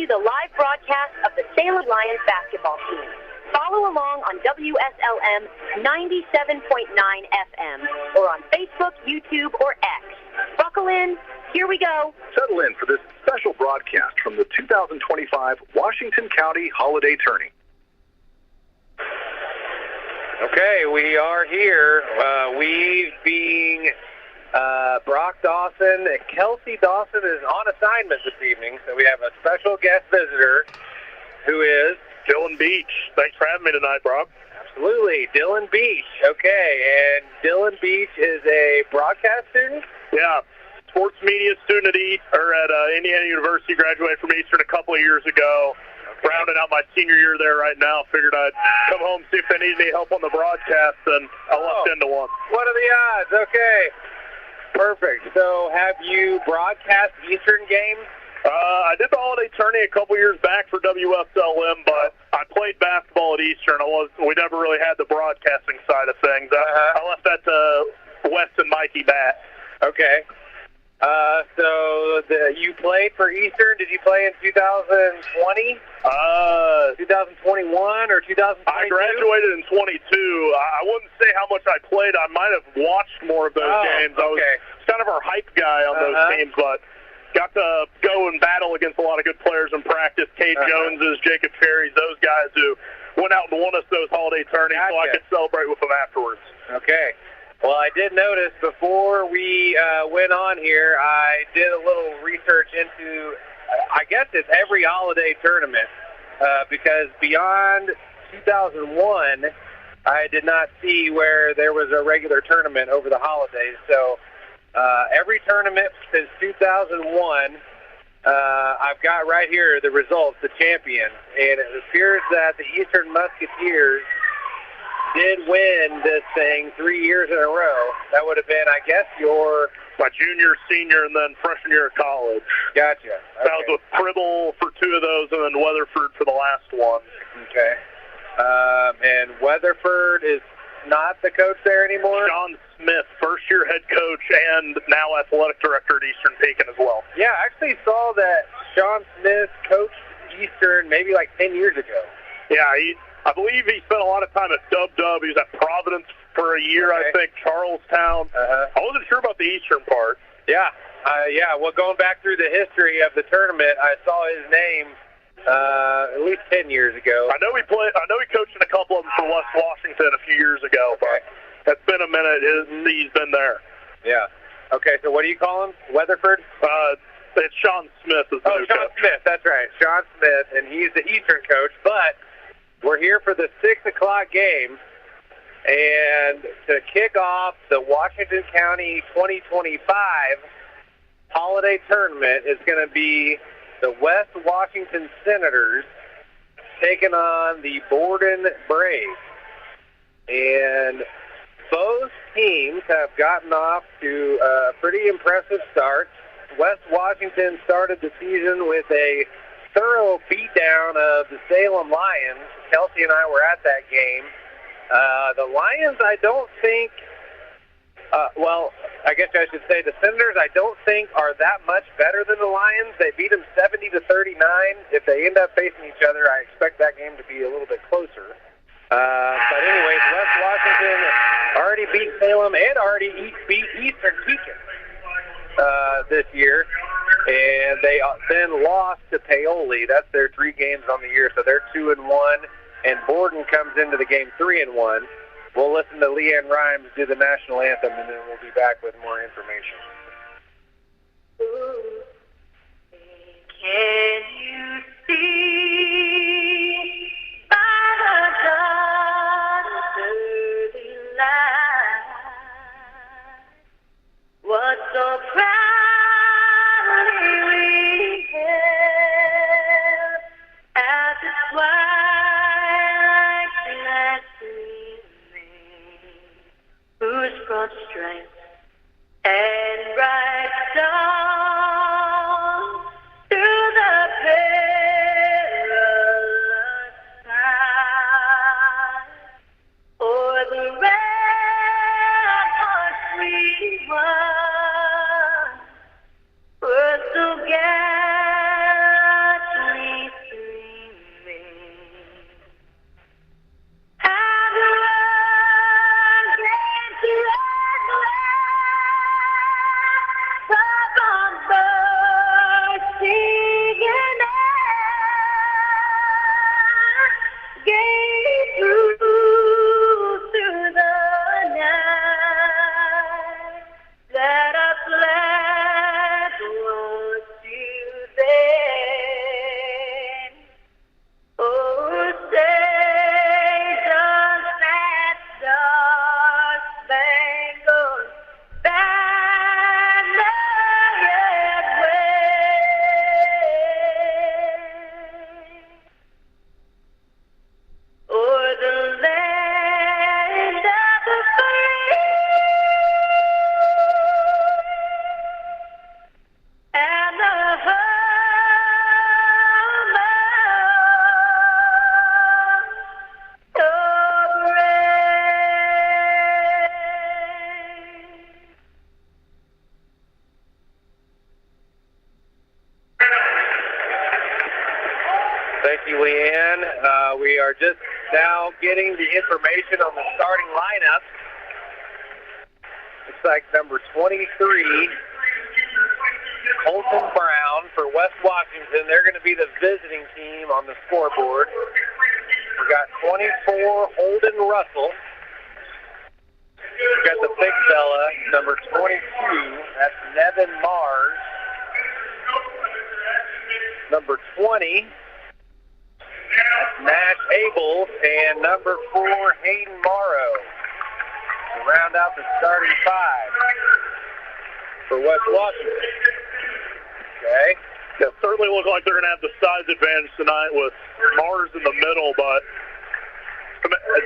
you the live broadcast of the Salem Lions basketball team. Follow along on WSLM 97.9 FM or on Facebook, YouTube, or X. Buckle in. Here we go. Settle in for this special broadcast from the 2025 Washington County Holiday Tourney. Okay, we are here. We being Brock Dawson. Kelsey Dawson is on assignment this evening, so we have a special guest visitor who is Dylan Beach. Thanks for having me tonight, Brock. Absolutely, Dylan Beach. Okay, and Dylan Beach is a broadcast student? Yeah, sports media student at Indiana University. Graduated from Eastern a couple of years ago. Rounding out my senior year there right now. Figured I'd come home, see if they need any help on the broadcast, and I left into one. What are the odds? Okay. Perfect. So have you broadcast Eastern games? I did the holiday tourney a couple years back for WSLM, but I played basketball at Eastern. We never really had the broadcasting side of things. I left that to Wes and Mikey Batt. Okay. So you played for Eastern. Did you play in 2020? 2021 or 2022? I graduated in 22. I wouldn't say how much I played. I might have watched more of those games. I was kind of our hype guy on those teams, but got to go and battle against a lot of good players in practice. Kate Joneses, Jacob Cherries, those guys who went out and won us those holiday tourneys so I could celebrate with them afterwards. Okay. Well, I did notice before we went on here, I did a little research into, I guess it's every holiday tournament, because beyond 2001, I did not see where there was a regular tournament over the holidays. So every tournament since 2001, I've got right here the results, the champions. And it appears that the Eastern Musketeers did win this thing 3 years in a row. That would have been, I guess, my junior, senior, and then freshman year of college. Gotcha. Okay. That was with Pribble for 2 of those, and then Weatherford for the last one. Okay. And Weatherford is not the coach there anymore? Sean Smith, first-year head coach and now athletic director at Eastern Pekin as well. Yeah, I actually saw that Sean Smith coached Eastern maybe like 10 years ago. Yeah, I believe he spent a lot of time at Dub. He was at Providence for a year, I think, Charlestown. I wasn't sure about the Eastern part. Yeah. Well, going back through the history of the tournament, I saw his name at least 10 years ago. I know he coached in a couple of them for West Washington a few years ago, but it's been a minute. He's been there. Yeah. Okay, so what do you call him? Weatherford? It's Sean Smith. Sean Smith. That's right. Sean Smith, and he's the Eastern coach, but we're here for the 6 o'clock game, and to kick off the Washington County 2025 holiday tournament is going to be the West Washington Senators taking on the Borden Braves. And both teams have gotten off to a pretty impressive start. West Washington started the season with a thorough beatdown of the Salem Lions. Kelsey and I were at that game. The Lions, I don't think, I guess I should say the Senators, I don't think are that much better than the Lions. They beat them 70-39. If they end up facing each other, I expect that game to be a little bit closer. But anyways, West Washington already beat Salem and already beat Eastern Pekin this year. And they then lost to Paoli. That's their 3 games on the year, so they're 2-1. And Borden comes into the game 3-1. We'll listen to Leanne Rhymes do the national anthem, and then we'll be back with more information. Can you see by the dawn's early light what so proudly we hailed at the twilight's last gleaming, whose broad strength and bright dawn through the Thank you, Leanne. We are just now getting the information on the starting lineup. Looks like number 23, Colton Brown for West Washington. They're going to be the visiting team on the scoreboard. We got 24, Holden Russell. We got the big fella, number 22. That's Nevin Mars. Number 20. That's Nash Abel. And number 4, Hayden Morrow. To round out the starting 5 for West Washington. Okay. Yeah, certainly look like they're going to have the size advantage tonight with Mars in the middle, but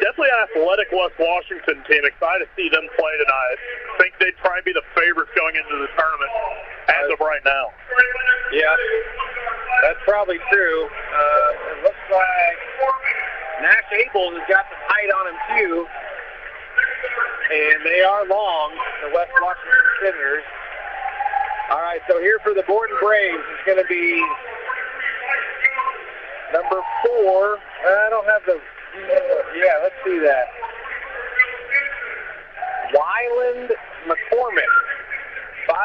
definitely an athletic West Washington team. Excited to see them play tonight. I think they'd probably be the favorites going into the tournament as of right now. Yeah, that's probably true. It looks like Nash Abel has got some height on him too, and they are long, the West Washington Senators. All right, so here for the Borden Braves is going to be number 4. I don't have the... Yeah, let's see that. Wyland McCormick,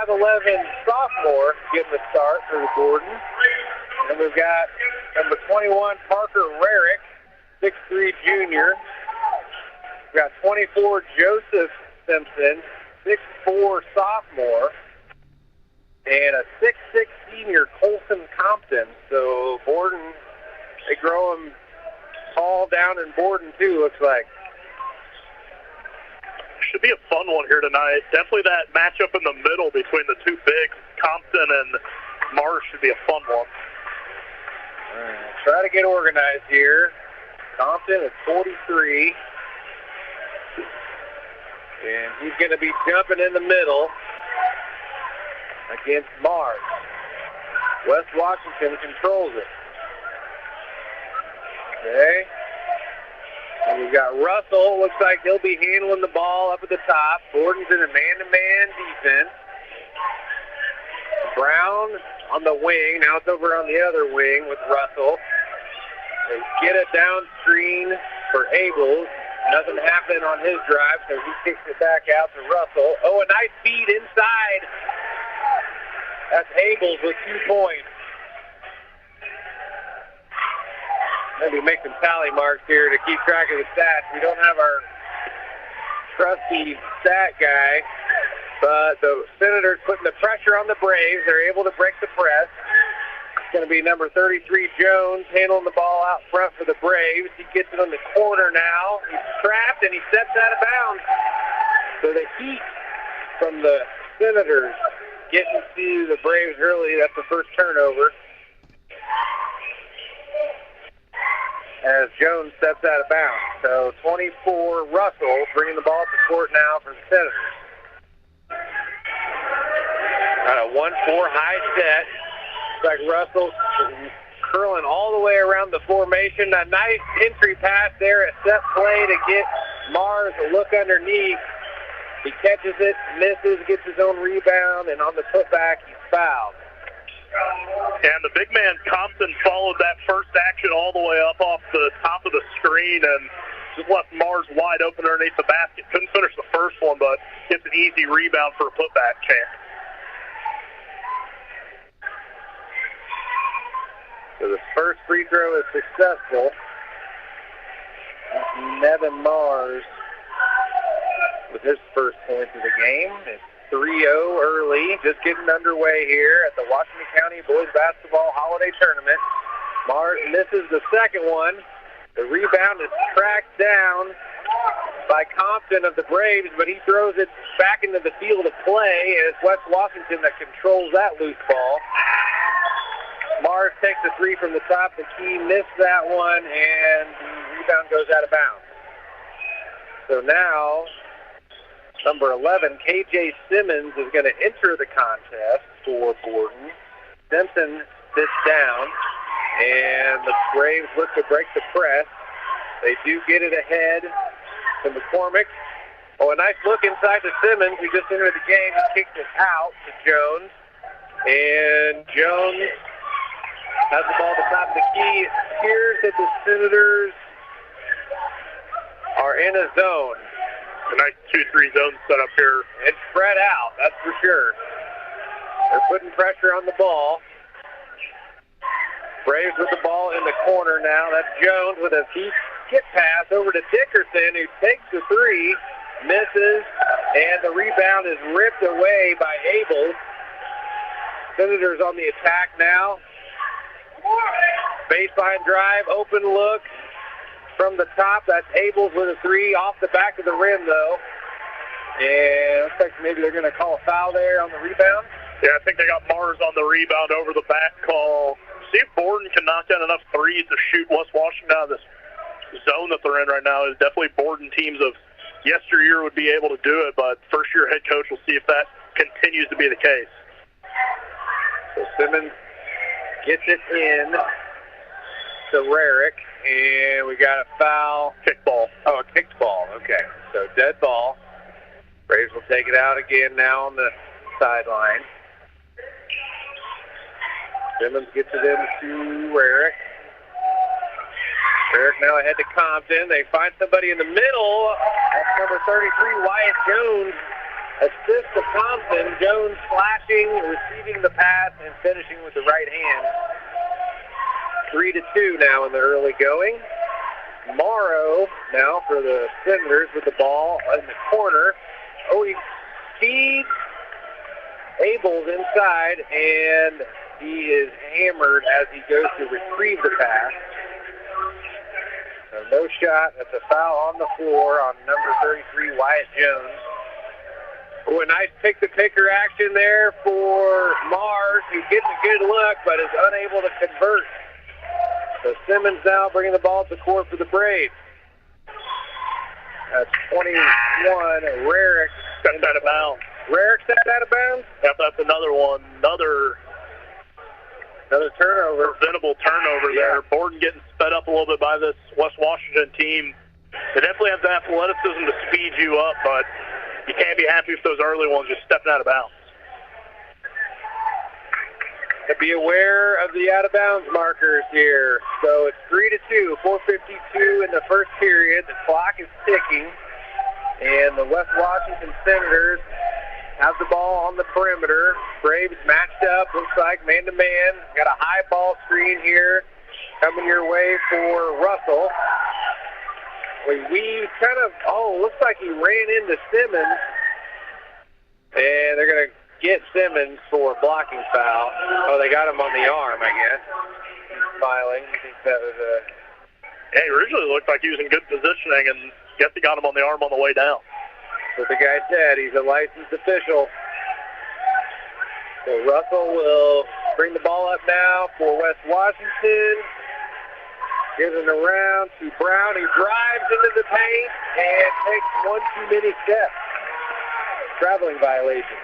5'11" sophomore, getting the start for the Borden. And we've got number 21, Parker Rarick, 6'3" junior. We've got 24, Joseph Simpson, 6'4" sophomore. And a 6'6" senior, Colson Compton. So Borden, they grow him tall down in Borden too, looks like. Should be a fun one here tonight. Definitely that matchup in the middle between the two bigs, Compton and Mars, should be a fun one. All right, try to get organized here. Compton is 43. And he's going to be jumping in the middle against Mars. West Washington controls it. Okay. And we've got Russell. Looks like he'll be handling the ball up at the top. Borden's in a man-to-man defense. Brown on the wing. Now it's over on the other wing with Russell. They get it down screen for Abel. Nothing happening on his drive, so he kicks it back out to Russell. Oh, a nice feed inside. That's Abels with 2 points. Maybe make some tally marks here to keep track of the stats. We don't have our trusty stat guy, but the Senators putting the pressure on the Braves. They're able to break the press. It's going to be number 33, Jones, handling the ball out front for the Braves. He gets it on the corner now. He's trapped, and he steps out of bounds. So the heat from the Senators getting to the Braves early. That's the first turnover. As Jones steps out of bounds. So 24, Russell, bringing the ball up the court now for the Senators. Got a 1-4 high set. Looks like Russell curling all the way around the formation. A nice entry pass there, a set play to get Mars a look underneath. He catches it, misses, gets his own rebound, and on the putback, he's fouled. And the big man, Compton, followed that first action all the way up off the top of the screen and just left Mars wide open underneath the basket. Couldn't finish the first one, but gets an easy rebound for a putback chance. So the first free throw is successful. Nevin Mars with his first points of the game. It's 3-0 early, just getting underway here at the Washington County Boys Basketball Holiday Tournament. Mars misses the second one. The rebound is tracked down by Compton of the Braves, but he throws it back into the field of play, and it's West Washington that controls that loose ball. Mars takes the three from the top of the key, missed that one, and the rebound goes out of bounds. So now, number 11, KJ Simmons, is going to enter the contest for Borden. Simpson sits down, and the Braves look to break the press. They do get it ahead to McCormick. Oh, a nice look inside to Simmons, who just entered the game. He kicked it out to Jones. And Jones Has the ball at the top of the key. It appears that the Senators are in a zone. A nice 2-3 zone set up here. It's spread out, that's for sure. They're putting pressure on the ball. Braves with the ball in the corner now. That's Jones with a deep skip pass over to Dickerson, who takes the three, misses, and the rebound is ripped away by Abel. Senators on the attack now. Baseline drive, open look from the top. That's Abels with a three off the back of the rim, though. And looks like maybe they're going to call a foul there on the rebound. Yeah, I think they got Mars on the rebound over the back call. See if Borden can knock down enough threes to shoot West Washington out of this zone that they're in right now. Is definitely Borden teams of yesteryear would be able to do it, but first-year head coach will see if that continues to be the case. So Simmons gets it in to Rarick, and we got a foul. Kick ball. Oh, a kicked ball. Okay, so dead ball. Braves will take it out again now on the sideline. Simmons gets it into Rarick. Rarick now ahead to Compton. They find somebody in the middle. That's number 33, Wyatt Jones. Assist to Compton. Jones flashing, receiving the pass, and finishing with the right hand. 3-2 now in the early going. Morrow now for the Senators with the ball in the corner. Oh, he feeds Abels inside, and he is hammered as he goes to retrieve the pass. So no shot. That's a foul on the floor on number 33, Wyatt Jones. Oh, a nice pick-the-picker action there for Mars. He gets a good look, but is unable to convert. So Simmons now bringing the ball to the court for the Braves. That's 21, Rarick. Stepped out of bounds. Rarick stepped out of bounds? Yep, that's another one. Another turnover. Preventable turnover there. Borden getting sped up a little bit by this West Washington team. They definitely have the athleticism to speed you up, but you can't be happy with those early ones just stepping out of bounds. To be aware of the out-of-bounds markers here. So it's 3-2, 4:52 in the first period. The clock is ticking, and the West Washington Senators have the ball on the perimeter. Braves matched up, looks like man-to-man. Got a high ball screen here coming your way for Russell. We kind of, looks like he ran into Simmons, and they're going to get Simmons for a blocking foul. Oh, they got him on the arm, I guess. He's smiling. I think that was a... Yeah, he originally looked like he was in good positioning, and guess he got him on the arm on the way down. That's what the guy said. He's a licensed official. So Russell will bring the ball up now for West Washington. Gives it around to Brown. He drives into the paint and takes one too many steps. Traveling violation.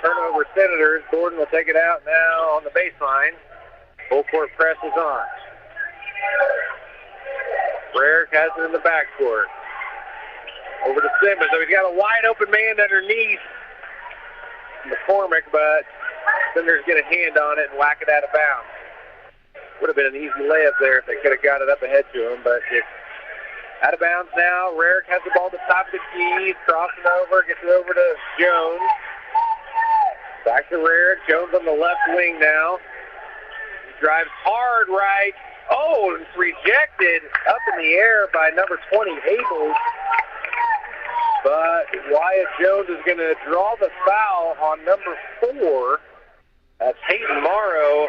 Turnover Senators. Borden will take it out now on the baseline. Full court press is on. Rarick has it in the backcourt. Over to Simmons. So he's got a wide open man underneath McCormick, but Senators get a hand on it and whack it out of bounds. Would have been an easy layup there if they could have got it up ahead to him, but it's out of bounds now. Rarick has the ball at the top of the key, crossing over, gets it over to Jones. Back to Rarick. Jones on the left wing now. He drives hard right. Oh, it's rejected up in the air by number 20, Abel. But Wyatt Jones is going to draw the foul on number 4. That's Hayden Morrow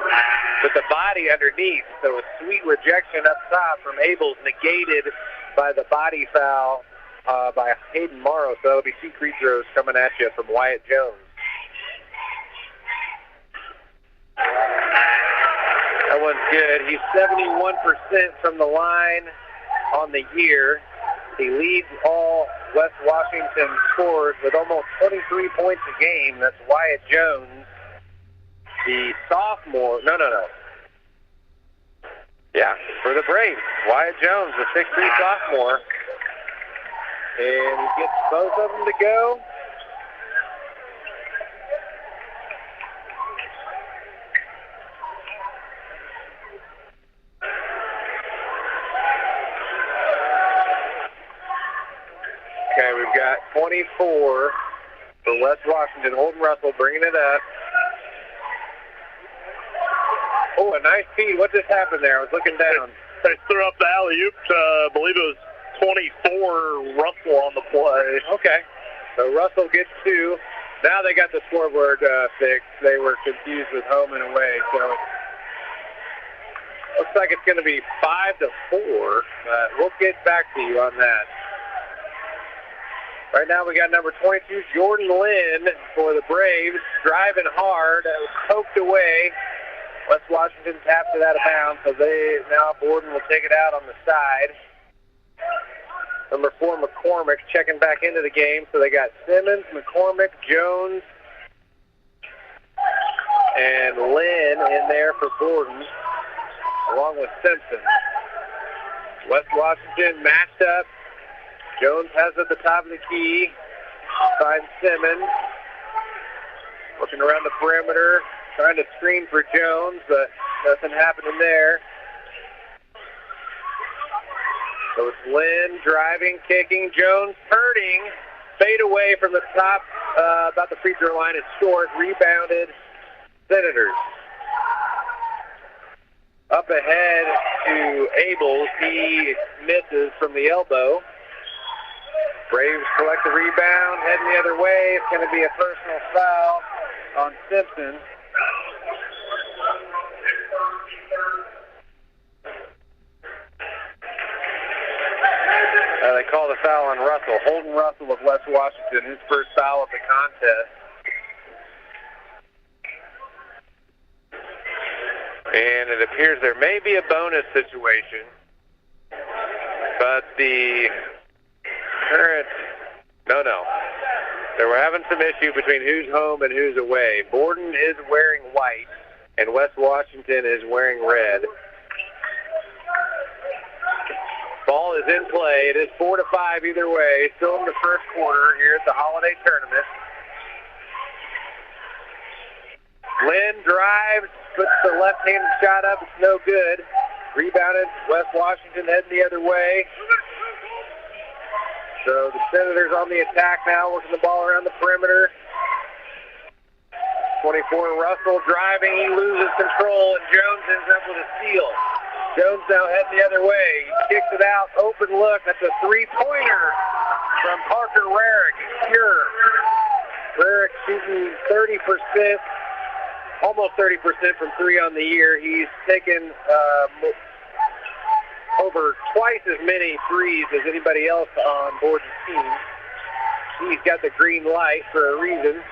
with the body underneath. So a sweet rejection up top from Abels, negated by the body foul by Hayden Morrow. So it'll be 2 free throws coming at you from Wyatt Jones. That one's good. He's 71% from the line on the year. He leads all West Washington scorers with almost 23 points a game. That's Wyatt Jones, the sophomore. No. Yeah, for the Braves. Wyatt Jones, the 6'3" sophomore. And he gets both of them to go. 24 for West Washington. Holden Russell bringing it up. Oh, a nice feed. What just happened there? I was looking down. They threw up the alley-oop to, I believe it was 24 Russell on the play. Okay. So Russell gets 2. Now they got the scoreboard fixed. They were confused with home and away. So looks like it's going to be 5-4. We'll get back to you on that. Right now we got number 22, Jordan Lynn for the Braves, driving hard, poked away. West Washington taps it out of bounds, so now Borden will take it out on the side. Number 4, McCormick, checking back into the game. So they got Simmons, McCormick, Jones, and Lynn in there for Borden, along with Simpson. West Washington matched up. Jones has it at the top of the key. Finds Simmons. Looking around the perimeter, trying to screen for Jones, but nothing happening there. So it's Lynn driving, kicking, Jones turning, fade away from the top, about the free throw line. It's short, rebounded, Senators. Up ahead to Abels. He misses from the elbow. Braves collect the rebound, heading the other way. It's going to be a personal foul on Simpson. They call the foul on Russell. Holden Russell of West Washington, his first foul of the contest. And it appears there may be a bonus situation, but the current, no. They were having some issue between who's home and who's away. Borden is wearing white, and West Washington is wearing red. Ball is in play. It is 4-5 either way. Still in the first quarter here at the Holiday Tournament. Lynn drives, puts the left-handed shot up. It's no good. Rebounded. West Washington heading the other way. So the Senators on the attack now, working the ball around the perimeter. 24, Russell driving. He loses control, and Jones ends up with a steal. Jones now heading the other way. He kicks it out. Open look. That's a three-pointer from Parker Rarick. Pure. Rarick shooting 30%, almost 30% from 3 on the year. He's taken over twice as many threes as anybody else on Borden's team. He's got the green light for a reason.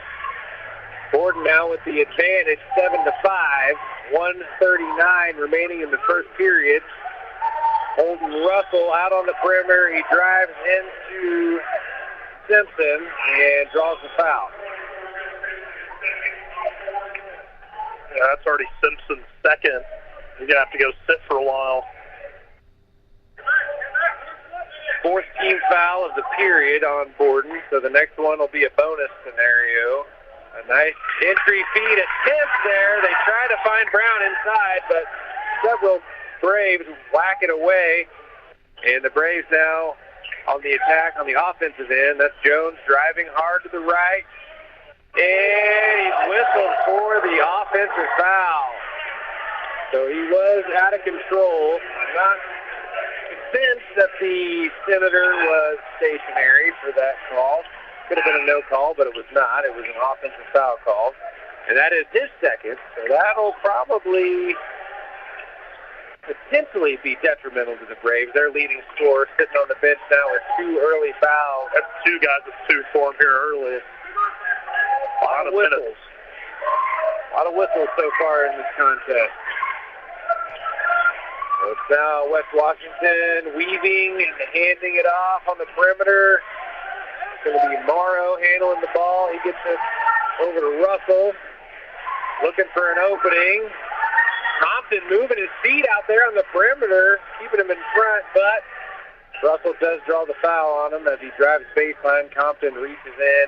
Borden now with the advantage, 7-5, 1:39 remaining in the first period. Holden Russell out on the perimeter. He drives into Simpson and draws the foul. Yeah, that's already Simpson's second. He's going to have to go sit for a while. Fourth team foul of the period on Borden, so the next one will be a bonus scenario. A nice entry feed attempt there. They try to find Brown inside, but several Braves whack it away. And the Braves now on the attack on the offensive end. That's Jones driving hard to the right. And he's whistled for the offensive foul. So he was out of control. I'm not convinced that the Senator was stationary for that call. Could have been a no call, but it was not. It was an offensive foul call. And that is his second, so that'll probably potentially be detrimental to the Braves. Their leading scorer sitting on the bench now with 2 early fouls. That's 2 guys with 2 for him here early. A lot of whistles. A lot of whistles so far in this contest. So it's now West Washington weaving and handing it off on the perimeter. It's going to be Morrow handling the ball. He gets it over to Russell. Looking for an opening. Compton moving his feet out there on the perimeter, keeping him in front, but Russell does draw the foul on him as he drives baseline. Compton reaches in.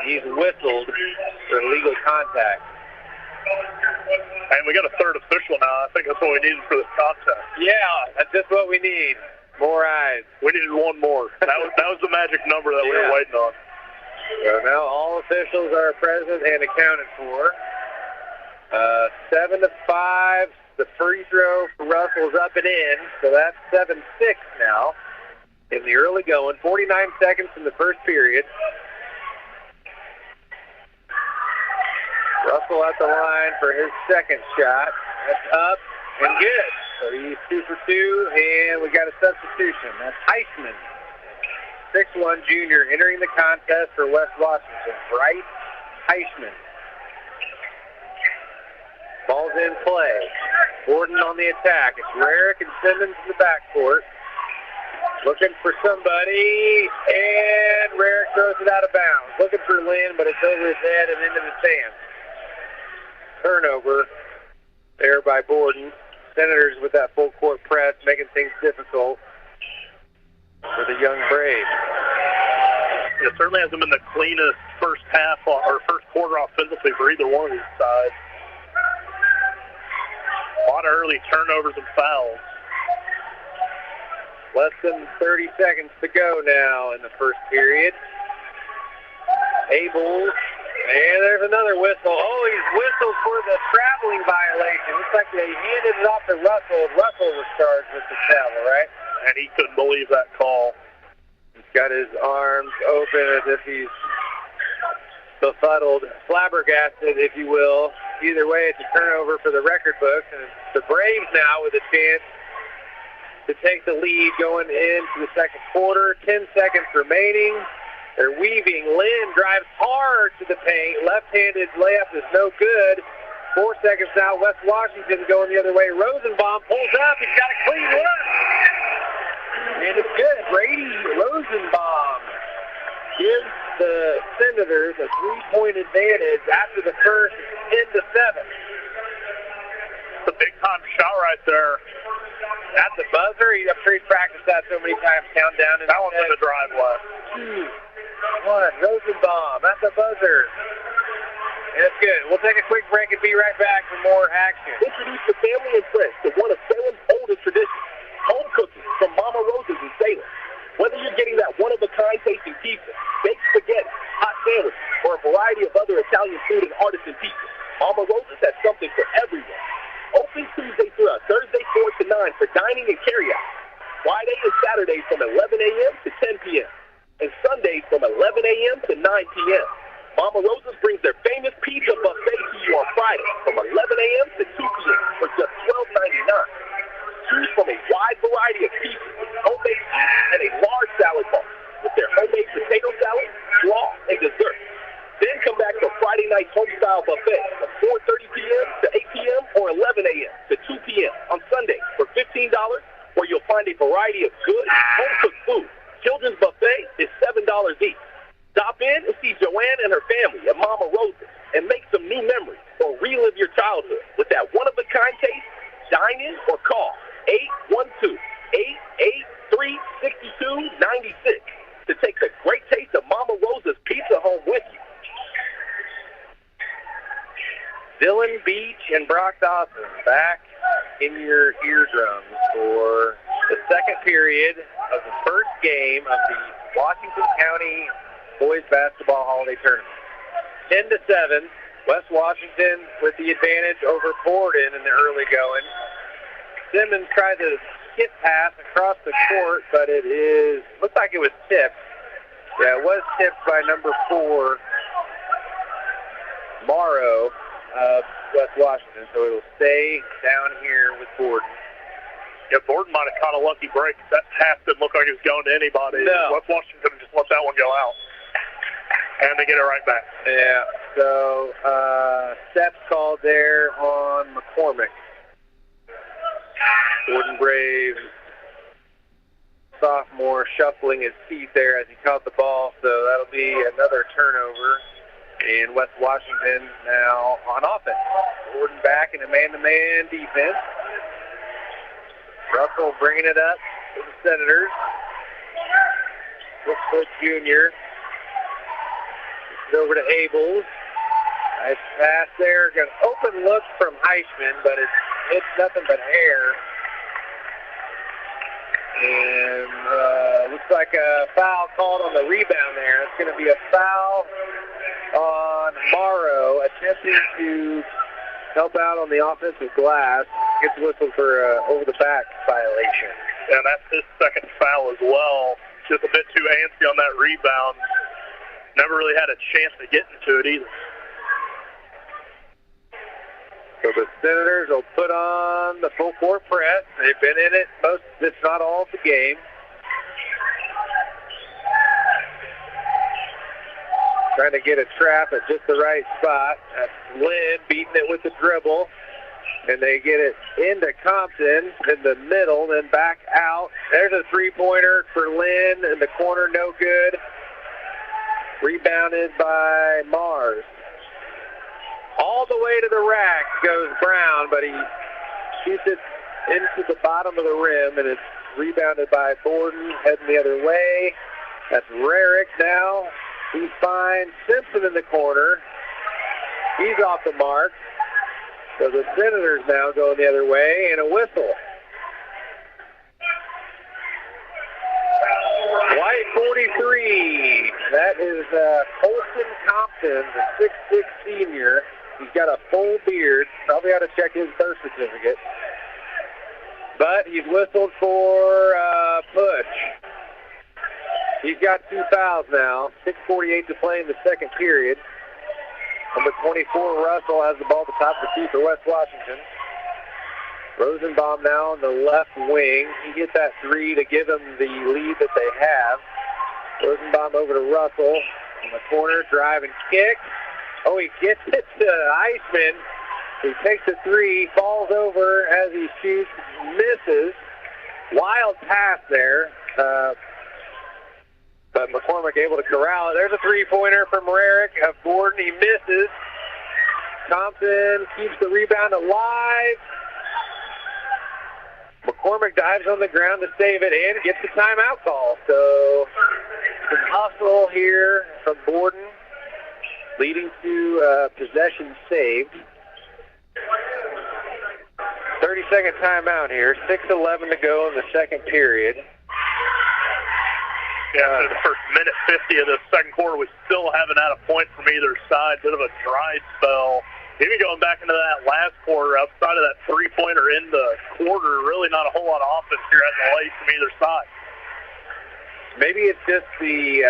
He's whistled for illegal contact. And we got a third official now. I think that's what we needed for this contest. Yeah, that's just what we need. More eyes. We needed one more. That was the magic number that we were waiting on. So now all officials are present and accounted for. 7-5. The free throw for Russell's up and in, so that's 7-6 now in the early going. 49 seconds in the first period. Russell at the line for his second shot. That's up and good. So he's 2 for 2, and we got a substitution. That's Heisman, 6'1" junior, entering the contest for West Washington. Bryce Heisman. Ball's in play. Gordon on the attack. It's Rarick and Simmons in the backcourt. Looking for somebody, and Rarick throws it out of bounds. Looking for Lynn, but it's over his head and into the stands. Turnover there by Borden. Senators with that full court press, making things difficult for the young Braves. It certainly hasn't been the cleanest first half or first quarter offensively for either one of these sides. A lot of early turnovers and fouls. Less than 30 seconds to go now in the first period. Abel, and there's another whistle. Oh, he's whistled for the traveling violation. Looks like they handed it off to Russell. Russell was charged with the travel, right? And he couldn't believe that call. He's got his arms open as if he's befuddled, flabbergasted, if you will. Either way, it's a turnover for the record books, and the Braves now with a chance to take the lead going into the second quarter. 10 seconds remaining. They're weaving. Lynn drives hard to the paint. Left-handed layup is no good. 4 seconds now. West Washington going the other way. Rosenbaum pulls up. He's got a clean look. And it's good. Brady Rosenbaum gives the Senators a 3-point advantage after the first. 10-7. It's a big-time shot right there. At the buzzer. I'm sure he's practiced that so many times. Countdown. That one's in the driveway. 2, 1. Rosenbaum at the buzzer. And it's good. We'll take a quick break and be right back for more action. Introduce the family and friends to one of Salem's oldest traditions, home cooking from Mama Rosa's in Salem. Whether you're getting that one-of-a-kind tasting pizza, baked spaghetti, hot sandwich, or a variety of other Italian food and artisan pizza, Mama Rosa's has something for everyone. Open Tuesday through Thursday 4 to 9 for dining and carryout. Friday and Saturday from 11 a.m. to 10 p.m. And Sundays from 11 a.m. to 9 p.m. Mama Rosa's brings their famous pizza buffet to you on Friday from 11 a.m. to 2 p.m. for just $12.99. Choose from a wide variety of pizzas, homemade meat, and a large salad bar with their homemade potato salad, slaw, and dessert. Then come back for Friday night home-style buffet from 4:30 p.m. to 8 p.m. or 11 a.m. to 2 p.m. on Sunday for $15, where you'll find a variety of good, home-cooked food. Children's buffet is $7 each. Stop in and see Joanne and her family at Mama Rosa's and make some new memories or relive your childhood with that one-of-a-kind taste. Dine in or call 812-883-6296 to take the great taste of Mama Rosa's pizza home with you. Dylan Beach and Brock Dawson back in your eardrums for the second period of the first game of the Washington County Boys Basketball Holiday Tournament. 10-7, West Washington with the advantage over Borden in the early going. Simmons tried to skip pass across the court, but looks like it was tipped. Yeah, it was tipped by number 4, Morrow of West Washington, so it'll stay down here with Borden. Yeah, Borden might have caught a lucky break. That pass didn't look like it was going to anybody. No. West Washington just let that one go out. And they get it right back. Yeah, so steps called there on McCormick. Borden Braves sophomore shuffling his feet there as he caught the ball, so that'll be another turnover. And West Washington now on offense. Borden back in a man-to-man defense. Russell bringing it up to the Senators. 6-foot junior. Over to Abels. Nice pass there. Got an open look from Heisman, but it's nothing but air. And looks like a foul called on the rebound there. It's going to be a foul on Morrow, attempting to help out on the offensive glass. Gets whistled for over-the-back violation. And that's his second foul as well. Just a bit too antsy on that rebound. Never really had a chance to get into it either. So the Senators will put on the full court press. They've been in it most, if not all, of the game. Trying to get a trap at just the right spot. That's Lynn beating it with the dribble. And they get it into Compton in the middle, then back out. There's a three-pointer for Lynn in the corner, no good. Rebounded by Mars. All the way to the rack goes Brown, but he shoots it into the bottom of the rim, and it's rebounded by Borden, heading the other way. That's Rarick now. He finds Simpson in the corner. He's off the mark. So the Senators now going the other way, and a whistle. White 43. That is Colson Compton, the 6'6" senior. He's got a full beard. Probably ought to check his birth certificate. But he's whistled for push. He's got 2 fouls now. 6:48 to play in the second period. Number 24, Russell, has the ball at the top of the key for West Washington. Rosenbaum now on the left wing. He hit that three to give him the lead that they have. Rosenbaum over to Russell in the corner, drive and kick. Oh, he gets it to Eichmann. He takes a three, falls over as he shoots, misses. Wild pass there. But McCormick able to corral it. There's a three-pointer from Rarick of Gordon. He misses. Thompson keeps the rebound alive. McCormick dives on the ground to save it and gets the timeout call. So some hustle here from Borden, leading to possession saved. 30-second timeout here. 6:11 to go in the second period. Yeah, after the first minute 50 of the second quarter, we still haven't had a point from either side. Bit of a dry spell. Even going back into that last quarter, outside of that three-pointer in the quarter, really not a whole lot of offense here at the late from either side. Maybe it's just the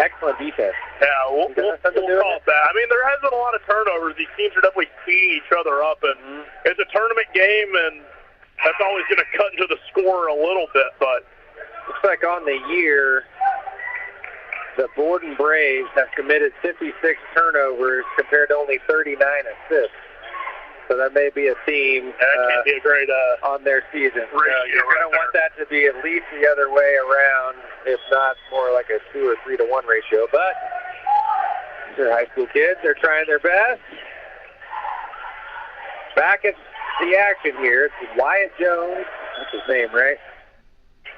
excellent defense. Yeah, we'll call it that. I mean, there has been a lot of turnovers. These teams are definitely seeing each other up, and it's a tournament game, and that's always going to cut into the score a little bit, but looks like on the year, the Borden Braves have committed 56 turnovers compared to only 39 assists. So that may be a theme can't be a great, on their season. You're going to want that to be at least the other way around, if not more like a 2 or 3 to 1 ratio. But they're high school kids. They're trying their best. Back at the action here. It's Wyatt Jones. That's his name, right?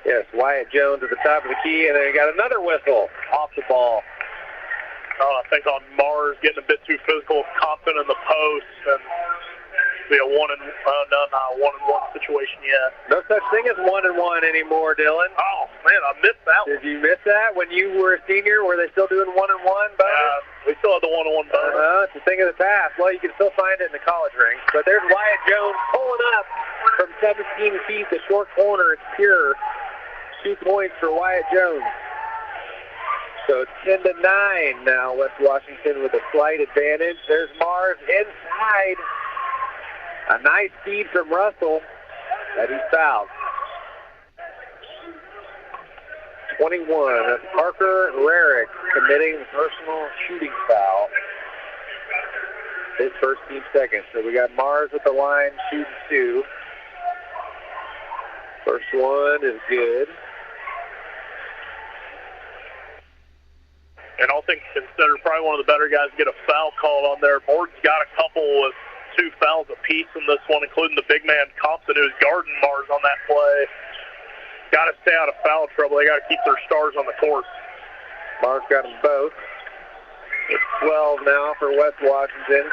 Yes, Wyatt Jones at the top of the key, and then he got another whistle off the ball. I think on Mars getting a bit too physical, Compton in the post, and be a not a one-and-one situation yet. No such thing as one-and-one anymore, Dylan. Oh, man, I missed that one. Did you miss that when you were a senior? Were they still doing one-and-one? We still have the one-on-one bonus. It's a thing of the past. Well, you can still find it in the college ranks. But there's Wyatt Jones pulling up from 17 feet. The short corner, it's pure. 2 points for Wyatt Jones. So 10-9 now, West Washington with a slight advantage. There's Mars inside. A nice feed from Russell that he fouled. 21. That's Parker Rarick committing the personal shooting foul. His first team second. So we got Mars at the line shooting 2. First one is good. And I think considered probably one of the better guys to get a foul called on there. Borden's got a couple with 2 fouls apiece in this one, including the big man Compton, who's guarding Mars on that play. Got to stay out of foul trouble. They got to keep their stars on the court. Mars got them both. It's 12 now for West Washington.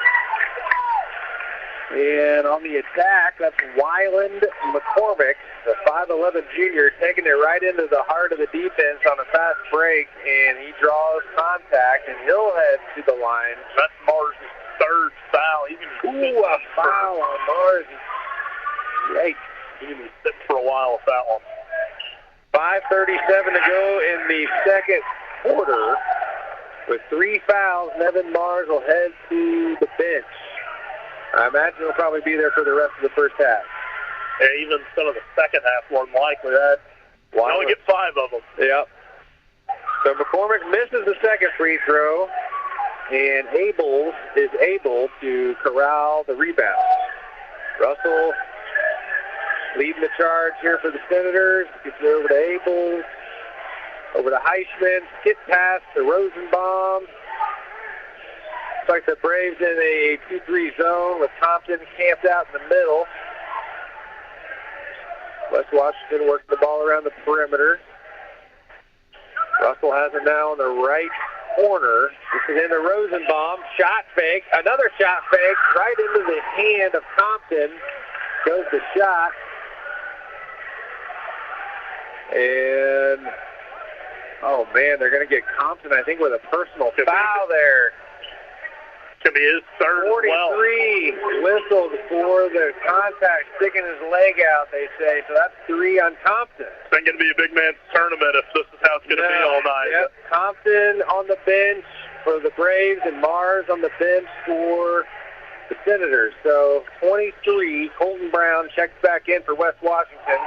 And on the attack, that's Wyland McCormick, the 5'11 junior, taking it right into the heart of the defense on a fast break, and he draws contact, and he'll head to the line. That's Mars' third foul. Ooh, a foul on Mars. Yikes. He's going to be sitting for a while with that one. 5:37 to go in the second quarter. With 3 fouls, Nevin Mars will head to the bench. I imagine he'll probably be there for the rest of the first half. Yeah, even some of the second half, more than likely. You only get 5 of them. Yep. So McCormick misses the second free throw, and Abels is able to corral the rebound. Russell leading the charge here for the Senators. Gets it over to Abels, over to Heisman, skip pass to Rosenbaum. Looks like the Braves in a 2-3 zone with Compton camped out in the middle. West Washington working the ball around the perimeter. Russell has it now on the right corner. This is into Rosenbaum. Shot fake. Another shot fake right into the hand of Compton. Goes the shot. And, oh man, they're going to get Compton, I think, with a personal foul there. Could be his third 43 whistled for the contact, sticking his leg out, they say. So that's 3 on Compton. It's not going to be a big man's tournament if this is how it's going to be all night. Yep. Compton on the bench for the Braves and Mars on the bench for the Senators. So 23, Colton Brown checks back in for West Washington.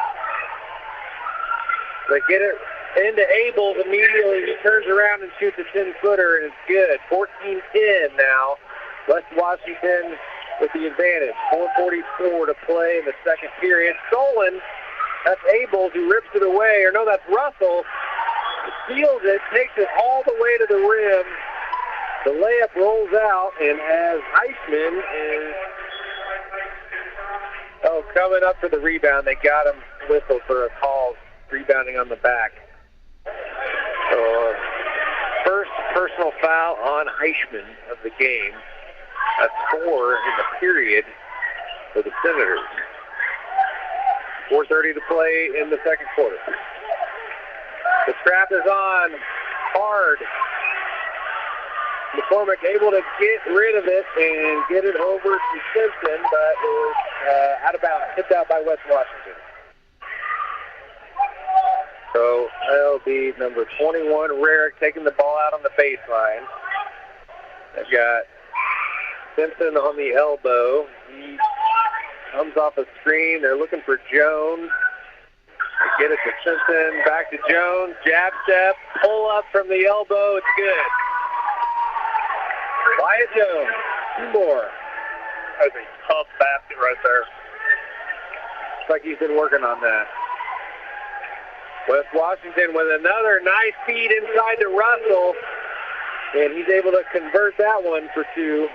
They get it into Abels immediately. He turns around and shoots a 10-footer, and it's good. 14-10 now. West Washington with the advantage. 4:44 to play in the second period. Stolen. That's Abels who rips it away. Or no, that's Russell. Steals it, takes it all the way to the rim. The layup rolls out, and as Heisman is coming up for the rebound, they got him whistled for a call, rebounding on the back. So, first personal foul on Heisman of the game. That's 4 in the period for the Senators. 4:30 to play in the second quarter. The trap is on hard. McCormick able to get rid of it and get it over to Simpson, but it was out of bounds, tipped out by West Washington. So that'll be number 21, Rarick, taking the ball out on the baseline. They've got Simpson on the elbow. He comes off a screen. They're looking for Jones. They get it to Simpson. Back to Jones. Jab step. Pull up from the elbow. It's good. Wyatt Jones. 2 more. That's a tough basket right there. Looks like he's been working on that. West Washington with another nice feed inside to Russell. And he's able to convert that one for 2.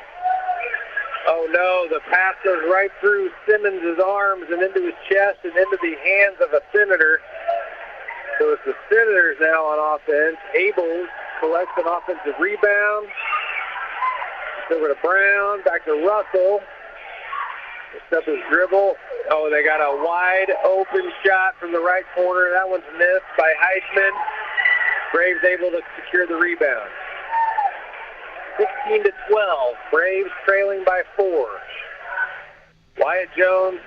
Oh no, the pass goes right through Simmons' arms and into his chest and into the hands of a Senator. So it's the Senators now on offense. Abels collects an offensive rebound. It's over to Brown, back to Russell. Picks up his dribble. Oh, they got a wide open shot from the right corner. That one's missed by Heisman. Braves able to secure the rebound. 16-12. Braves trailing by 4. Wyatt Jones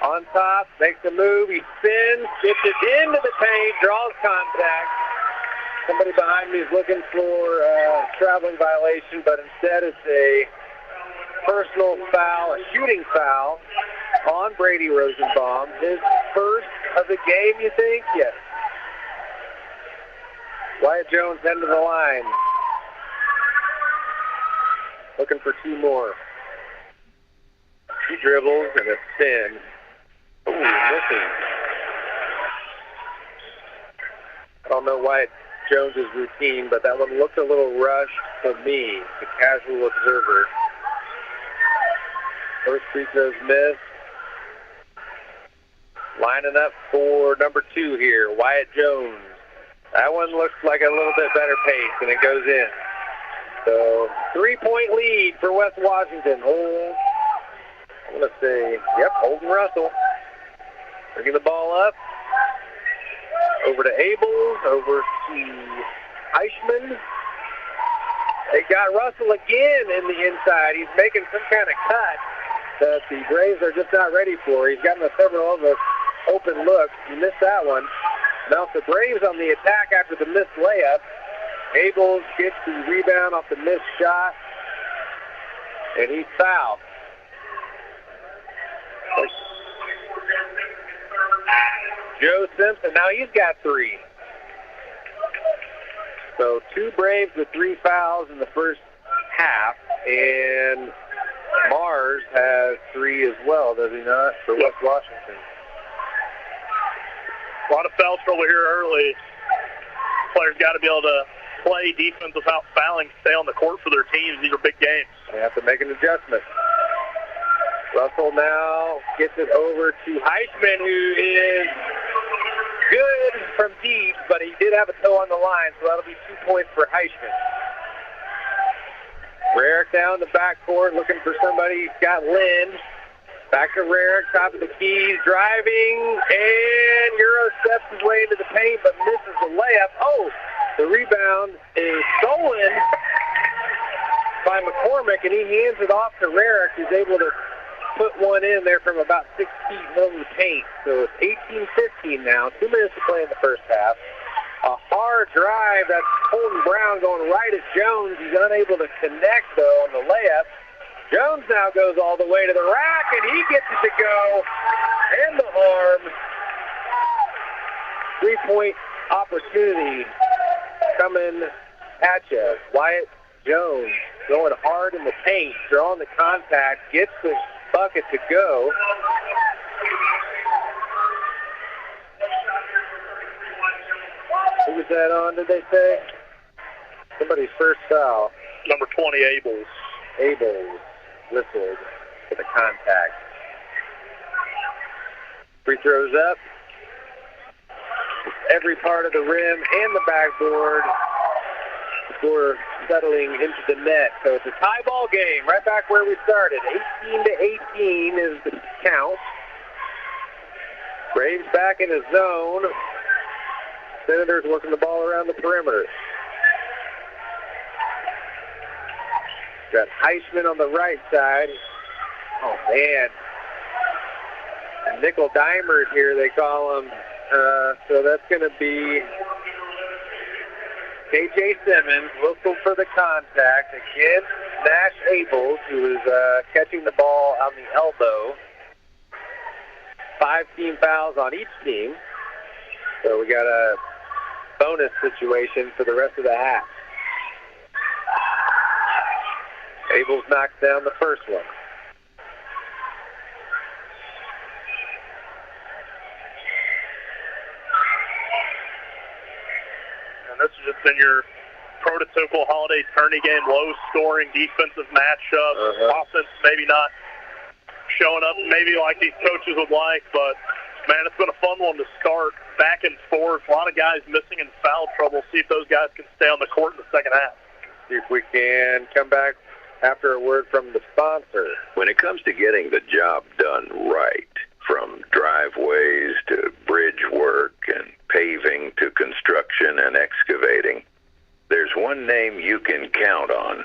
on top, makes a move. He spins, gets it into the paint, draws contact. Somebody behind me is looking for a traveling violation, but instead it's a personal foul, a shooting foul on Brady Rosenbaum. His first of the game, you think? Yes. Wyatt Jones heading to the line. Looking for 2 more. He dribbles and a spin. Ooh, missing. I don't know Wyatt Jones' routine, but that one looked a little rushed to me, the casual observer. First free throw's missed. Lining up for number 2 here, Wyatt Jones. That one looks like a little bit better pace, and it goes in. So 3-point lead for West Washington. I'm going to say, yep, Holden Russell. Bringing the ball up. Over to Abels, over to Eichmann. They got Russell again in the inside. He's making some kind of cut that the Braves are just not ready for. He's gotten several of us open looks. He missed that one. Now it's the Braves on the attack after the missed layup. Abels gets the rebound off the missed shot, and he's fouled. Joe Simpson, now he's got 3. So 2 Braves with 3 fouls in the first half, and Mars has 3 as well, does he not, for West Washington? A lot of foul trouble here early. Players got to be able to play defense without fouling, stay on the court for their teams. These are big games. They have to make an adjustment. Russell now gets it over to Eichmann, who is good from deep, but he did have a toe on the line, so that'll be 2 points for Eichmann. Rarick down the backcourt looking for somebody. He's got Lynn. Back to Rarick, top of the keys, driving, and Euro steps his way into the paint, but misses the layup. Oh, the rebound is stolen by McCormick, and he hands it off to Rarick, who's able to put one in there from about 6 feet over the paint. So it's 18-15 now, 2 minutes to play in the first half. A hard drive, that's Colton Brown going right at Jones. He's unable to connect, though, on the layup. Jones now goes all the way to the rack, and he gets it to go. And the harm. 3-point opportunity coming at you. Wyatt Jones going hard in the paint, drawing the contact, gets the bucket to go. Who was that on, did they say? Somebody's first foul. Number 20, Abels. Abels whistled for the contact. Free throws up. Every part of the rim and the backboard before settling into the net. So it's a tie ball game, right back where we started. 18-18 is the count. Braves back in a zone. Senators working the ball around the perimeter. Got Heisman on the right side. Oh, man. Nickel dimers here, they call them. So that's going to be K.J. Simmons, whistled for the contact against Nash Abels, who is catching the ball on the elbow. 5 team fouls on each team. So we got a bonus situation for the rest of the half. Abels knocks down the first one. And this has just been your prototypical holiday tourney game, low-scoring defensive matchup. Offense maybe not showing up maybe like these coaches would like, but, man, it's been a fun one to start. Back and forth, a lot of guys missing in foul trouble. See if those guys can stay on the court in the second half. See if we can come back after a word from the sponsor. When it comes to getting the job done right, from driveways to bridge work and paving to construction and excavating, there's one name you can count on: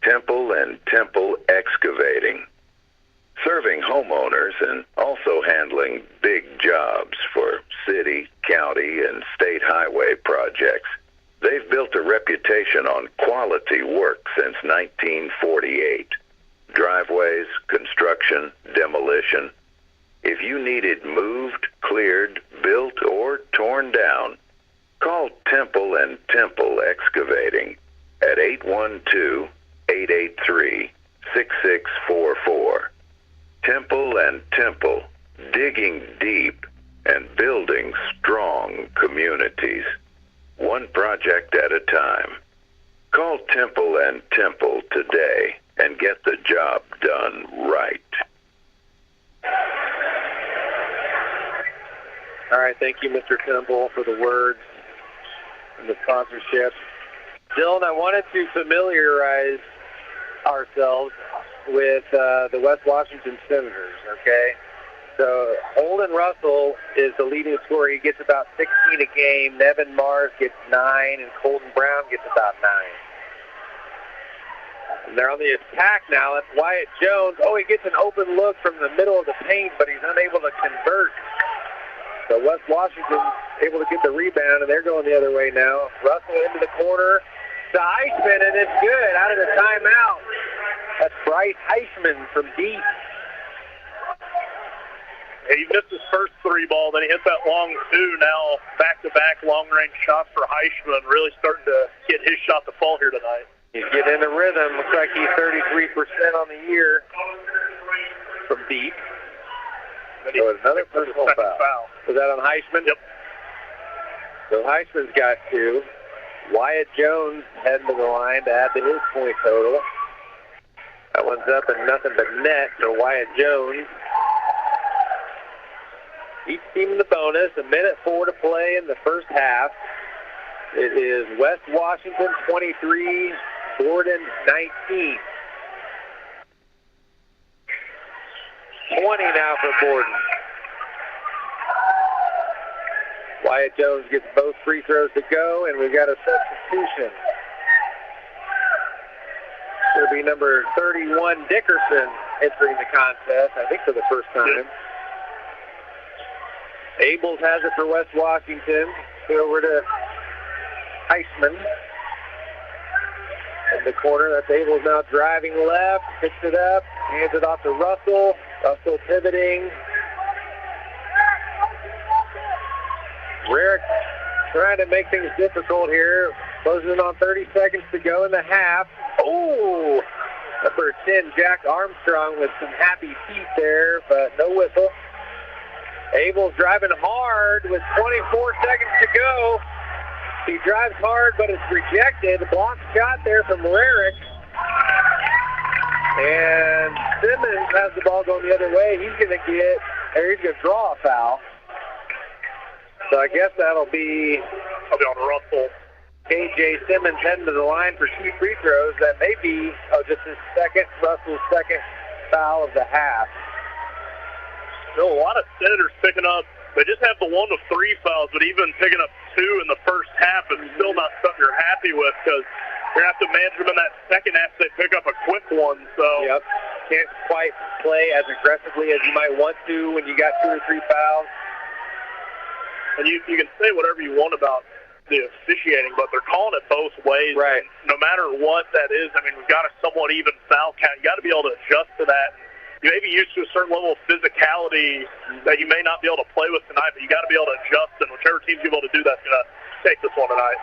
Temple and Temple Excavating. Serving homeowners and also handling big jobs for city, county, and state highway projects. They've built a reputation on quality work since 1948. Driveways, construction, demolition. If you need it moved, cleared, built, or torn down, call Temple and Temple Excavating at 812-883-6644. Temple and Temple, digging deep and building strong communities. One project at a time. Call Temple and Temple today and get the job done right. All right, thank you, Mr. Temple, for the words and the sponsorship. Dylan, I wanted to familiarize ourselves with the West Washington Senators, okay? So Holden Russell is the leading scorer. He gets about 16 a game. Nevin Mars gets 9, and Colton Brown gets about 9. And they're on the attack now. That's Wyatt Jones. Oh, he gets an open look from the middle of the paint, but he's unable to convert. So West Washington able to get the rebound, and they're going the other way now. Russell into the corner to Heisman, and it's good out of the timeout. That's Bryce Heisman from deep. He missed his first 3 ball, then he hit that long 2. Now back-to-back long-range shots for Heisman, really starting to get his shot to fall here tonight. He's getting in the rhythm. Looks like he's 33% on the year from deep. So another personal foul. Was that on Heisman? Yep. So Heisman's got 2. Wyatt Jones heading to the line to add to his point total. That one's up and nothing but net for Wyatt Jones. Each team in the bonus, 1:04 to play in the first half. It is West Washington 23, Borden 19. 20 now for Borden. Wyatt Jones gets both free throws to go, and we've got a substitution. It'll be number 31, Dickerson, entering the contest, I think for the first time. Abels has it for West Washington. Over to Heisman. In the corner, that's Abels now driving left, picks it up, hands it off to Russell. Russell pivoting. Rarick trying to make things difficult here. Closing in on 30 seconds to go in the half. Oh! Number 10, Jack Armstrong with some happy feet there, but no whistle. Abel's driving hard with 24 seconds to go. He drives hard, but it's rejected. Block shot there from Rarick. And Simmons has the ball going the other way. He's going to draw a foul. So I guess that'll be on Russell. K.J. Simmons heading to the line for 2 free throws. That may be just his Russell's second foul of the half. Still a lot of Senators picking up. They just have the 1 of 3 fouls, but even picking up 2 in the first half is still not something you're happy with because you're going to have to manage them in that second half if they pick up a quick one. So yep. Can't quite play as aggressively as you might want to when you got 2 or 3 fouls. And you can say whatever you want about the officiating, but they're calling it both ways. Right. No matter what that is, I mean, we've got a somewhat even foul count. You got to be able to adjust to that. You may be used to a certain level of physicality that you may not be able to play with tonight, but you got to be able to adjust, and whichever team's able to do that's going to take this one tonight.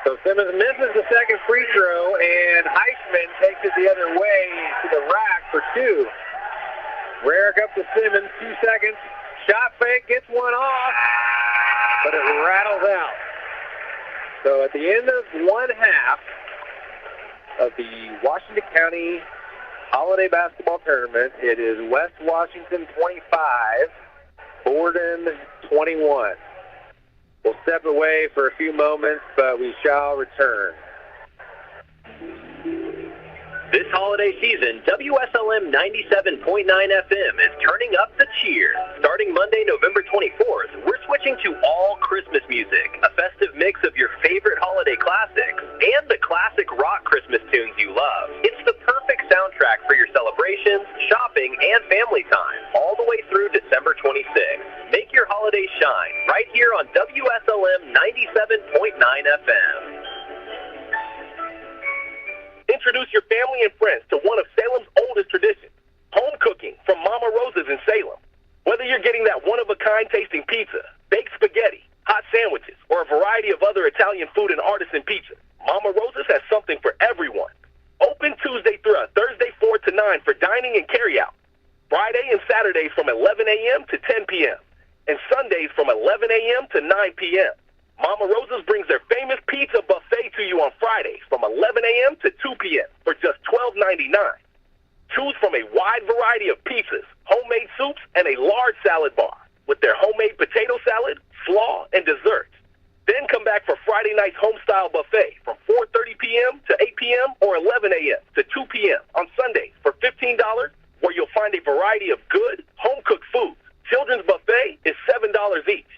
So Simmons misses the second free throw, and Heisman takes it the other way to the rack for 2. Rarick up to Simmons, 2 seconds. Shot fake, gets one off, but it rattles out. So at the end of one half of the Washington County Holiday Basketball Tournament, it is West Washington 25, Borden 21. We'll step away for a few moments, but we shall return. This holiday season, WSLM 97.9 FM is turning up the cheer. Starting Monday, November 24th, we're switching to all Christmas music, a festive mix of your favorite holiday classics and the classic rock Christmas tunes you love. It's the perfect soundtrack for your celebrations, shopping, and family time, all the way through December 26th. Make your holiday shine right here on WSLM 97.9 FM. Introduce your family and friends to one of Salem's oldest traditions, home cooking from Mama Rosa's in Salem. Whether you're getting that one-of-a-kind tasting pizza, baked spaghetti, hot sandwiches, or a variety of other Italian food and artisan pizza, Mama Rosa's has something for everyone. Open Tuesday through Thursday 4 to 9 for dining and carry-out. Friday and Saturdays from 11 a.m. to 10 p.m. and Sundays from 11 a.m. to 9 p.m. Mama Rosa's brings their famous pizza buffet to you on Fridays from 11 a.m. to 2 p.m. for just $12.99. Choose from a wide variety of pizzas, homemade soups, and a large salad bar with their homemade potato salad, slaw, and desserts. Then come back for Friday night's home-style buffet from 4:30 p.m. to 8 p.m. or 11 a.m. to 2 p.m. on Sundays for $15, where you'll find a variety of good, home-cooked foods. Children's buffet is $7 each.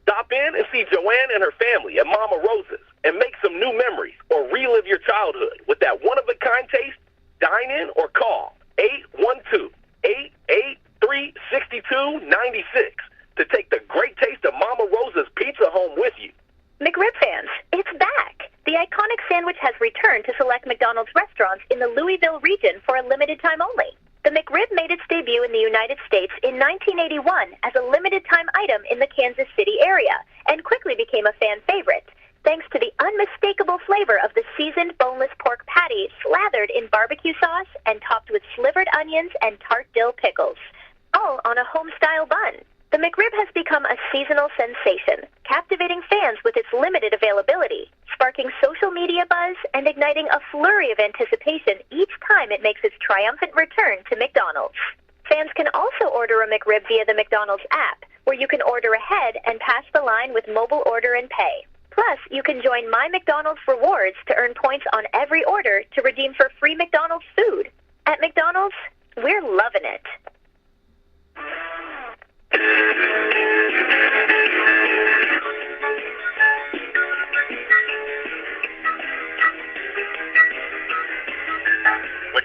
Stop in and see Joanne and her family at Mama Rosa's and make some new memories or relive your childhood with that one-of-a-kind taste. Dine in or call 812-883-6296 to take the great taste of Mama Rosa's pizza home with you. McRib fans, it's back! The iconic sandwich has returned to select McDonald's restaurants in the Louisville region for a limited time only. The McRib made its debut in the United States in 1981 as a limited-time item in the Kansas City area and quickly became a fan favorite, thanks to the unmistakable flavor of the seasoned boneless pork patty slathered in barbecue sauce and topped with slivered onions and tart dill pickles, all on a home-style bun. The McRib has become a seasonal sensation, captivating fans with its limited availability, sparking social media buzz and igniting a flurry of anticipation each time it makes its triumphant return to McDonald's. Fans can also order a McRib via the McDonald's app, where you can order ahead and pass the line with mobile order and pay. Plus, you can join My McDonald's Rewards to earn points on every order to redeem for free McDonald's food. At McDonald's, we're loving it. When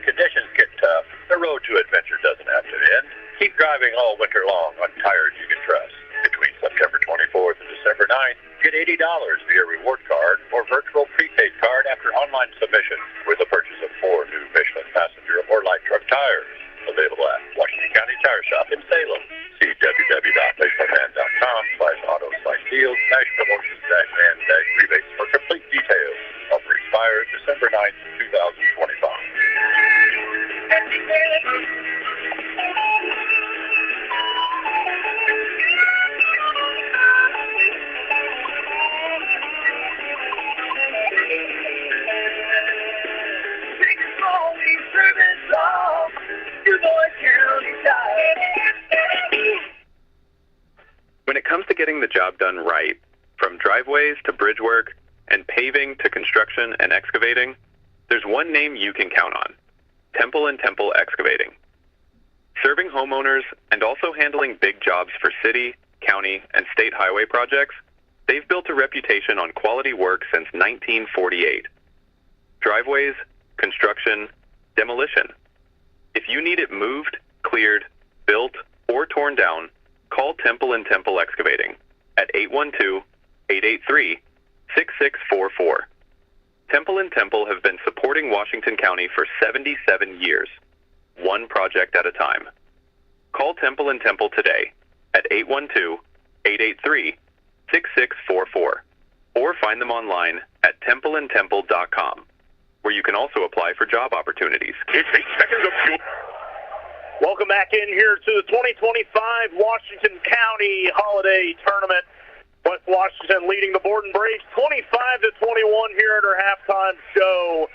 conditions get tough, the road to adventure doesn't have to end. Keep driving all winter long on tires you can trust. Between September 24th and December 9th, get $80 via reward card or virtual prepaid card after online submission with the purchase of 4 new Michelin passenger or light truck tires. Available at Washington County Tire Shop in Salem. See www.michelinman.com/auto/deals/promotions-and-rebates for complete details. Offer expires December 9th, 2025. When it comes to getting the job done right, from driveways to bridge work and paving to construction and excavating, there's one name you can count on: Temple & Temple Excavating. Serving homeowners and also handling big jobs for city, county, and state highway projects, they've built a reputation on quality work since 1948. Driveways, construction, demolition. If you need it moved, cleared, built, or torn down, call Temple & Temple Excavating at 812-883-6644. Temple & Temple have been supporting Washington County for 77 years, one project at a time. Call Temple & Temple today at 812-883-6644 or find them online at templeandtemple.com, where you can also apply for job opportunities. It's 8 seconds of fuel. Welcome back in here to the 2025 Washington County Holiday Tournament. West Washington leading the Borden Braves 25-21 here at our halftime show.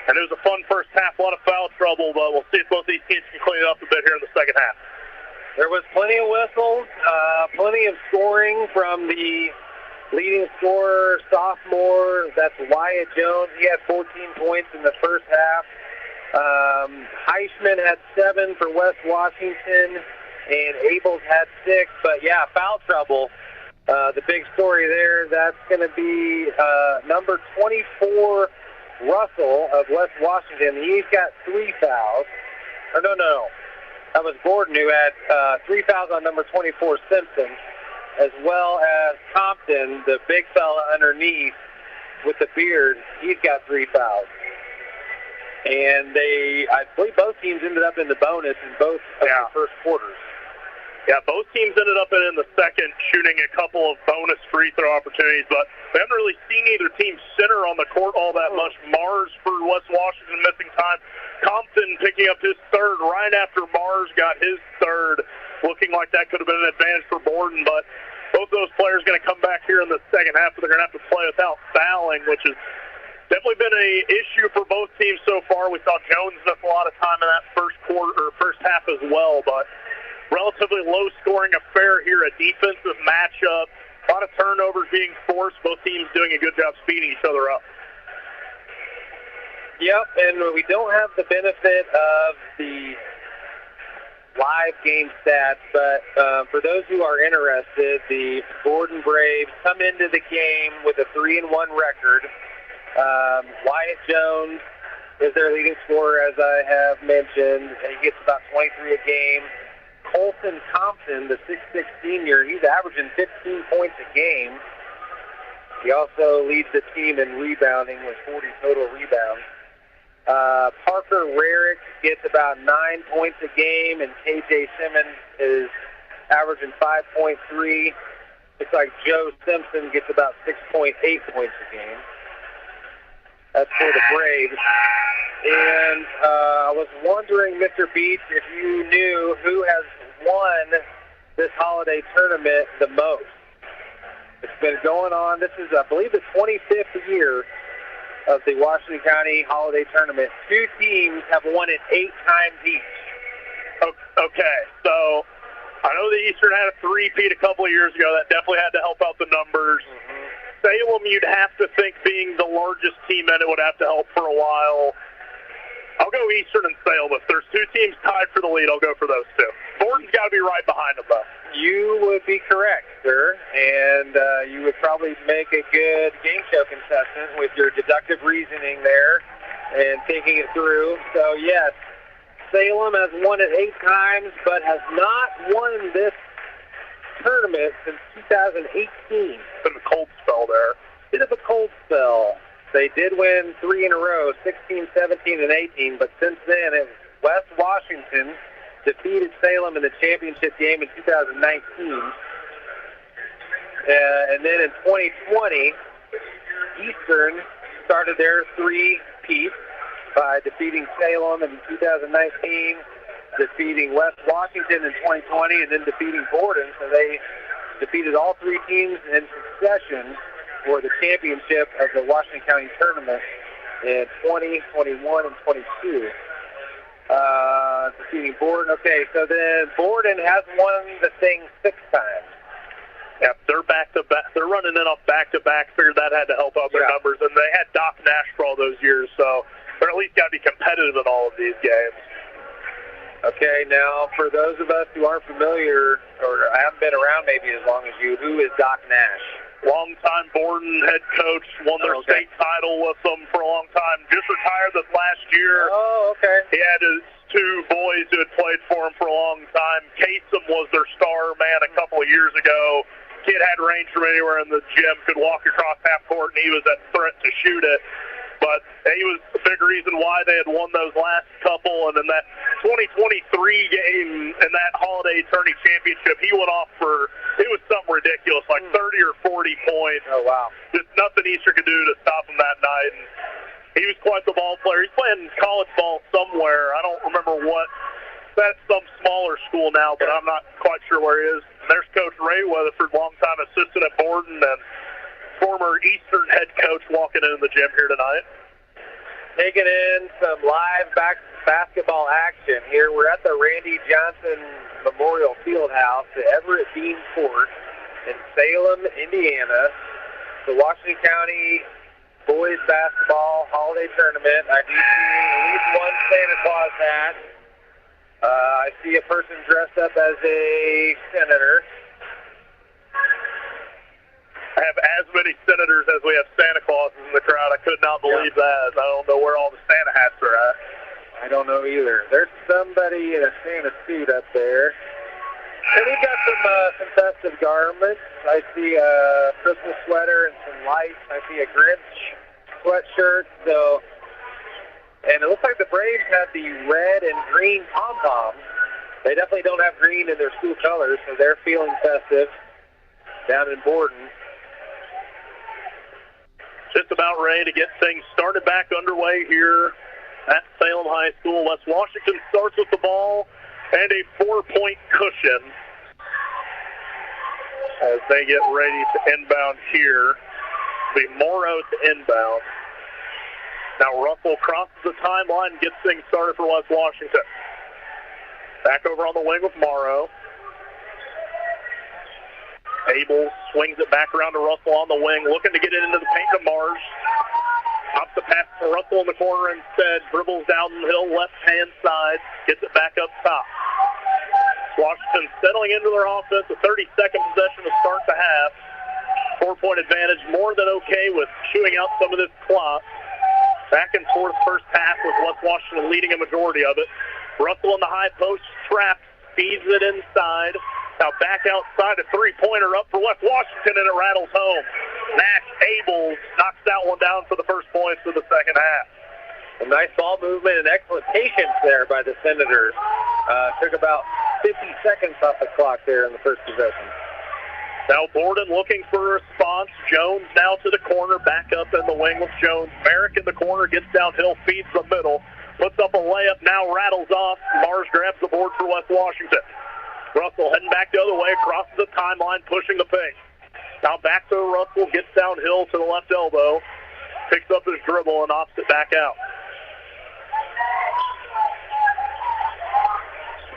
And it was a fun first half, a lot of foul trouble, but we'll see if both these teams can clean it up a bit here in the second half. There was plenty of whistles, plenty of scoring from the leading scorer, sophomore. That's Wyatt Jones. He had 14 points in the first half. Heisman had 7 for West Washington, and Abels had 6. But, yeah, foul trouble. The big story there, that's going to be number 24, Russell of West Washington. He's got 3 fouls. Or no. That was Gordon who had 3 fouls on number 24, Simpson, as well as Compton, the big fella underneath with the beard. He's got 3 fouls. And I believe both teams ended up in the bonus in both of the first quarters. Yeah, both teams ended up in the second shooting a couple of bonus free throw opportunities, but we haven't really seen either team center on the court all that much. Mars for West Washington missing time. Compton picking up his third right after Mars got his third, looking like that could have been an advantage for Borden, but both those players going to come back here in the second half, but they're going to have to play without fouling, which has definitely been an issue for both teams so far. We saw Jones miss a lot of time in that first half as well, but relatively low-scoring affair here, a defensive matchup A lot of turnovers being forced. Both teams doing a good job speeding each other up. Yep, and we don't have the benefit of the live game stats, but for those who are interested, the Borden Braves come into the game with a 3-1 record. Wyatt Jones is their leading scorer, as I have mentioned. He gets about 23 a game. Colton Thompson, the 6'6 senior, he's averaging 15 points a game. He also leads the team in rebounding with 40 total rebounds. Parker Rarick gets about 9 points a game, and KJ Simmons is averaging 5.3. Looks like Joe Simpson gets about 6.8 points a game. That's for the Braves. And I was wondering, Mr. Beach, if you knew who has won this holiday tournament the most. It's been going on. This is, I believe, the 25th year of the Washington County Holiday Tournament. 2 teams have won it 8 times each. Okay, so I know the Eastern had a 3-peat a couple of years ago. That definitely had to help out the numbers. Salem, you'd have to think, being the largest team in it, would have to help for a while. I'll go Eastern and Salem. If there's 2 teams tied for the lead, I'll go for those 2. Borden's got to be right behind them, though. You would be correct, sir, and you would probably make a good game show contestant with your deductive reasoning there and thinking it through. So, yes, Salem has won it 8 times, but has not won this tournament since 2018. Been a cold spell there. Bit of a cold spell. They did win 3 in a row, 16, 17, and 18, but since then, it was West Washington defeated Salem in the championship game in 2019. And then in 2020, Eastern started their 3-peat by defeating Salem in 2019, defeating West Washington in 2020, and then defeating Borden. So they defeated all 3 teams in succession for the championship of the Washington County Tournament in 20, 21, and 22. Defeating Borden. Okay, so then Borden has won the thing 6 times. Yeah, they're back-to-back. They're running it up back-to-back. Figured that had to help out their numbers. And they had Doc Nash for all those years, so they're at least got to be competitive in all of these games. Okay, now for those of us who aren't familiar or haven't been around maybe as long as you, who is Doc Nash? Longtime Borden head coach, won their state title with them for a long time. Just retired this last year. Oh, okay. He had his 2 boys who had played for him for a long time. Kasem was their star man a couple of years ago. Kid had range from anywhere in the gym, could walk across half court, and he was at threat to shoot it. But he was a big reason why they had won those last couple. And in that 2023 game in that Holiday Tourney Championship, he went off for, it was something ridiculous, like 30 or 40 points. Oh, wow. Just nothing Easter could do to stop him that night. And he was quite the ball player. He's playing college ball somewhere. I don't remember what. That's some smaller school now, but I'm not quite sure where he is. And there's Coach Ray Weatherford, longtime assistant at Borden, and former Eastern head coach walking in the gym here tonight. Taking in some live basketball action here. We're at the Randy Johnson Memorial Fieldhouse at Everett Bean Court in Salem, Indiana. The Washington County Boys Basketball Holiday Tournament. I do see at least one Santa Claus hat. I see a person dressed up as a senator. I have as many senators as we have Santa Clauses in the crowd. I could not believe that. I don't know where all the Santa hats are at. I don't know either. There's somebody in a Santa suit up there. And we've got some festive garments. I see a Christmas sweater and some lights. I see a Grinch sweatshirt. And it looks like the Braves have the red and green pom-poms. They definitely don't have green in their school colors, so they're feeling festive down in Borden. Just about ready to get things started back underway here at Salem High School. West Washington starts with the ball and a 4-point cushion as they get ready to inbound here. It'll be Morrow to inbound. Now Russell crosses the timeline and gets things started for West Washington. Back over on the wing with Morrow. Abel swings it back around to Russell on the wing, looking to get it into the paint to Mars. Pops the pass to Russell in the corner instead. Dribbles down the hill, left-hand side. Gets it back up top. Washington settling into their offense. A 30-second possession to start the half. 4-point advantage, more than okay with chewing out some of this clock. Back and forth first half with West Washington leading a majority of it. Russell in the high post, trapped, feeds it inside. Now back outside, a three-pointer up for West Washington, and it rattles home. Nash Abel knocks that one down for the first points of the second half. A nice ball movement and excellent patience there by the Senators. Took about 50 seconds off the clock there in the first possession. Now Borden looking for a response. Jones now to the corner, back up in the wing with Jones. Merrick in the corner, gets downhill, feeds the middle. Puts up a layup, now rattles off. Mars grabs the board for West Washington. Russell heading back the other way, crosses the timeline, pushing the pace. Now back to Russell, gets downhill to the left elbow, picks up his dribble and offs it back out.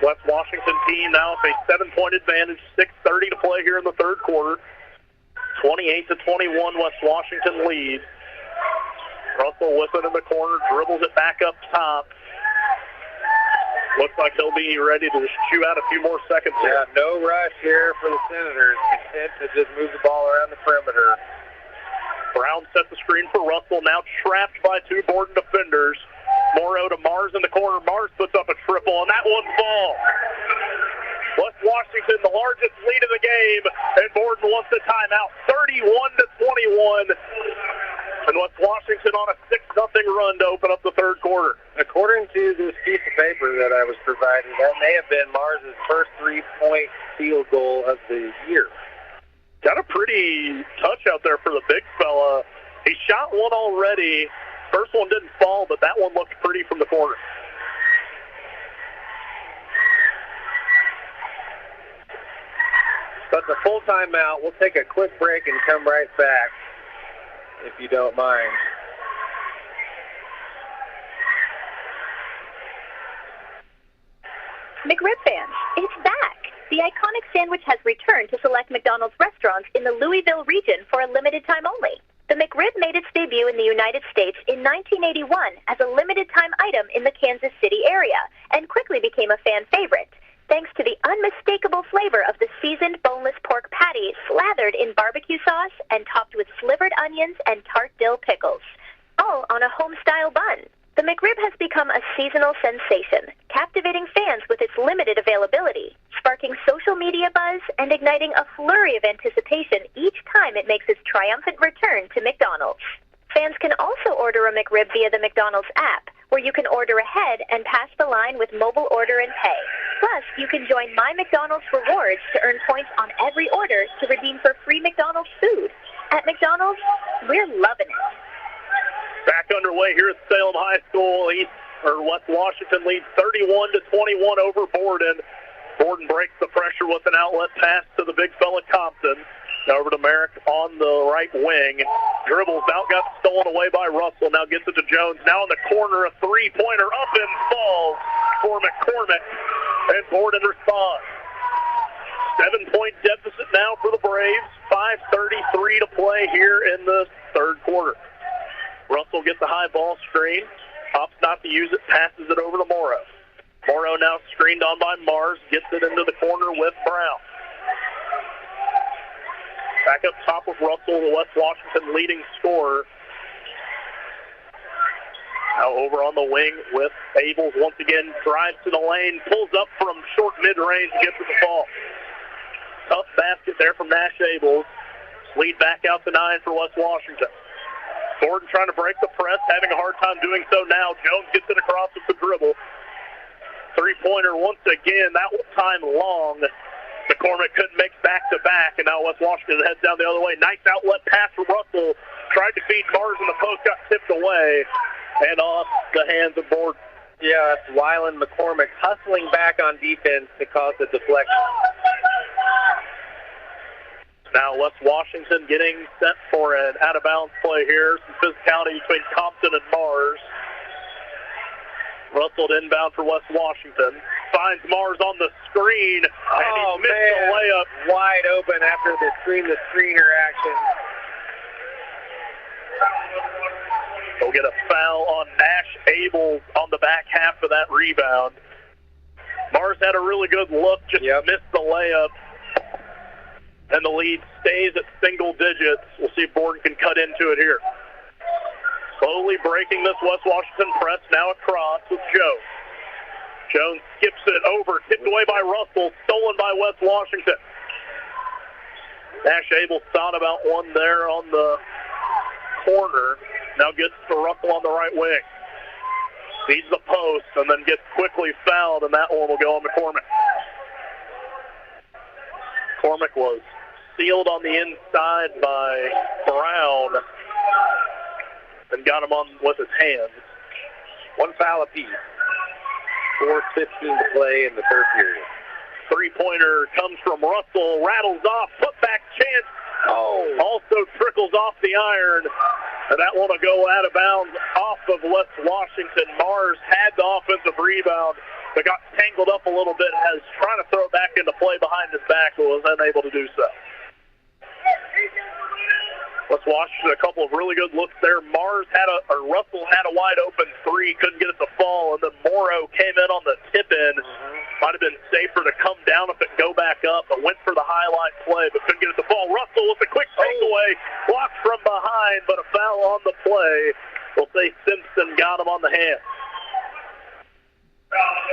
West Washington team now with a 7-point advantage, 6:30 to play here in the third quarter. 28-21, West Washington leads. Russell with it in the corner, dribbles it back up top. Looks like he'll be ready to chew out a few more seconds here. Yeah, no rush here for the Senators. Content to just move the ball around the perimeter. Brown sets the screen for Russell, now trapped by two Borden defenders. Morrow to Mars in the corner. Mars puts up a triple, and that one falls. West Washington, the largest lead of the game, and Borden wants the timeout. 31-21. And West Washington on a 6-0 run to open up the third quarter. According to this piece of paper that I was provided, that may have been Mars's first 3-point field goal of the year. Got a pretty touch out there for the big fella. He shot one already. First one didn't fall, but that one looked pretty from the corner. That's a full timeout. We'll take a quick break and come right back, if you don't mind. McRib fans, it's back. The iconic sandwich has returned to select McDonald's restaurants in the Louisville region for a limited time only. The McRib made its debut in the United States in 1981 as a limited-time item in the Kansas City area and quickly became a fan favorite, thanks to the unmistakable flavor of the seasoned boneless pork patty slathered in barbecue sauce and topped with slivered onions and tart dill pickles, all on a home-style bun. The McRib has become a seasonal sensation, captivating fans with its limited availability, sparking social media buzz and igniting a flurry of anticipation each time it makes its triumphant return to McDonald's. Fans can also order a McRib via the McDonald's app, where you can order ahead and pass the line with mobile order and pay. Plus, you can join My McDonald's Rewards to earn points on every order to redeem for free McDonald's food. At McDonald's, we're loving it. Back underway here at Salem High School. West Washington leads 31-21 over Borden. Borden breaks the pressure with an outlet pass to the big fella Compton. Now over to Merrick on the right wing. Dribbles out, got stolen away by Russell. Now gets it to Jones. Now in the corner, a three-pointer up and falls for McCormick. And Borden responds. 7-point deficit now for the Braves. 5:33 to play here in the third quarter. Russell gets a high ball screen. Opts not to use it, passes it over to Morrow. Morrow now screened on by Mars, gets it into the corner with Brown. Back up top with Russell, the West Washington leading scorer. Now over on the wing with Abels once again, drives to the lane, pulls up from short mid-range, gets to the ball. Tough basket there from Nash Abels. Lead back out to 9 for West Washington. Borden trying to break the press, having a hard time doing so now. Jones gets it across with the dribble. Three-pointer once again, that time long. McCormick couldn't make back-to-back, and now West Washington heads down the other way. Nice outlet pass from Russell. Tried to feed Mars in the post, got tipped away, and off the hands of Borden. Yeah, that's Wyland McCormick hustling back on defense to cause the deflection. Now West Washington getting set for an out-of-bounds play here. Some physicality between Compton and Mars. Russell inbound for West Washington. finds Mars on the screen, and he missed the layup. Wide open after the screen-to-screener action. He'll get a foul on Nash Abel on the back half of that rebound. Mars had a really good look, just missed the layup. And the lead stays at single digits. We'll see if Borden can cut into it here. Slowly breaking this West Washington press, now across with Jones. Jones skips it over, tipped away by Russell, stolen by West Washington. Nash Abel thought about one there on the corner. Now gets to Russell on the right wing. Sees the post and then gets quickly fouled, and that one will go on McCormick. McCormick was sealed on the inside by Brown and got him on with his hands. One foul apiece. 4:15 to play in the third period. Three-pointer comes from Russell, rattles off, put-back chance. Also trickles off the iron, and that one will go out of bounds off of West Washington. Mars had the offensive rebound, but got tangled up a little bit, has trying to throw it back into play behind his back, but was unable to do so. West Washington, a couple of really good looks there. Russell had a wide open three, couldn't get it to fall, and then Morrow came in on the tip-in. Might have been safer to come down if it go back up, but went for the highlight play, but couldn't get it to fall. Russell with a quick takeaway, blocked from behind, but a foul on the play. We'll say Simpson got him on the hand.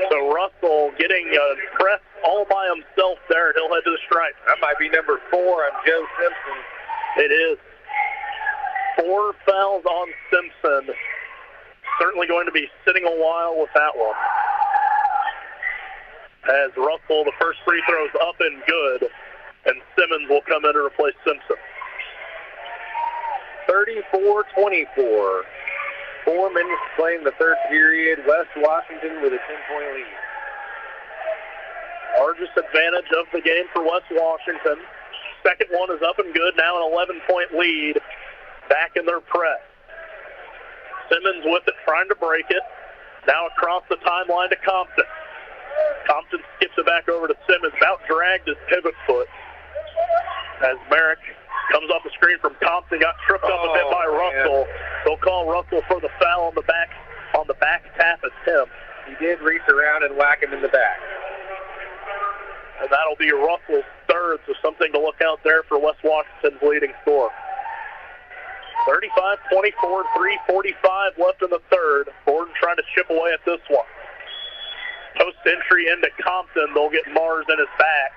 So Russell getting pressed all by himself there, and he'll head to the stripe. That might be number 4 on Joe Simpson. It is. 4 fouls on Simpson. Certainly going to be sitting a while with that one. As Russell, the first free throw is up and good, and Simmons will come in to replace Simpson. 34-24. 4 minutes to play in the third period. West Washington with a 10-point lead. Largest advantage of the game for West Washington. Second one is up and good. Now an 11-point lead. Back in their press. Simmons with it, trying to break it. Now across the timeline to Compton. Compton skips it back over to Simmons. About dragged his pivot foot. As Merrick comes off the screen from Compton, got tripped up a bit by Russell. They'll call Russell for the foul on the back tap attempt. He did reach around and whack him in the back. And that'll be Russell's third, so something to look out there for West Washington's leading score. 35-24, 3:45 left in the third. Borden trying to chip away at this one. Post entry into Compton. They'll get Mars in his back.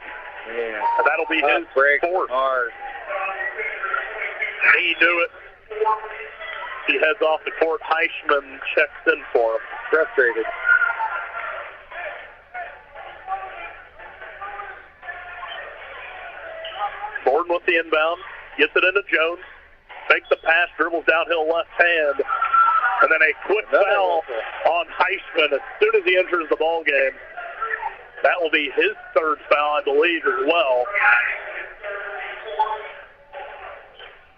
Yeah. And that'll be his fourth. Mars. He knew it. He heads off the court. Heischman checks in for him. Frustrated. Borden with the inbound. Gets it into Jones. Makes the pass, dribbles downhill left hand, and then a quick foul on Heischman as soon as he enters the ball game. That will be his third foul, I believe, as well.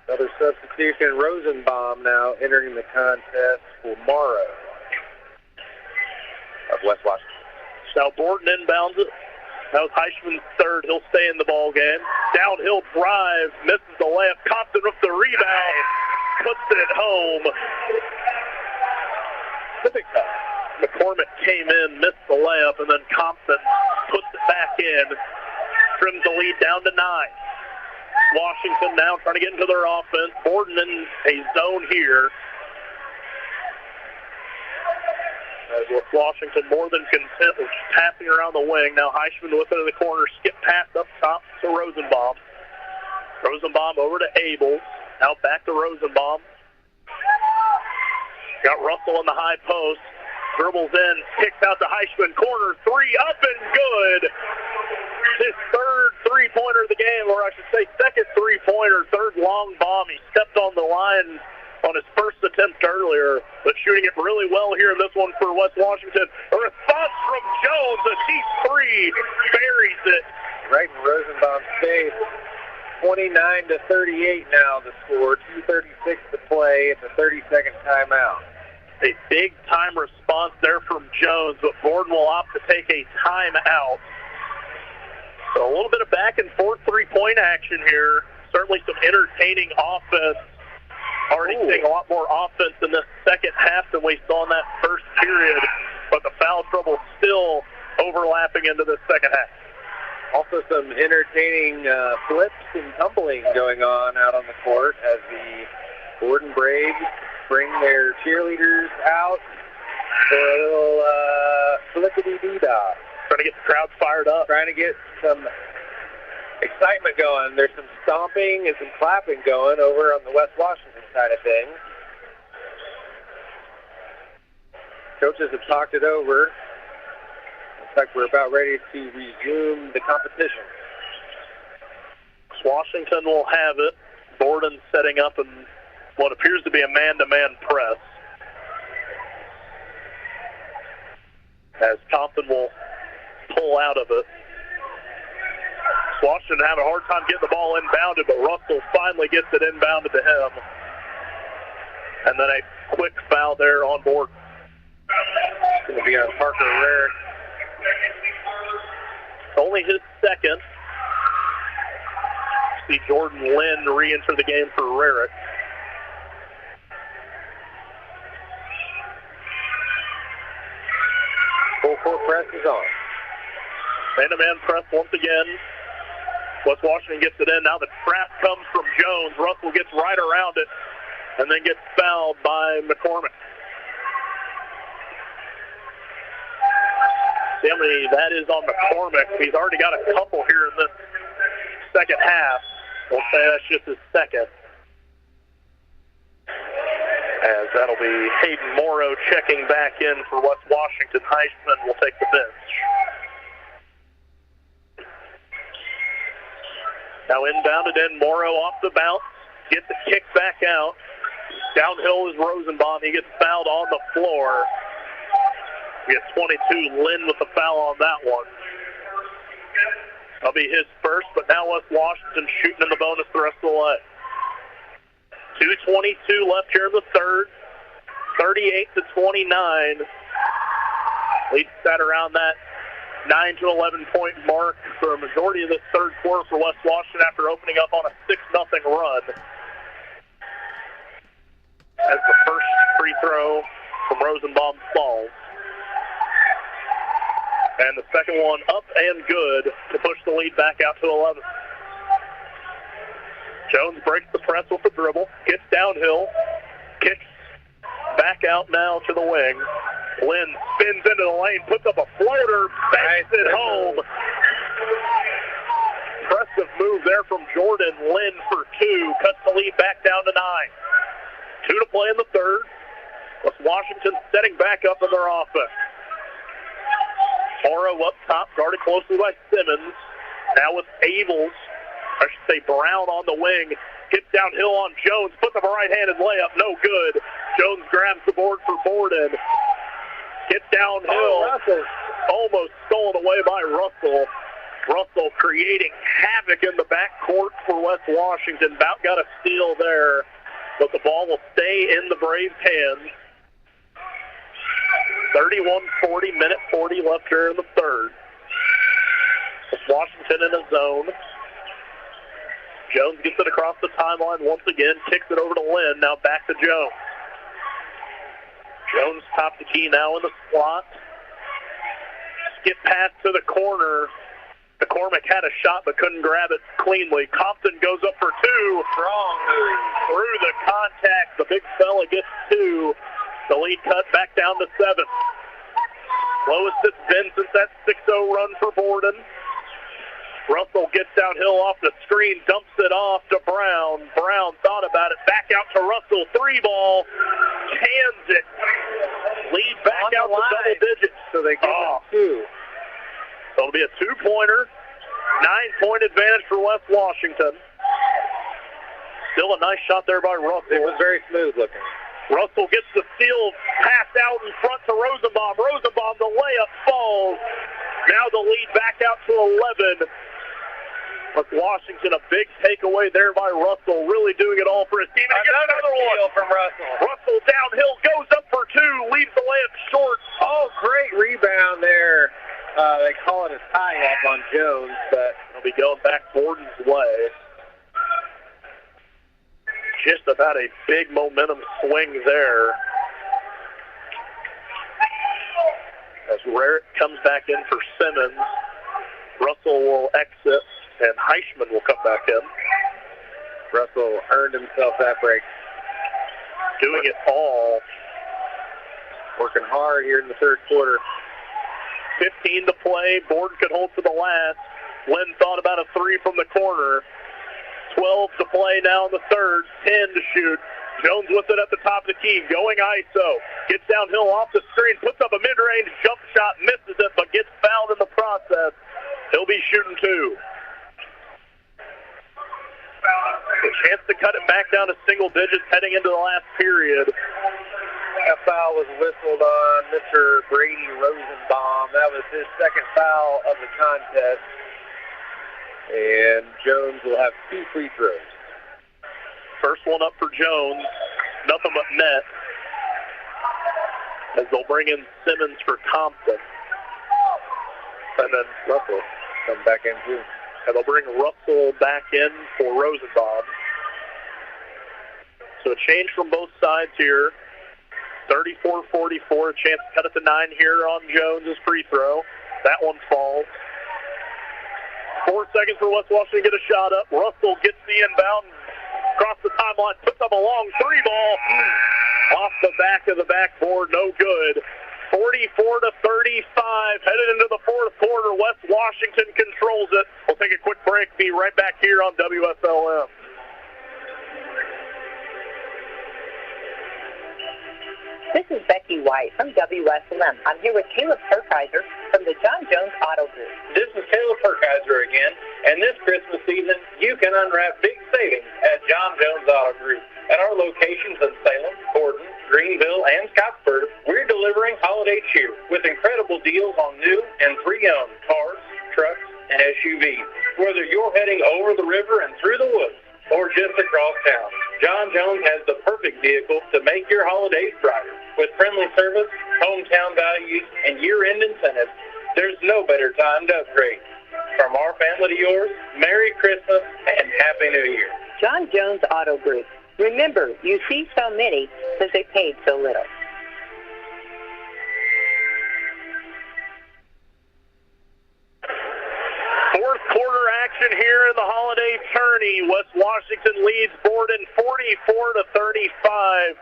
Another substitution. Rosenbaum now entering the contest for Morrow of West Washington. Now Borden inbounds it. That was Heischman's third. He'll stay in the ball game. Downhill drive, misses the layup. Compton with the rebound, puts it home. McCormick came in, missed the layup, and then Compton puts it back in. Trims the lead down to 9. Washington now trying to get into their offense. Borden in a zone here. As with Washington more than content with passing around the wing. Now Heischman with it in the corner. Skip pass up top to Rosenbaum. Rosenbaum over to Abel. Now back to Rosenbaum. Got Russell in the high post. Dribbles in. Kicks out to Heischman. Corner three. Up and good. His third three-pointer of the game, or I should say second three-pointer, third long bomb. He stepped on the line on his first attempt earlier, but shooting it really well here in this one for West Washington. A response from Jones, a deep three, buries it. Right in Rosenbaum's face. 29-38 now the score. 2:36 to play. It's a 30-second timeout. A big-time response there from Jones, but Borden will opt to take a timeout. So a little bit of back-and-forth three-point action here. Certainly some entertaining offense. Already seeing a lot more offense in this second half than we saw in that first period, but the foul trouble still overlapping into the second half. Also some entertaining flips and tumbling going on out on the court as the Borden Braves bring their cheerleaders out for a little flippity-dee-dah. Trying to get the crowd fired up. Trying to get some excitement going. There's some stomping and some clapping going over on the West Washington side of things. Coaches have talked it over. Looks like we're about ready to resume the competition. Washington will have it. Borden setting up in what appears to be a man-to-man press. As Compton will pull out of it. Washington having a hard time getting the ball inbounded, but Russell finally gets it inbounded to him. And then a quick foul there on board. It's going to be on Parker Rarick. Only his second. See Jordan Lynn re-enter the game for Rarick. Full court press is on. Man-to-man press once again. West Washington gets it in. Now the trap comes from Jones. Russell gets right around it and then gets fouled by McCormick. See how many that is on McCormick. He's already got a couple here in this second half. We'll say that's just his second. As that'll be Hayden Morrow checking back in for West Washington. Heisman will take the bench. Now inbounded in, Morrow off the bounce, gets the kick back out. Downhill is Rosenbaum. He gets fouled on the floor. We get 22, Lynn with the foul on that one. That'll be his first, but now West Washington shooting in the bonus the rest of the way. 2:22 left here in the third. 38-29. Lead set around that 9 to 11 point mark for a majority of this third quarter for West Washington after opening up on a 6-0 run. As the first free throw from Rosenbaum falls. And the second one up and good to push the lead back out to 11. Jones breaks the press with the dribble, gets downhill, kicks back out now to the wing. Lynn spins into the lane, puts up a floater, banks it home. Impressive move there from Jordan Lynn for two, cuts the lead back down to 9. 2 to play in the third. With Washington setting back up in their offense. Morrow up top, guarded closely by Simmons. Now with Abels, I should say Brown on the wing. Gets downhill on Jones, puts up a right-handed layup, no good. Jones grabs the board for Borden. Gets downhill, almost stolen away by Russell. Russell creating havoc in the backcourt for West Washington. About got a steal there, but the ball will stay in the Braves' hands. 31-40, minute 40 left here in the third. With Washington in a zone. Jones gets it across the timeline once again, kicks it over to Lynn, now back to Jones. Jones top the key now in the slot. Skip pass to the corner. McCormick had a shot but couldn't grab it cleanly. Compton goes up for two. Strong move. Through the contact, the big fella gets two. The lead cut back down to 7. Lowest it's been since that 6-0 run for Borden. Russell gets downhill off the screen, dumps it off to Brown. Brown thought about it, back out to Russell. 3-ball, cans it. Lead back out to double digits. So they get two. So it'll be a 2-pointer. 9-point advantage for West Washington. Still a nice shot there by Russell. It was very smooth looking. Russell gets the steal, pass out in front to Rosenbaum. Rosenbaum, the layup falls. Now the lead back out to 11. With Washington, a big takeaway there by Russell, really doing it all for his team. And Another steal from Russell. Russell downhill, goes up for two, leaves the layup short. Oh, great rebound there. They call it a tie-up on Jones, but he'll be going back Borden's way. Just about a big momentum swing there. As Rarick comes back in for Simmons, Russell will exit, and Heischman will come back in. Russell earned himself that break. Doing it all. Working hard here in the third quarter. 15 to play. Borden could hold to the last. Lynn thought about a three from the corner. 12 to play now in the third. 10 to shoot. Jones with it at the top of the key. Going ISO. Gets downhill off the screen. Puts up a mid-range jump shot. Misses it, but gets fouled in the process. He'll be shooting two. A chance to cut it back down to single digits heading into the last period. That foul was whistled on Mr. Brady Rosenbaum. That was his second foul of the contest. And Jones will have two free throws. First one up for Jones. Nothing but net. As they'll bring in Simmons for Thompson. And then Russell come back in too. And they'll bring Russell back in for Rosenbaum. So a change from both sides here. 34-44, a chance to cut it to 9 here on Jones' free throw. That one falls. 4 seconds for West Washington to get a shot up. Russell gets the inbound, across the timeline, puts up a long three ball. Off the back of the backboard, no good. 44-35, headed into the fourth quarter. West Washington controls it. We'll take a quick break. Be right back here on WSLM. This is Becky White from WSLM. I'm here with Caleb Perkiser from the John Jones Auto Group. This is Caleb Perkiser again, and this Christmas season, you can unwrap big savings at John Jones Auto Group. At our locations in Salem, Gordon, Greenville, and Scottsburg, we're delivering holiday cheer with incredible deals on new and pre-owned cars, trucks, and SUVs. Whether you're heading over the river and through the woods, or just across town, John Jones has the perfect vehicle to make your holidays brighter. With friendly service, hometown values, and year-end incentives, there's no better time to upgrade. From our family to yours, Merry Christmas and Happy New Year. John Jones Auto Group. Remember, you see so many because they paid so little. Fourth quarter action here in the holiday tourney. West Washington leads Borden 44-35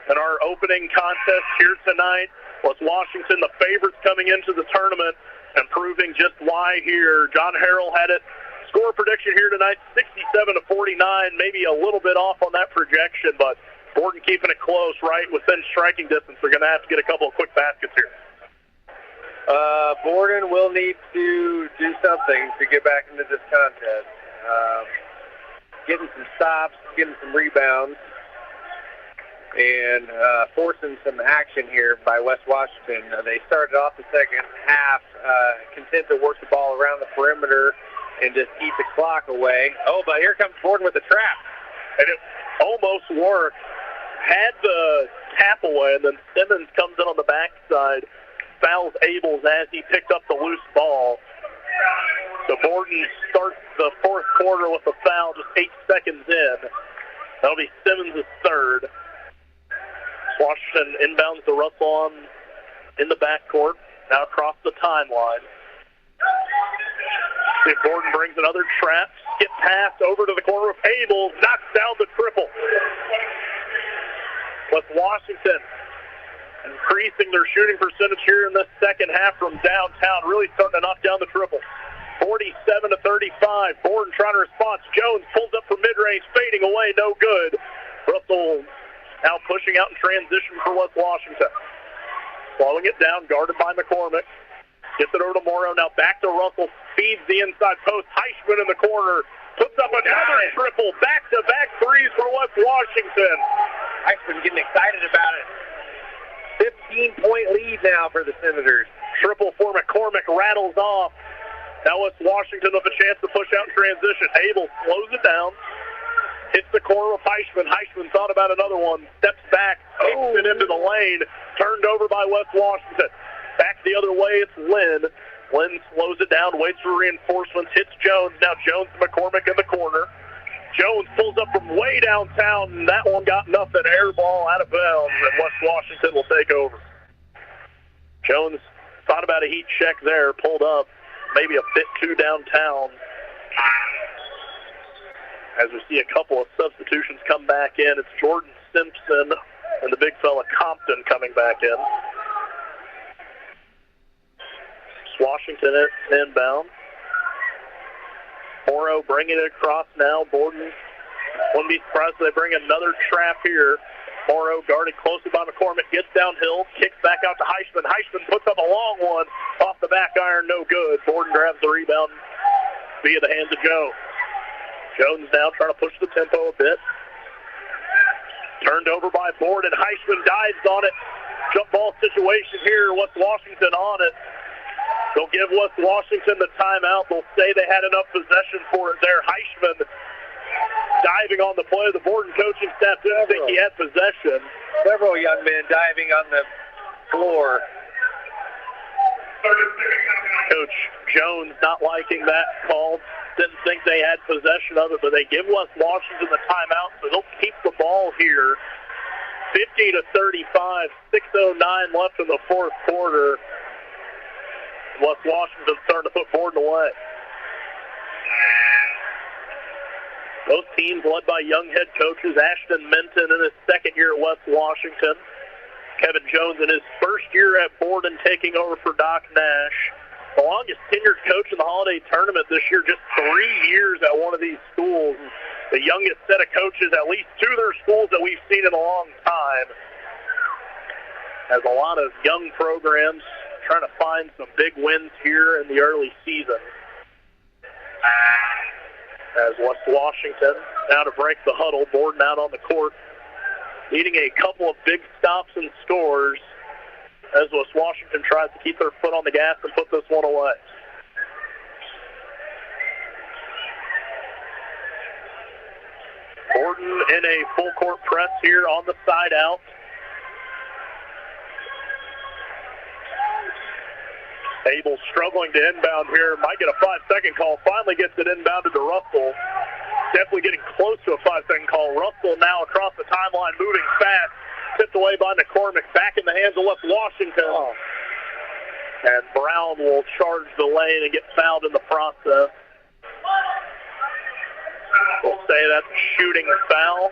in our opening contest here tonight. West Washington, the favorites coming into the tournament and proving just why here. John Harrell had it. Score prediction here tonight, 67-49, maybe a little bit off on that projection, but Borden keeping it close, right within striking distance. They're going to have to get a couple of quick baskets here. Borden will need to do something to get back into this contest. Getting some stops, getting some rebounds, and forcing some action here by West Washington. They started off the second half content to work the ball around the perimeter and just eat the clock away. Oh, but here comes Borden with the trap. And it almost worked. Had the tap away, and then Simmons comes in on the backside, fouls Abels as he picked up the loose ball. So Borden starts the fourth quarter with a foul just 8 seconds in. That'll be Simmons' third. Washington inbounds to Russell on in the backcourt, now across the timeline. See if Borden brings another trap, skip pass over to the corner of Abels, knocks down the triple. With Washington increasing their shooting percentage here in the second half from downtown, really starting to knock down the triple. 47-35. Borden trying to respond. Jones pulls up for mid-range, fading away, no good. Russell now pushing out in transition for West Washington. Slowing it down, guarded by McCormick. Gets it over to Morrow. Now back to Russell. Feeds the inside post. Heischman in the corner. Puts up another triple. Back-to-back threes for West Washington. Heischman getting excited about it. 15-point lead now for the Senators. Triple for McCormick. Rattles off. Now it's Washington with a chance to push out in transition. Abel slows it down. Hits the corner of Heisman. Heisman thought about another one. Steps back. Kicks it into the lane. Turned over by West Washington. Back the other way, it's Lynn. Lynn slows it down, waits for reinforcements, hits Jones. Now Jones and McCormick in the corner. Jones pulls up from way downtown, and that one got nothing. Air ball out of bounds, and West Washington will take over. Jones thought about a heat check there, pulled up maybe a bit too downtown. As we see a couple of substitutions come back in, it's Jordan Simpson and the big fella Compton coming back in. Washington inbound. Morrow bringing it across now. Borden wouldn't be surprised if they bring another trap here. Morrow guarded closely by McCormick. Gets downhill. Kicks back out to Heisman. Heisman puts up a long one. Off the back iron. No good. Borden grabs the rebound via the hands of Joe. Jones now trying to push the tempo a bit. Turned over by Borden. Heisman dives on it. Jump ball situation here. West Washington on it. They'll give West Washington the timeout. They'll say they had enough possession for it there. Heisman diving on the play. The Borden coaching staff didn't think he had possession. Several young men diving on the floor. Coach Jones not liking that call. Didn't think they had possession of it, but they give West Washington the timeout, so they'll keep the ball here. 50-35, 6:09 left in the fourth quarter. West Washington starting to put Borden away. Both teams led by young head coaches, Ashton Minton in his second year at West Washington. Kevin Jones in his first year at Borden taking over for Doc Nash. The longest tenured coach in the holiday tournament this year, just 3 years at one of these schools. The youngest set of coaches, at least two of their schools that we've seen in a long time. Has a lot of young programs trying to find some big wins here in the early season. As West Washington now to break the huddle, Borden out on the court, needing a couple of big stops and scores as West Washington tries to keep their foot on the gas and put this one away. Borden in a full court press here on the side out. Abel struggling to inbound here. Might get a 5-second call. Finally gets it inbounded to Russell. Definitely getting close to a 5-second call. Russell now across the timeline, moving fast. Tipped away by McCormick. Back in the hands of West Washington. And Brown will charge the lane and get fouled in the process. We'll say that's a shooting foul.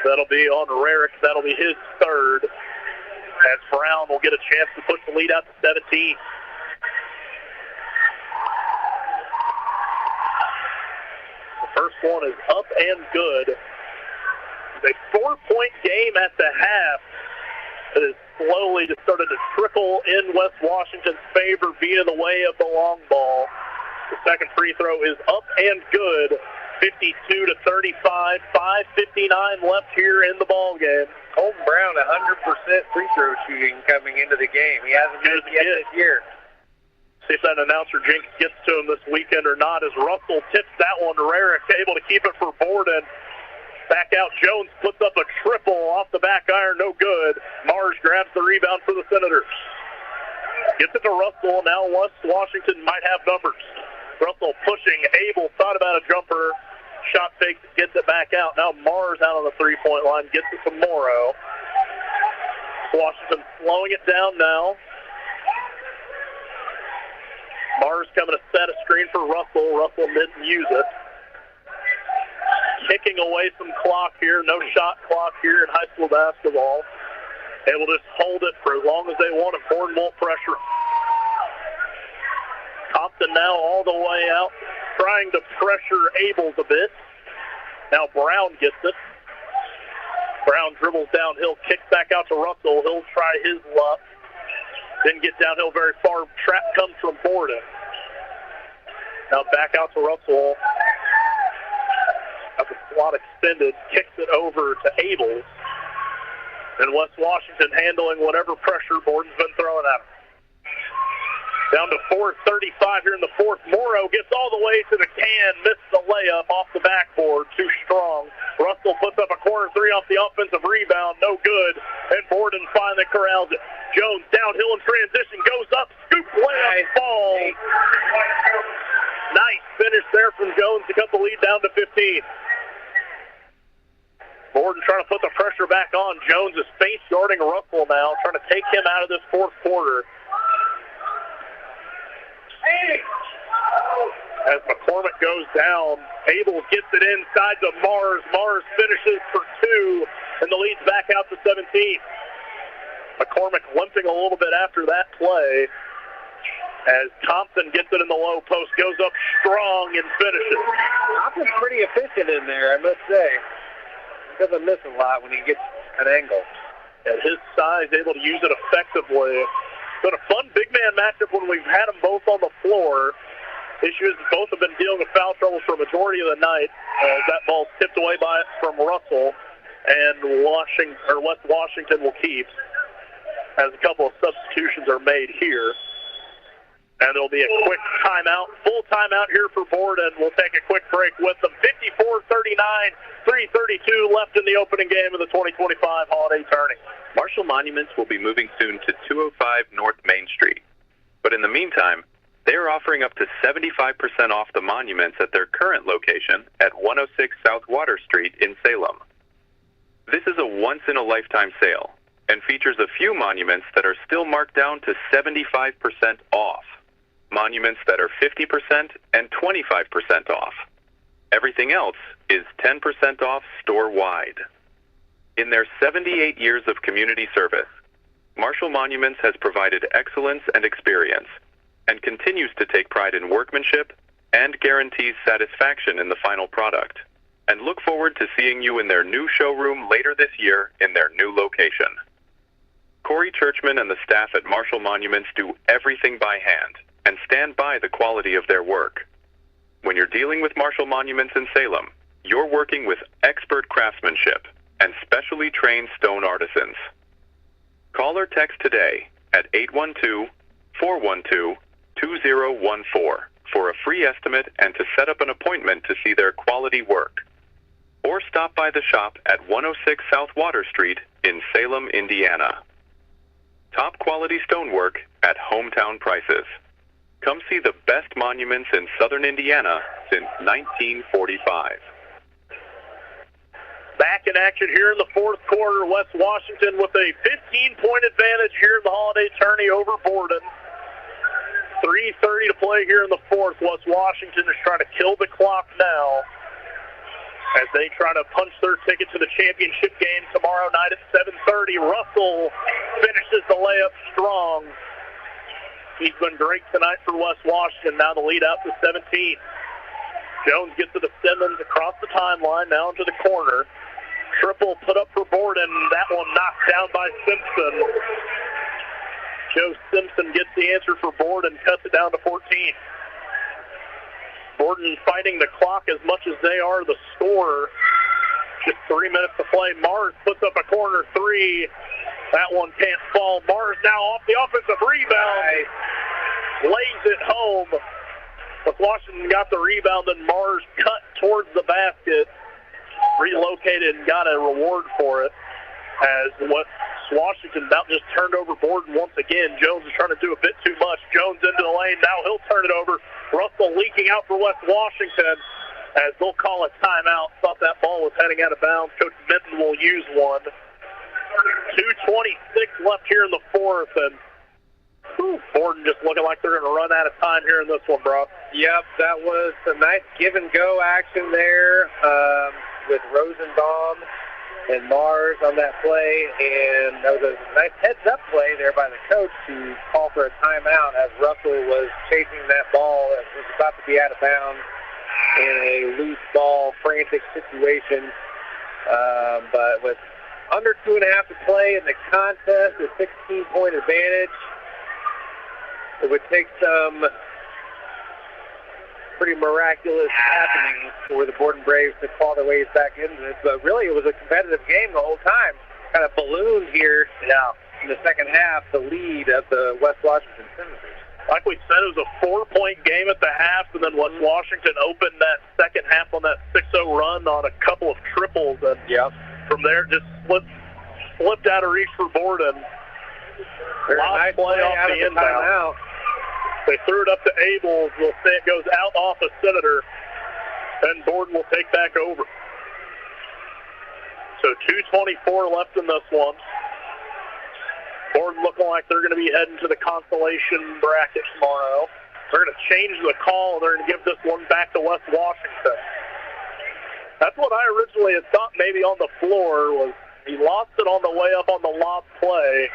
That'll be on Rarick. That'll be his third. As Brown will get a chance to push the lead out to 17. First one is up and good. It's a 4-point game at the half. It has slowly just started to trickle in West Washington's favor via the way of the long ball. The second free throw is up and good. 52-35, 5:59 left here in the ball game. Colton Brown, 100% free throw shooting coming into the game. He hasn't missed yet this year. See if that announcer jinx gets to him this weekend or not, as Russell tips that one to Rarick, able to keep it for Borden. Back out, Jones puts up a triple off the back iron, no good. Mars grabs the rebound for the Senators. Gets it to Russell, now West Washington might have numbers. Russell pushing, Abel thought about a jumper, shot fakes, gets it back out. Now Mars out on the three-point line, gets it to Morrow. Washington slowing it down now. Mars coming to set a screen for Russell. Russell didn't use it. Kicking away some clock here. No shot clock here in high school basketball. They will just hold it for as long as they want, and Borden won't pressure. Compton now all the way out, trying to pressure Abels a bit. Now Brown gets it. Brown dribbles downhill, kicks back out to Russell. He'll try his luck. Didn't get downhill very far. Trap comes from Borden. Now back out to Russell. Got the slot extended. Kicks it over to Abels. And West Washington handling whatever pressure Borden's been throwing at him. Down to 4:35 here in the fourth. Morrow gets all the way to the can, misses the layup off the backboard, too strong. Russell puts up a corner three off the offensive rebound, no good, and Borden finally corrals it. Jones downhill in transition, goes up, scoop layup, falls. Nice finish there from Jones to cut the lead down to 15. Borden trying to put the pressure back on. Jones is face guarding Russell now, trying to take him out of this fourth quarter. As McCormick goes down, Abel gets it inside to Mars. Mars finishes for two, and the lead's back out to 17. McCormick limping a little bit after that play as Thompson gets it in the low post, goes up strong and finishes. Thompson's pretty efficient in there, I must say. He doesn't miss a lot when he gets an angle. At his size, able to use it effectively. Been a fun big man matchup when we've had them both on the floor. Issue is both have been dealing with foul trouble for a majority of the night. That ball's tipped away from Russell, and West Washington will keep as a couple of substitutions are made here. And there'll be a quick timeout, full timeout here for Borden. We'll take a quick break with them. 54-39, 3:32 left in the opening game of the 2025 Holiday Tourney. Marshall Monuments will be moving soon to 205 North Main Street. But in the meantime, they are offering up to 75% off the monuments at their current location at 106 South Water Street in Salem. This is a once-in-a-lifetime sale and features a few monuments that are still marked down to 75% off, monuments that are 50% and 25% off. Everything else is 10% off store-wide. In their 78 years of community service, Marshall Monuments has provided excellence and experience and continues to take pride in workmanship and guarantees satisfaction in the final product, and look forward to seeing you in their new showroom later this year in their new location. Corey Churchman and the staff at Marshall Monuments do everything by hand and stand by the quality of their work. When you're dealing with Marshall Monuments in Salem, you're working with expert craftsmanship and specially trained stone artisans. Call or text today at 812-412-2014 for a free estimate and to set up an appointment to see their quality work. Or stop by the shop at 106 South Water Street in Salem, Indiana. Top quality stonework at hometown prices. Come see the best monuments in southern Indiana since 1945. Back in action here in the fourth quarter. West Washington with a 15-point advantage here in the Holiday Tourney over Borden. 3:30 to play here in the fourth. West Washington is trying to kill the clock now as they try to punch their ticket to the championship game tomorrow night at 7:30. Russell finishes the layup strong. He's been great tonight for West Washington. Now the lead out to 17. Jones gets to the Simmons across the timeline, now into the corner. Triple put up for Borden. That one knocked down by Simpson. Joe Simpson gets the answer for Borden, cuts it down to 14. Borden fighting the clock as much as they are the scorer. Just 3 minutes to play. Mars puts up a corner three. That one can't fall. Mars now off the offensive rebound. Lays it home. But Washington got the rebound, and Mars cut towards the basket. Relocated and got a reward for it. As Washington about just turned over Borden once again. Jones is trying to do a bit too much. Jones into the lane. Now he'll turn it over. Russell leaking out for West Washington as they'll call a timeout. Thought that ball was heading out of bounds. Coach Minton will use one. 2:26 left here in the fourth, and Borden just looking like they're going to run out of time here in this one, bro. Yep, that was a nice give-and-go action there with Rosenbaum and Mars on that play, and that was a nice heads-up play there by the coach to call for a timeout as Russell was chasing that ball that was about to be out of bounds in a loose ball, frantic situation. But with under 2.5 to play in the contest, a 16-point advantage, it would take some pretty miraculous happenings for the Borden Braves to claw their ways back into this. But really, it was a competitive game the whole time. Kind of ballooned here in the second half, the lead of the West Washington Senators. Like we said, it was a 4-point game at the half, and then West Washington opened that second half on that 6-0 run on a couple of triples, and from there just slipped out of reach for Borden. Nice play off the inbound. They threw it up to Abels. We'll say it goes out off of Senator, and Borden will take back over. So 2:24 left in this one. Borden looking like they're going to be heading to the consolation bracket tomorrow. They're going to change the call. They're going to give this one back to West Washington. That's what I originally had thought maybe on the floor was he lost it on the way up on the lob play.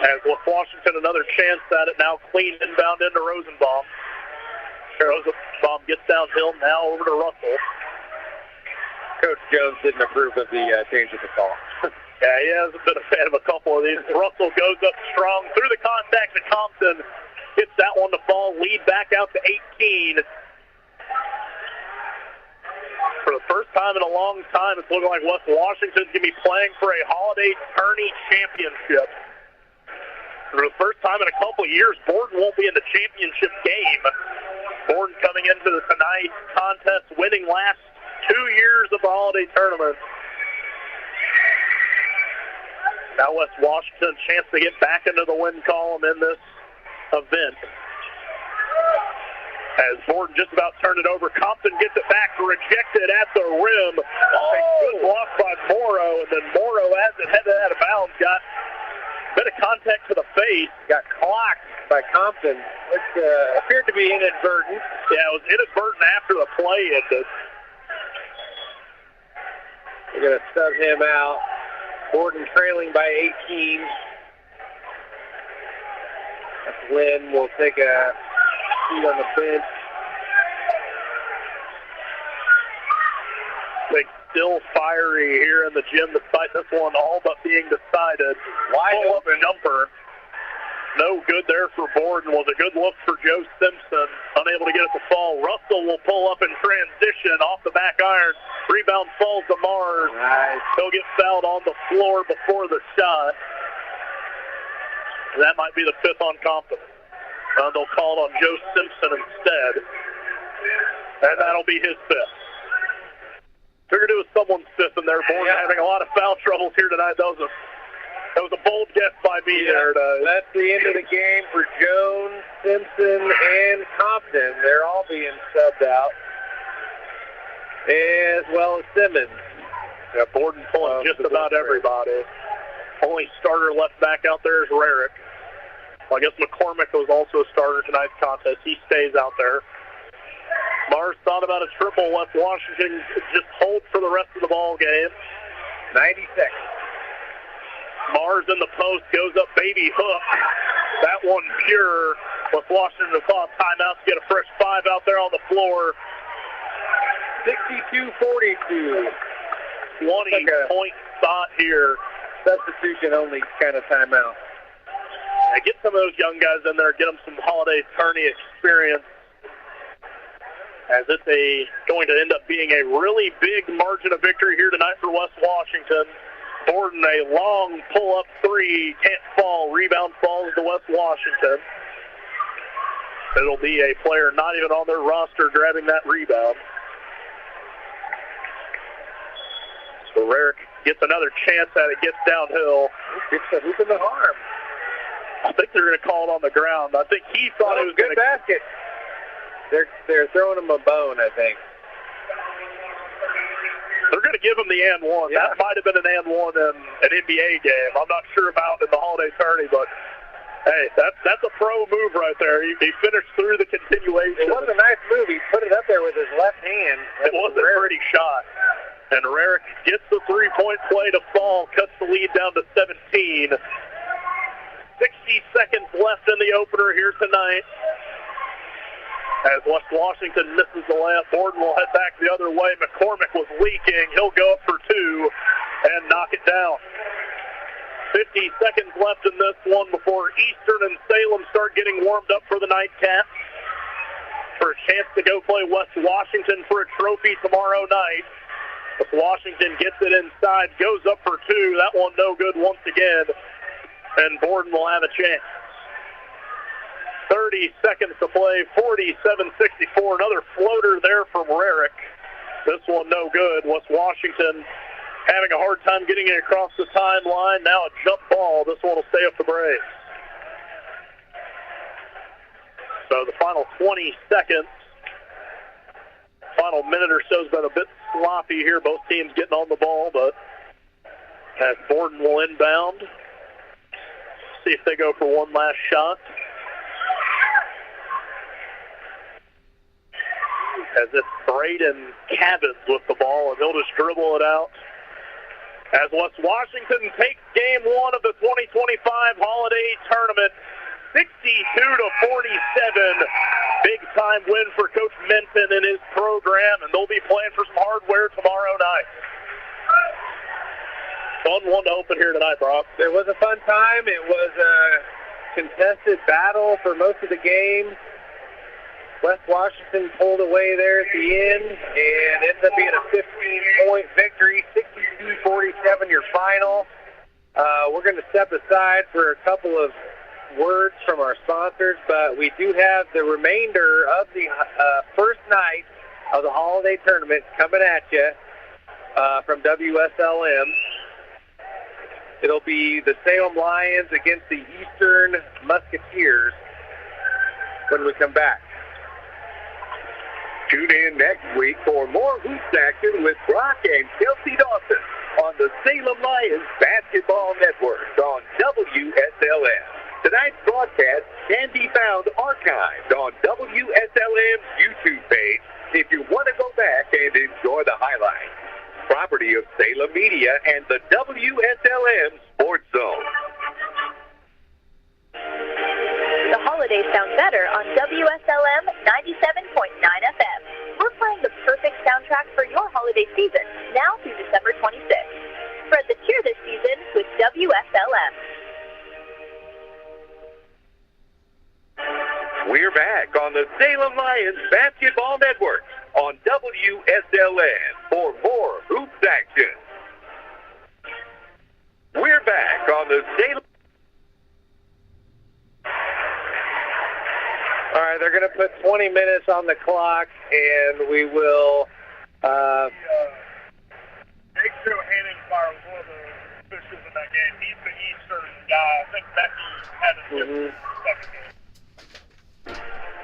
As West Washington another chance at it now, clean inbound into Rosenbaum. Rosenbaum gets downhill now over to Russell. Coach Jones didn't approve of the change of the call. Yeah, he hasn't been a fan of a couple of these. Russell goes up strong through the contact to Compton. Gets that one to fall. Lead back out to 18. For the first time in a long time, it's looking like West Washington's going to be playing for a Holiday Tourney championship. For the first time in a couple of years, Borden won't be in the championship game. Borden coming into tonight's contest, winning last 2 years of the Holiday Tournament. Now West Washington, chance to get back into the win column in this event. As Borden just about turned it over, Compton gets it back, rejected at the rim. A good block by Morrow, and then Morrow, as it headed out of bounds, got a bit of contact to the face. Got clocked by Compton, which appeared to be inadvertent. Yeah, it was inadvertent after the play ended. We're going to sub him out. Borden trailing by 18. Lynn will take a seat on the bench. They still fiery here in the gym despite this one all but being decided. Wide open jumper. No good there for Borden. Was a good look for Joe Simpson. Unable to get it to fall. Russell will pull up in transition off the back iron. Rebound falls to Mars. Nice. He'll get fouled on the floor before the shot. That might be the fifth on Compton. They'll call it on Joe Simpson instead. And that'll be his fifth. Figured it was someone's fifth in there. Borden having a lot of foul troubles here tonight. That was a bold guess by me there. That's the end of the game for Jones, Simpson, and Compton. They're all being subbed out, as well as Simmons. Yeah, Borden pulling just about everybody. Only starter left back out there is Rarick. Well, I guess McCormick was also a starter in tonight's contest. He stays out there. Mars thought about a triple. West Washington just hold for the rest of the ball game. 96. Mars in the post, goes up baby hook. That one pure. West Washington will call a timeout to get a fresh 5 out there on the floor. 62-42. 20-point spot here. Substitution only kind of timeout. Get some of those young guys in there, get them some Holiday Tourney experience. As it's going to end up being a really big margin of victory here tonight for West Washington. Borden, a long pull-up three, can't fall. Rebound falls to West Washington. It'll be a player not even on their roster grabbing that rebound. So Rarick gets another chance at it, gets downhill. Gets the hoop in the arm. I think they're going to call it on the ground. I think he thought it was good basket. They're throwing him a bone, I think. They're going to give him the and one. Yeah. That might have been an and one in an NBA game. I'm not sure about in the Holiday Tourney, but hey, that's a pro move right there. He finished through the continuation. It was a nice move. He put it up there with his left hand. It was a pretty shot. And Rarick gets the three-point play to fall, cuts the lead down to 17. 60 seconds left in the opener here tonight. As West Washington misses the layup, Borden will head back the other way. McCormick was leaking. He'll go up for 2 and knock it down. 50 seconds left in this one before Eastern and Salem start getting warmed up for the nightcap. For a chance to go play West Washington for a trophy tomorrow night. West Washington gets it inside, goes up for 2. That one no good once again. and Borden will have a chance. 30 seconds to play, 47-64. Another floater there from Rarick. This one no good. West Washington having a hard time getting it across the timeline. Now a jump ball. This one will stay up the Braves. So the final 20 seconds. Final minute or so has been a bit sloppy here. Both teams getting on the ball, but as Borden will inbound. See if they go for one last shot. As it's Braden Cavins with the ball, and he'll just dribble it out. As West Washington takes game one of the 2025 Holiday Tournament, 62-47. Big-time win for Coach Minton and his program, and they'll be playing for some hardware tomorrow night. Fun one to open here tonight, Brock. It was a fun time. It was a contested battle for most of the game. West Washington pulled away there at the end and ends up being a 15-point victory, 62-47 your final. We're going to step aside for a couple of words from our sponsors, but we do have the remainder of the first night of the Holiday Tournament coming at you from WSLM. It'll be the Salem Lions against the Eastern Musketeers when we come back. Tune in next week for more hoops action with Brock and Kelsey Dawson on the Salem Lions Basketball Network on WSLM. Tonight's broadcast can be found archived on WSLM's YouTube page if you want to go back and enjoy the highlights. Property of Salem Media and the WSLM Sports Zone. The holidays sound better on WSLM 97.9 FM. We're playing the perfect soundtrack for your holiday season, now through December 26th. Spread the cheer this season with WSLM. We're back on the Salem Lions Basketball Network on WSLN for more hoops action. We're back on the Salem. All right, they're going to put 20 minutes on the clock, and we will... Jake Hanning-Fire was one of the officials in that game. He's the Eastern guy. I think Becky had a second game.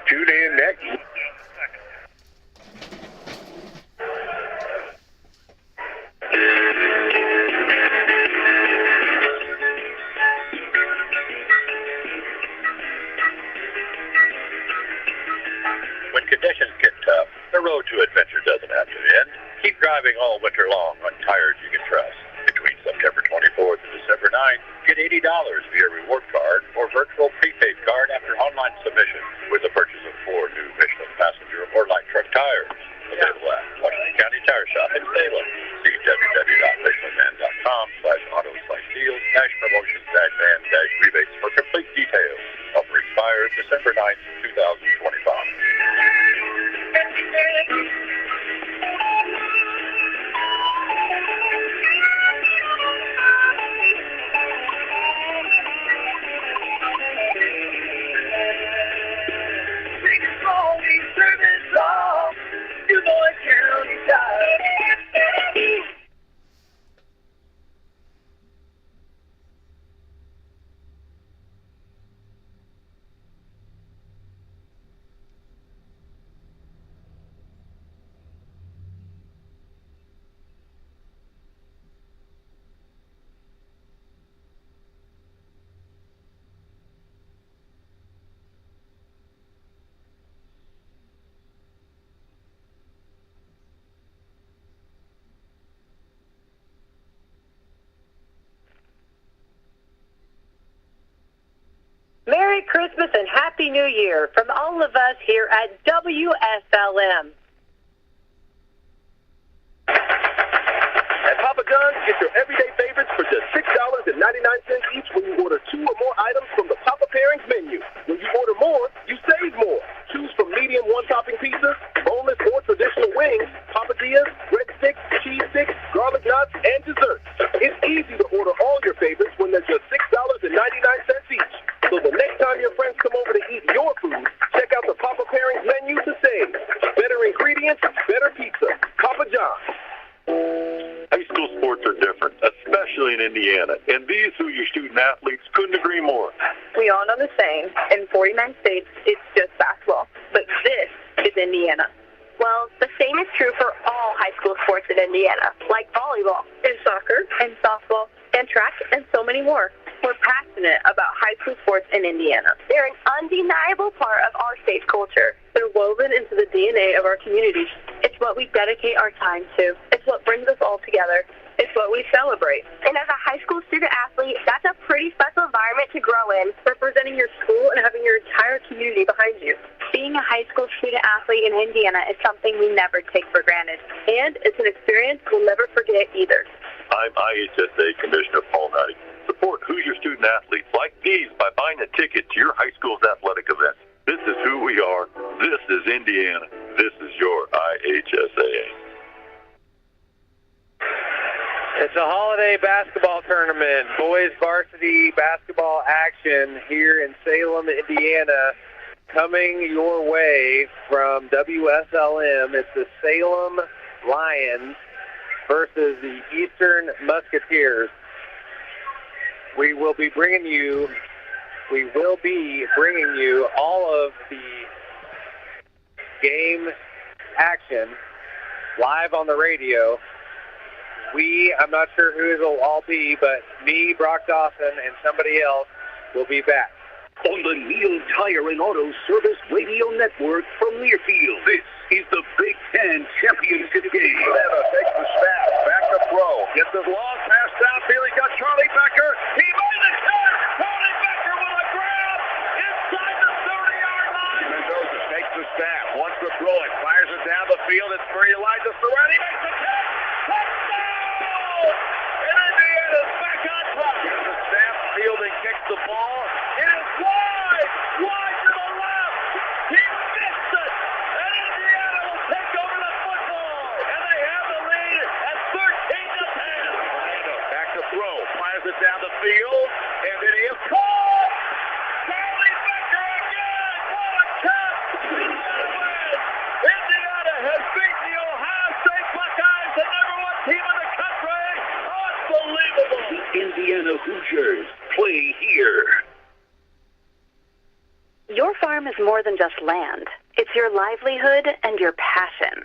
Tune in next week. When conditions get tough, the road to adventure doesn't have to end. Keep driving all winter long on tires you can trust. Between September 24th and December 9th, get $80 via reward card or virtual prepaid card after online submission with the purchase of 4 new Michelin passenger or light truck tires. Available at Washington County Tire Shop in Salem. See www.michelinman.com/auto/deals-promotions-van-rebates for complete details. Offer expires December 9th, 2025. Merry Christmas and Happy New Year from all of us here at WSLM. At Papa John's, get your everyday favorites for just $6.99 each when you order 2 or more items from the Papa Pairings menu. When you order more, you save more. Choose from medium one-topping pizzas, boneless or traditional wings, papadillas, breadsticks, cheese sticks, garlic knots, and desserts. It's easy to order all your favorites when they're just $6.99 next time your friends come over to eat your food, check out the Papa Pairings menu to save. Better ingredients, better pizza. Papa John's. High school sports are different, especially in Indiana, and these Hoosier student-athletes couldn't agree more. We all know the saying, in 49 states, it's just basketball. But this is Indiana. Well, the same is true for all high school sports in Indiana, like volleyball, And soccer, and softball, and track, and so many more. We're passionate about high school sports in Indiana. they're an undeniable part of our state's culture. They're woven into the DNA of our community. It's what we dedicate our time to. It's what brings us all together. It's what we celebrate. And as a high school student-athlete, that's a pretty special environment to grow in. Representing your school and having your entire community behind you. Being a high school student-athlete in Indiana is something we never take for granted. And it's an experience we'll never forget either. I'm IHSA Commissioner Paul Nutty. Support Hoosier student-athletes like these by buying a ticket to your high school's athletic events. This is who we are. This is Indiana. This is your IHSA. It's a holiday basketball tournament, boys varsity basketball action here in Salem, Indiana, coming your way from WSLM. It's the Salem Lions versus the Eastern Musketeers. We will be bringing you all of the game action live on the radio. I'm not sure who it'll all be, but me, Brock Dawson, and somebody else will be back. On the Neil Tire and Auto Service Radio Network from Learfield, this is the Big Ten Championship game. Leva takes the snap, back to throw, gets his long pass downfield. He's got Charlie Becker. He made the shot. Charlie Becker with a grab inside the 30-yard line. Mendoza takes the snap, wants to throw it, fires it down the field. It's for Elijah Surratt. He makes the catch. Touchdown! And Indiana's back on top. Gets the snap, Fielding kicks the ball. It is wide to the left. He missed it. And Indiana will take over the football. And they have the lead at 13-10. Back to throw. Fires it down the field. And then he is caught. Charlie Becker again. What a catch. Indiana has beaten the Ohio State Buckeyes, the #1 team in the country. Unbelievable. The Indiana Hoosiers play here. Your farm is more than just land. It's your livelihood and your passion.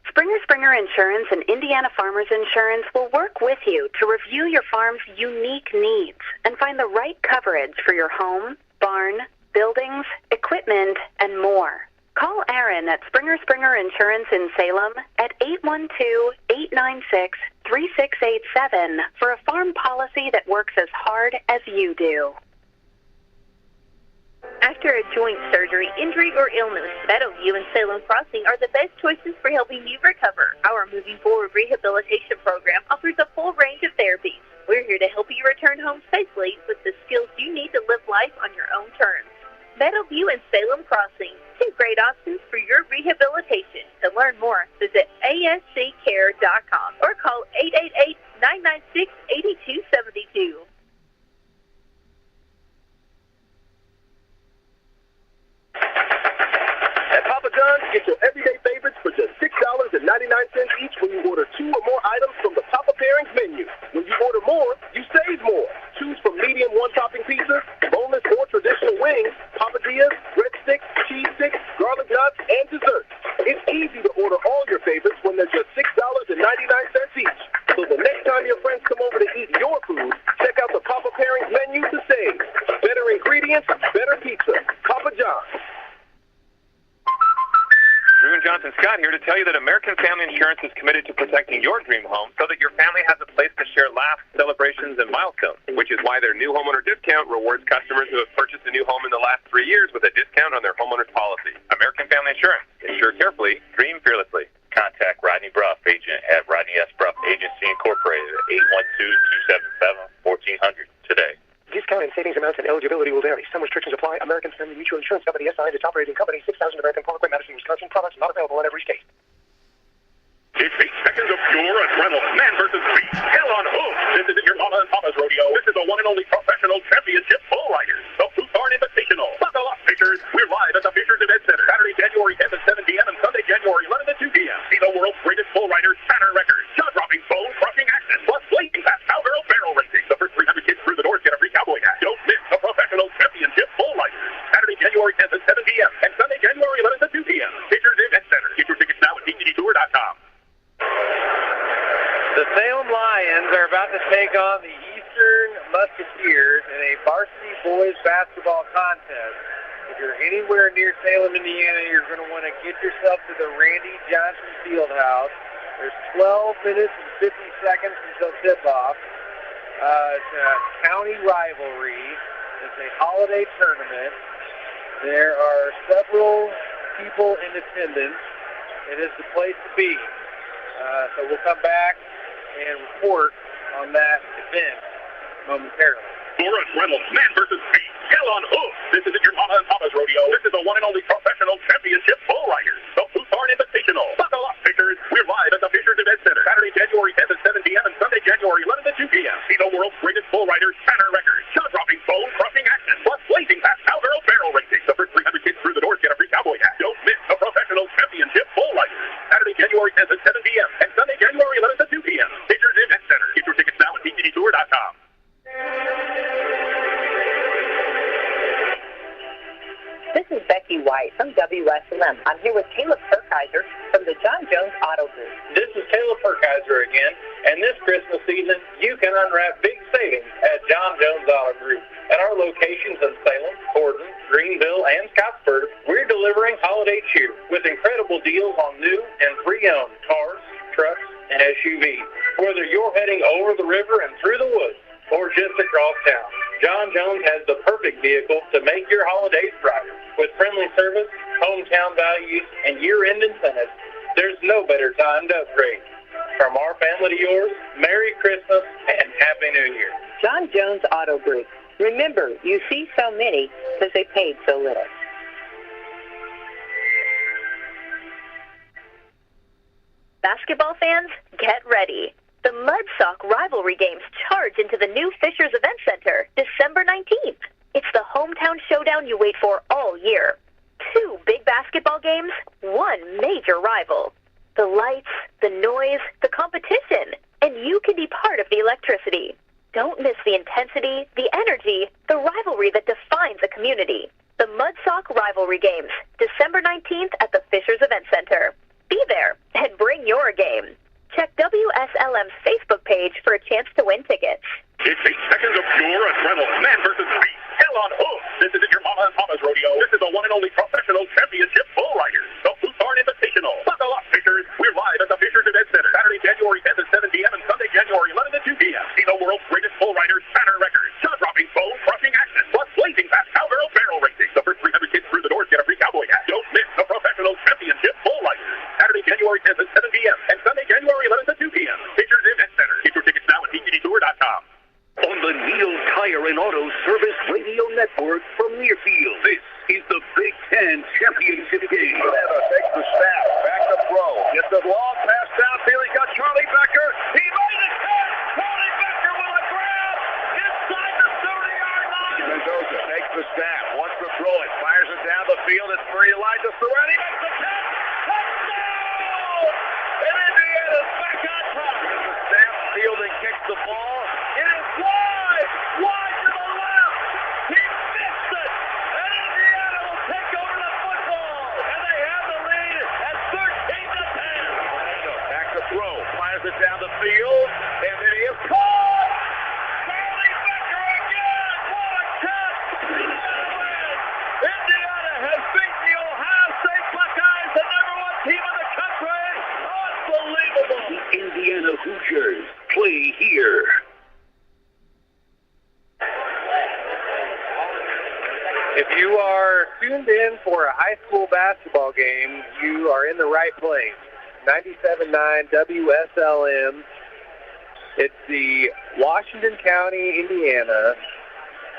Springer Insurance and Indiana Farmers Insurance will work with you to review your farm's unique needs and find the right coverage for your home, barn, buildings, equipment, and more. Call Aaron at Springer Insurance in Salem at 812-896-3687 for a farm policy that works as hard as you do. After a joint surgery, injury, or illness, Meadowview and Salem Crossing are the best choices for helping you recover. Our Moving Forward rehabilitation program offers a full range of therapies. We're here to help you return home safely with the skills you need to live life on your own terms. Meadowview and Salem Crossing, two great options for your rehabilitation. To learn more, visit asccare.com or call 888-996-8272. At Papa John's, get your everyday favorites for just $6.99 each when you order 2 or more items from the Papa Pairings menu. When you order more, you save more. Choose from medium one-topping pizza, boneless or traditional wings, papadillas, breadsticks, cheese sticks, garlic knots, and desserts. It's easy to order all your favorites when they're just $6.99 each. So the next time your friends come over to eat your food, check out the Papa Pairings menu to save. Better ingredients, better pizza. Papa John's. Drew and Johnson Scott here to tell you that American Family Insurance is committed to protecting your dream home so that your family has a place to share laughs, celebrations, and milestones, which is why their new homeowner discount rewards customers who have purchased a new home in the last 3 years with a discount on their homeowner's policy. American Family Insurance. Insure carefully, dream fearlessly. Contact Rodney Bruff, agent at Rodney S. Bruff Agency Incorporated at 812-277-1400 today. Discount and savings amounts and eligibility will vary. Some restrictions apply. American Family Mutual Insurance Company SI and its operating company, 6000 American Parkway, Madison, Wisconsin. Products not available in every state. It's 8 seconds of pure adrenaline. Man versus beast. Hell on hoof. This isn't your mama and papa's rodeo. This is the one and only professional championship bull riders. The Food Barn Invitation January 10th at 7 p.m. and Sunday, January 11th at 2 p.m. Pictures Event Center. Get your tickets now at DVDtour.com. The Salem Lions are about to take on the Eastern Musketeers in a varsity boys basketball contest. If you're anywhere near Salem, Indiana, you're going to want to get yourself to the Randy Johnson Fieldhouse. There's 12 minutes and 50 seconds until tip-off. It's a county rivalry. It's a holiday tournament. There are several people in attendance. It is the place to be. So we'll come back and report on that event momentarily. Forrest Reynolds, man versus beast. Hell on hoof. This isn't your mama and papa's rodeo. This is the one and only professional championship bull riders. The Buthorn Invitational. Buckle up, Fishers. We're live at the Fishers Event Center. Saturday, January 10th at 7 p.m. and Sunday, January 11th at 2 p.m. See the world's greatest bull riders, banner records, jaw-dropping, bone-crushing action, plus blazing fast cowgirl barrel racing. The first 300 kids through the doors get a free cowboy hat. Don't miss the professional championship bull riders. Saturday, January 10th at 7 p.m. and Sunday, January 11th at 2 p.m. Fishers Event Center. Get your tickets now at DVDtour.com. This is Becky White from WSLM. I'm here with Caleb Perkeiser from the John Jones Auto Group. This is Caleb Perkeiser again, and this Christmas season, you can unwrap big savings at John Jones Auto Group. At our locations in Salem, Gordon, Greenville, and Scottsburg, we're delivering holiday cheer with incredible deals on new and pre-owned cars, trucks, and SUVs. Whether you're heading over the river and through the woods, or just across town, John Jones has the perfect vehicle to make your holidays brighter. With friendly service, hometown values, and year-end incentives, there's no better time to upgrade. From our family to yours, Merry Christmas and Happy New Year. John Jones Auto Group. Remember, you see so many because they paid so little. Basketball fans, get ready. The Mudsock rivalry games charge into the new Fishers Event Center December 19th. It's the hometown showdown you wait for all year. 2 big basketball games, 1 major rival. The lights, the noise, the competition, and you can be part of the electricity. Don't miss the intensity, the energy, the rivalry that defines a community. The Mudsock rivalry games, December 19th at the Fishers Event Center. Be there and bring your game. Check WSLM's Facebook page for a chance to win tickets. It's 8 seconds of pure adrenaline. Man versus beast. Hell on hoof. This isn't your mama and papa's rodeo. This is the one and only professional championship bull riders. The Buthorn Invitational. Buckle up, Fishers. We're live at the Fishers Event Center. Saturday, January 10th at 7 p.m. and Sunday, January 11th at 2 p.m. See the world's greatest bull riders, banner records, jaw-dropping, bone-crushing action, plus blazing fast cowgirl barrel racing. The first 300 kids through the doors get a free cowboy hat. Don't miss the professional championship bull riders. Saturday, January 10th at 7 p.m. and Sunday, January 11th at 2 p.m. Fishers Event Center. Get your tickets now at DVDtour.com. On the Neil Tire and Auto Service Radio Network from Learfield, this is the Big Ten Championship Game. Takes the snap, back to throw, gets the long pass downfield. He's got Charlie Becker. He made it. Charlie Becker with a grab inside the 30-yard line. Mendoza takes the snap, wants to throw it, fires it down the field. It's for Elijah Surratt. He makes the catch. Touchdown! And Indiana's back on top. The snap, Fielding kicks the ball. It is wide to the left. He missed it, and Indiana will take over the football, and they have the lead at 13-10. Back to throw, fires it down the field, and then he is caught. Charlie Becker again. What a catch! Indiana has beaten the Ohio State Buckeyes, the #1 team in the country. Unbelievable. The Indiana Hoosiers play here. If you are tuned in for a high school basketball game, you are in the right place. 97.9 WSLM. It's the Washington County, Indiana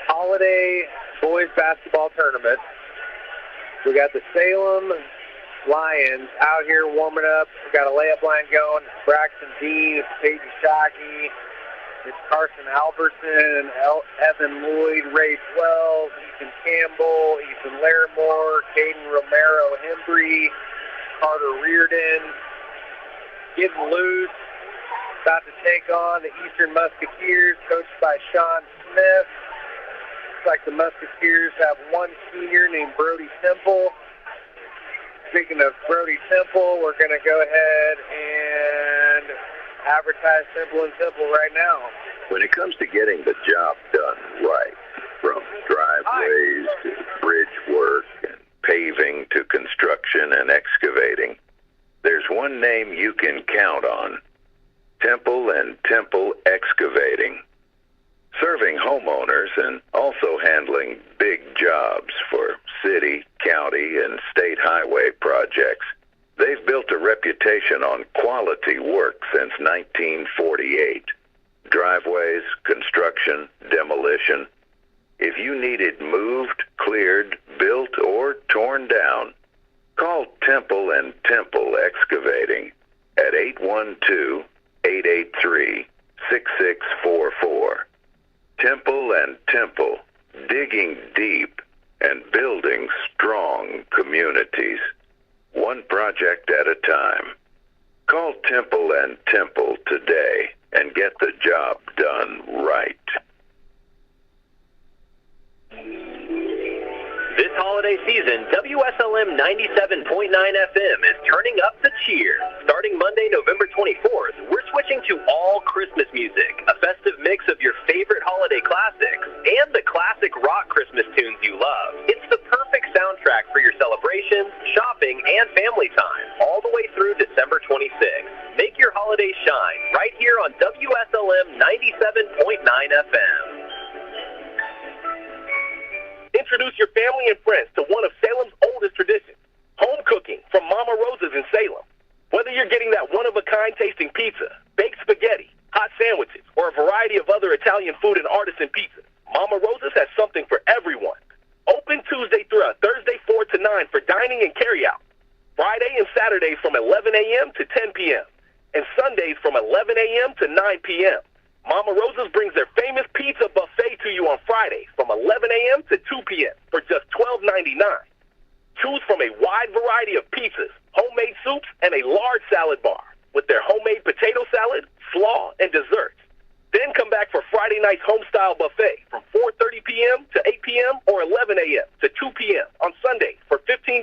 Holiday Boys Basketball Tournament. We got the Salem Lions out here warming up. We got a layup line going. It's Braxton Dean, it's Peyton Shockey, it's Carson Albertson, Evan Lloyd, Ray 12, Ethan Campbell, Ethan Larimore, Caden Romero Hembry, Carter Reardon, getting loose, about to take on the Eastern Musketeers, coached by Sean Smith. looks like the Musketeers have one senior named Brody Temple. Speaking of Brody Temple, we're going to go ahead and advertise Temple and Temple right now. When it comes to getting the job done right, from driveways to bridge work and paving to construction and excavating, there's one name you can count on: Temple and Temple Excavating. Serving homeowners and also handling big jobs for city, county, and state highway projects, they've built a reputation on quality work since 1948. Driveways, construction, demolition. If you need it moved, cleared, built, or torn down, call Temple and Temple Excavating at 812-883-6644. Temple and Temple, digging deep and building strong communities, one project at a time. Call Temple and Temple today and get the job done right. This holiday season, WSLM 97.9 FM is turning up the cheer. Starting Monday, November 24th, we're switching to all Christmas music, a festive mix of your favorite holiday classics and the classic rock Christmas tunes you love. It's the perfect soundtrack for your celebrations, shopping, and family time, all the way through December 26th. Make your holiday shine right here on WSLM 97.9 FM. Introduce your family and friends to one of Salem's oldest traditions, home cooking from Mama Rosa's in Salem. Whether you're getting that one-of-a-kind tasting pizza, baked spaghetti, hot sandwiches, or a variety of other Italian food and artisan pizzas, Mama Rosa's has something for everyone. Open Tuesday through Thursday 4 to 9 for dining and carry-out. Friday and Saturdays from 11 a.m. to 10 p.m. and Sundays from 11 a.m. to 9 p.m. Mama Rosa's brings their famous pizza buffet to you on Fridays from 11 a.m. to 2 p.m. for just $12.99. Choose from a wide variety of pizzas, homemade soups, and a large salad bar with their homemade potato salad, slaw, and desserts. Then come back for Friday night's home-style buffet from 4:30 p.m. to 8 p.m. or 11 a.m. to 2 p.m. on Sunday for $15,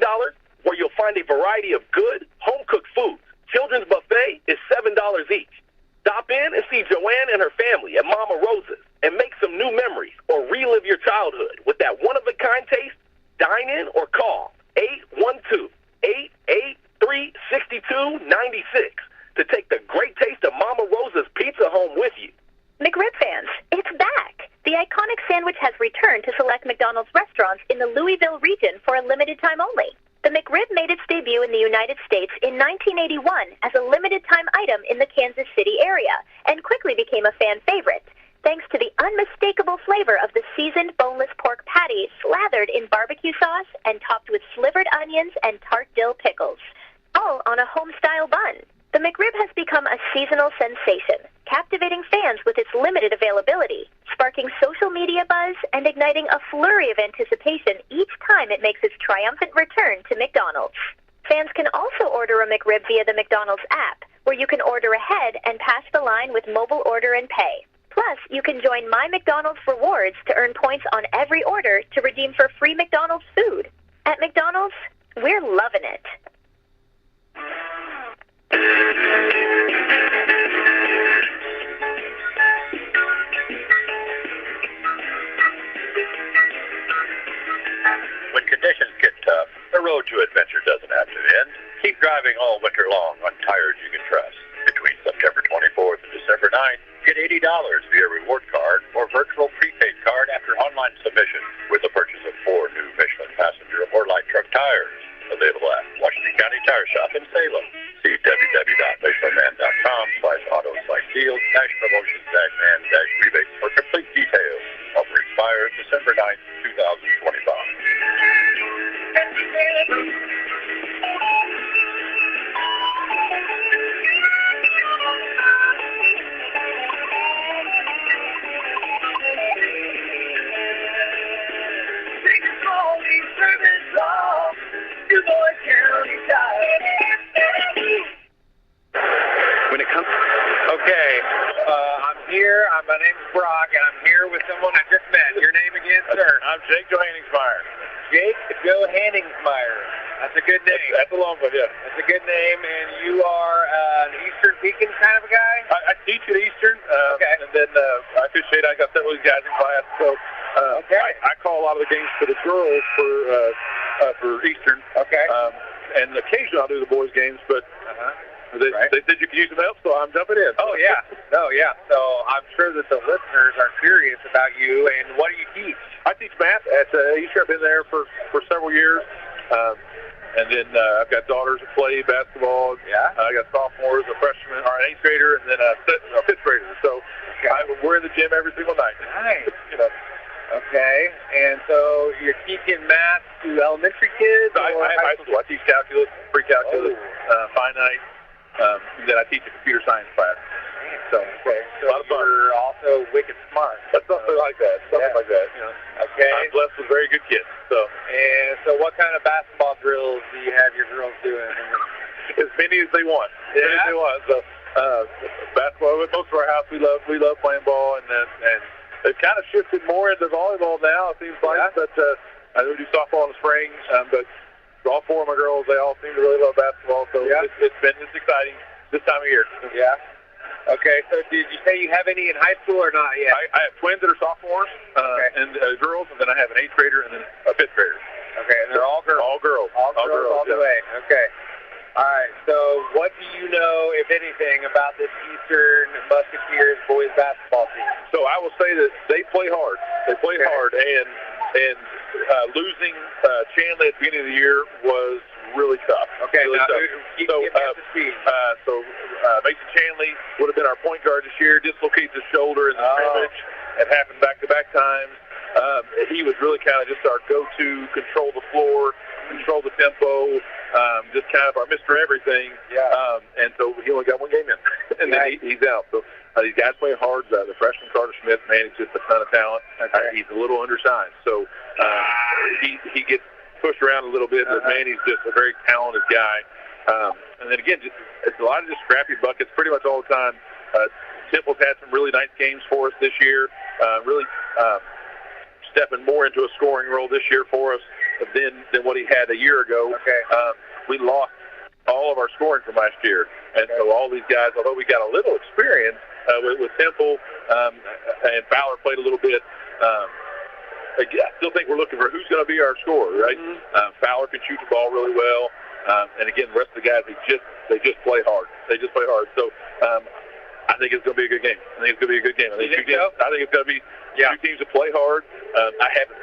where you'll find a variety of good, home-cooked foods. Children's buffet is $7 each. Stop in and see Joanne and her family at Mama Rosa's and make some new memories or relive your childhood with that one-of-a-kind taste. Dine in or call 812-883-6296 to take the great taste of Mama Rosa's pizza home with you. McRib fans, it's back! The iconic sandwich has returned to select McDonald's restaurants in the Louisville region for a limited time only. The McRib made its debut in the United States in 1981 as a limited-time item in the Kansas City area and quickly became a fan favorite, thanks to the unmistakable flavor of the seasoned boneless pork patty slathered in barbecue sauce and topped with slivered onions and tart dill pickles, all on a home-style bun. The McRib has become a seasonal sensation, captivating fans with its limited availability, sparking social media buzz and igniting a flurry of anticipation each time it makes its triumphant return to McDonald's. Fans can also order a McRib via the McDonald's app, where you can order ahead and pass the line with mobile order and pay. Plus, you can join My McDonald's Rewards to earn points on every order to redeem for free McDonald's food. At McDonald's, we're loving it. When conditions get tough, the road to adventure doesn't have to end. Keep driving all winter long on tires you can trust. Between September 24th and December 9th, get $80 via reward card or virtual prepaid card after online submission with the purchase of 4 new Michelin passenger or light truck tires. Available at Washington County Tire Shop in Salem. See www.michelinman.com/auto/deals-promotions-and-rebates for complete details. Offer expires December 9th, 2025. When it comes... Okay, I'm here. My name's Brock, and I'm here with someone I just met. Your name again, sir? I'm Jake Johanningsmeyer. Jake Johanningsmeyer. That's a good name. That's a long one, yeah. That's a good name, and you are an Eastern Beacon kind of a guy? I teach at Eastern, okay. And then I officiate. I got several of these guys in class, so I call a lot of the games for the girls for Eastern. Okay. And occasionally I'll do the boys' games, but they said you could use some help, so I'm jumping in. Oh, yeah. So I'm sure that the listeners are curious about you, and what do you teach? I teach math at Eastern. I've been there for several years. And then I've got daughters that play basketball. Yeah. I got sophomores, a freshman, or an 8th grader, and then a 5th grader. So we're in the gym every single night. Nice. Okay. And so you're teaching math to elementary kids? I have high school. I teach calculus, pre-calculus, finite. Then I teach a computer science class. So a lot of fun. You're also wicked smart. Something like that. Something like that. Okay. I'm blessed with very good kids. So what kind of basketball drills do you have your girls doing? As many as they want. So basketball. Most of our house, we love playing ball, and they've kind of shifted more into volleyball now. It seems like, but I do softball in the spring. But all 4 of my girls, they all seem to really love basketball. So it's exciting this time of year. Yeah. Okay, so did you say you have any in high school or not yet? I have twins that are sophomores, and girls, and then I have an 8th grader and then a 5th grader. Okay, and they're all girls? All girls. All the way. Okay. All right, so what do you know, if anything, about this Eastern Musketeers boys basketball team? So I will say that they play hard. They play hard, and losing Chandler at the beginning of the year was really tough. Okay, really now, tough. keep me up to speed. Mason Chandley would have been our point guard this year, dislocates his shoulder in the scrimmage. It happened back-to-back times. He was really kind of just our go-to, control the floor, control the tempo, just kind of our Mr. Everything. Yeah. And so he only got 1 game in, and then he's out. So these guys play hard. The freshman Carter Smith, man, he's just a ton of talent. He's a little undersized, so he gets pushed around a little bit, but man, he's just a very talented guy. And then again, it's a lot of just scrappy buckets pretty much all the time. Temple's had some really nice games for us this year, really stepping more into a scoring role this year for us than what he had a year ago. Okay. We lost all of our scoring from last year, and so all these guys, although we got a little experience with Temple, and Fowler played a little bit, I still think we're looking for who's going to be our scorer, right? Fowler can shoot the ball really well, and again, the rest of the guys, they just play hard. They just play hard. So I think it's going to be a good game. I think it's going to be a good game. I think it's going to be two teams that play hard. I haven't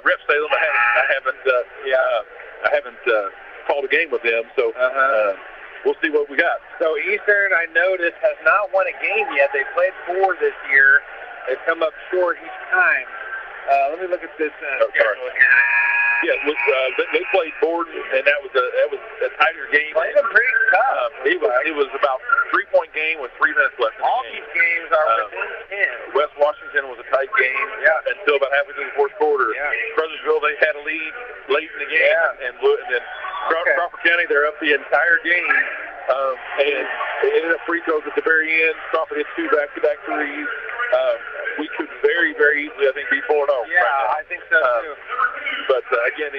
rep Salem. I haven't called a game with them. So we'll see what we got. So Eastern, I noticed, has not won a game yet. They played 4 this year. They've come up short each time. Let me look at this schedule here. Yeah, they played Borden, and that was a tighter game. Played them pretty tough. It was about a 3-point game with 3 minutes left. All these games are within 10. West Washington was a tight game until about halfway through the 4th quarter. Yeah. Brothersville, they had a lead late in the game, and then Crawford County, they're up the entire game, and they ended up free throws at the very end. Crawford hit 2 back-to-back threes. We could very, very easily, I think, be 4-0. Yeah, I think so too. But again,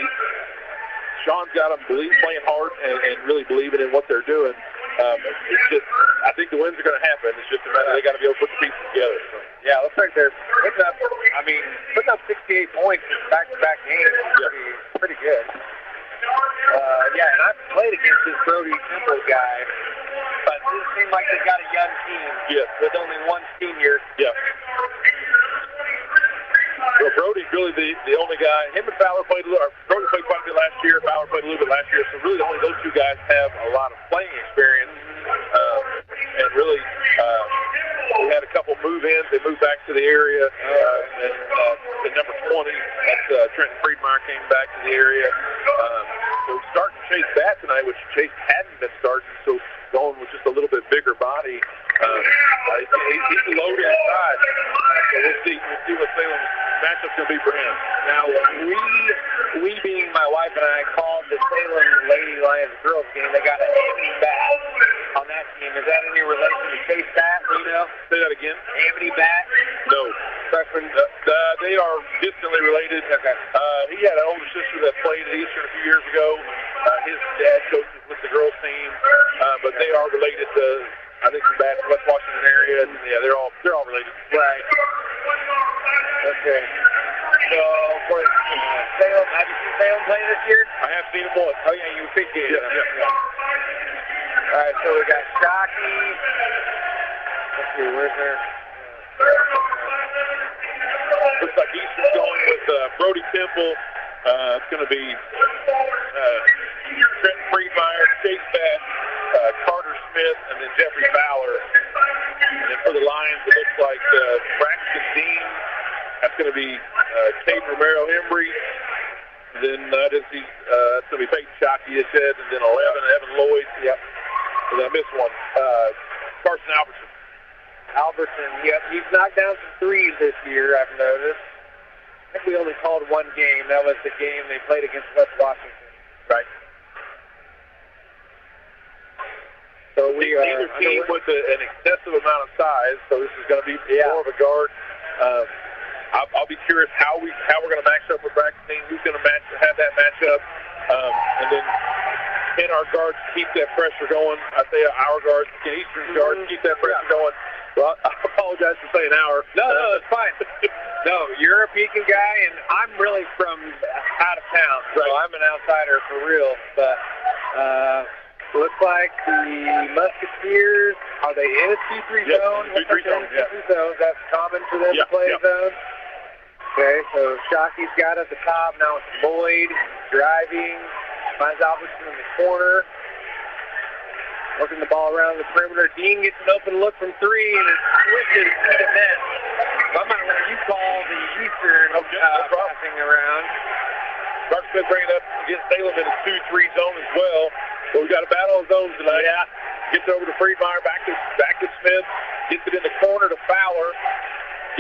Sean's got them playing hard and really believing in what they're doing. It's just, I think the wins are going to happen. It's just a matter they got to be able to put the pieces together. So. Yeah, looks like they're putting up 68 points in back-to-back games. Pretty good. And I've played against this Brody Temple guy, but it seems like they've got a young team with only 1 senior. Yeah. So Brody's really the only guy. Him and Fowler played Brody played quite a bit last year. Fowler played a little bit last year. So really only those 2 guys have a lot of playing experience. And really, we had a couple move-ins. They moved back to the area. And the number 20, that's Trenton Friedmeyer, came back to the area. So starting Chase Bat tonight, which Chase hadn't been starting. So going with just a little bit bigger body. He's loaded inside. So we'll see what Salem's matchup's going to be for him. Now, we being my wife and I, called the Salem Lady Lions girls game. They got a hand me back on that that team. Is that any relation to Chase Bat, do you know? Say that again. Anthony Bat? No. Freshman? They are distantly related. Okay. He had an older sister that played at Eastern a few years ago. His dad coaches with the girls team, but they are related to, I think, the Bat, West Washington area. And, yeah, they're all related. Right. Okay. So, for Salem, have you seen Salem play this year? I have seen him once. Oh, yeah, you officiated. Yeah. All right, so we got Shockey. Let's see, where's there? Looks like Eastern's going with Brody Temple. It's going to be Trent Friedmeier, Chase Bass, Carter Smith, and then Jeffrey Fowler. And then for the Lions, it looks like Braxton Dean. That's going to be Kate Romero-Embry. Then that's going to be Peyton Shockey, it said. And then 11, Evan Lloyd. Yep. And I missed one. Carson Albertson. Albertson, yep. He's knocked down some threes this year, I've noticed. I think we only called one game. That was the game they played against West Washington. Right. So we neither team with an excessive amount of size, so this is going to be more of a guard. I'll be curious how we're going to match up with Braxton. Who's going to have that matchup, and then can our guards keep that pressure going? I say our guards, can Eastern guards keep that pressure going? Well, I apologize for saying our. No, it's fine. No, you're a Pekin guy, and I'm really from out of town, so I'm an outsider for real. But looks like the Musketeers, are they in a 2-3 zone? 2-3 zone, yeah. 2-3 zone. That's common for them to play a zone. Okay, so Shockey's got at the top. Now it's Lloyd driving. Finds Albertson in the corner. Working the ball around the perimeter. Dean gets an open look from three, and it switches to the net. So I might let you call the Eastern passing around. Clark Smith bringing up against Salem in a 2-3 zone as well. So we got a battle of zones tonight. Yeah. Gets over to Friedmeier, back to Smith. Gets it in the corner to Fowler.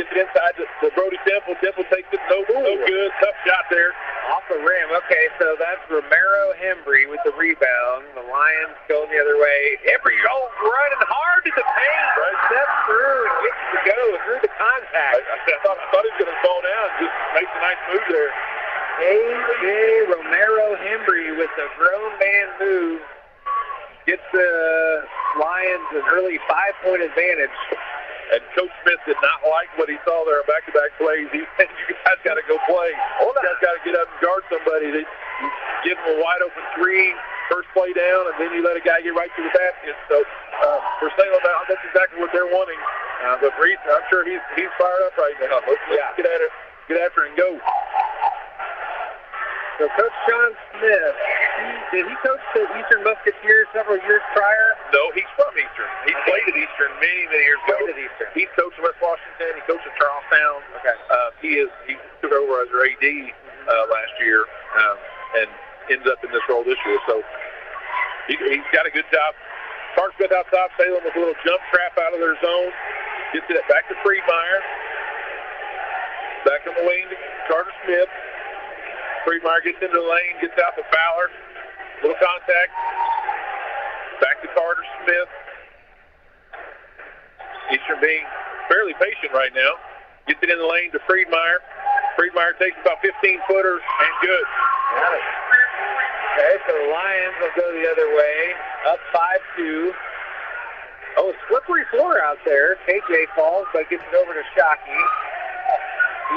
Gets it inside to Brody Temple. Temple takes it. No good. Tough shot there. Off the rim. Okay, so that's Romero-Embry with the rebound. The Lions going the other way. Embry running hard to the paint. Right. Steps through and gets to go through the contact. I thought he was going to fall down. Just makes a nice move there. A.J. Romero-Embry with the grown man move. Gets the Lions an early 5-point advantage. And Coach Smith did not like what he saw there on back-to-back plays. He said, you guys got to go play. You guys got to get up and guard somebody. You give them a wide-open three, first play down, and then you let a guy get right to the basket. So for Salem now, that's exactly what they're wanting. But for Eastern, I'm sure he's fired up right now. Let's get at it, get after it and go. So Coach John Smith, did he coach the Eastern Musketeers several years prior? No, he's from Eastern. He played at Eastern many years ago. He coached West Washington. He coached at Charlestown. Okay. He took over as their AD last year and ended up in this role this year. So he's got a good job. Clark Smith out top. Salem with a little jump trap out of their zone. Gets it back to Friedmeier. Back on the wing to Carter Smith. Friedmeier gets into the lane, gets out to Fowler. Little contact. Back to Carter Smith. Eastern being fairly patient right now. Gets it in the lane to Friedmeier. Friedmeier takes about 15-footers and good. Got it. Okay, so the Lions will go the other way. Up 5-2. Oh, slippery floor out there. KJ falls, but gets it over to Shockey.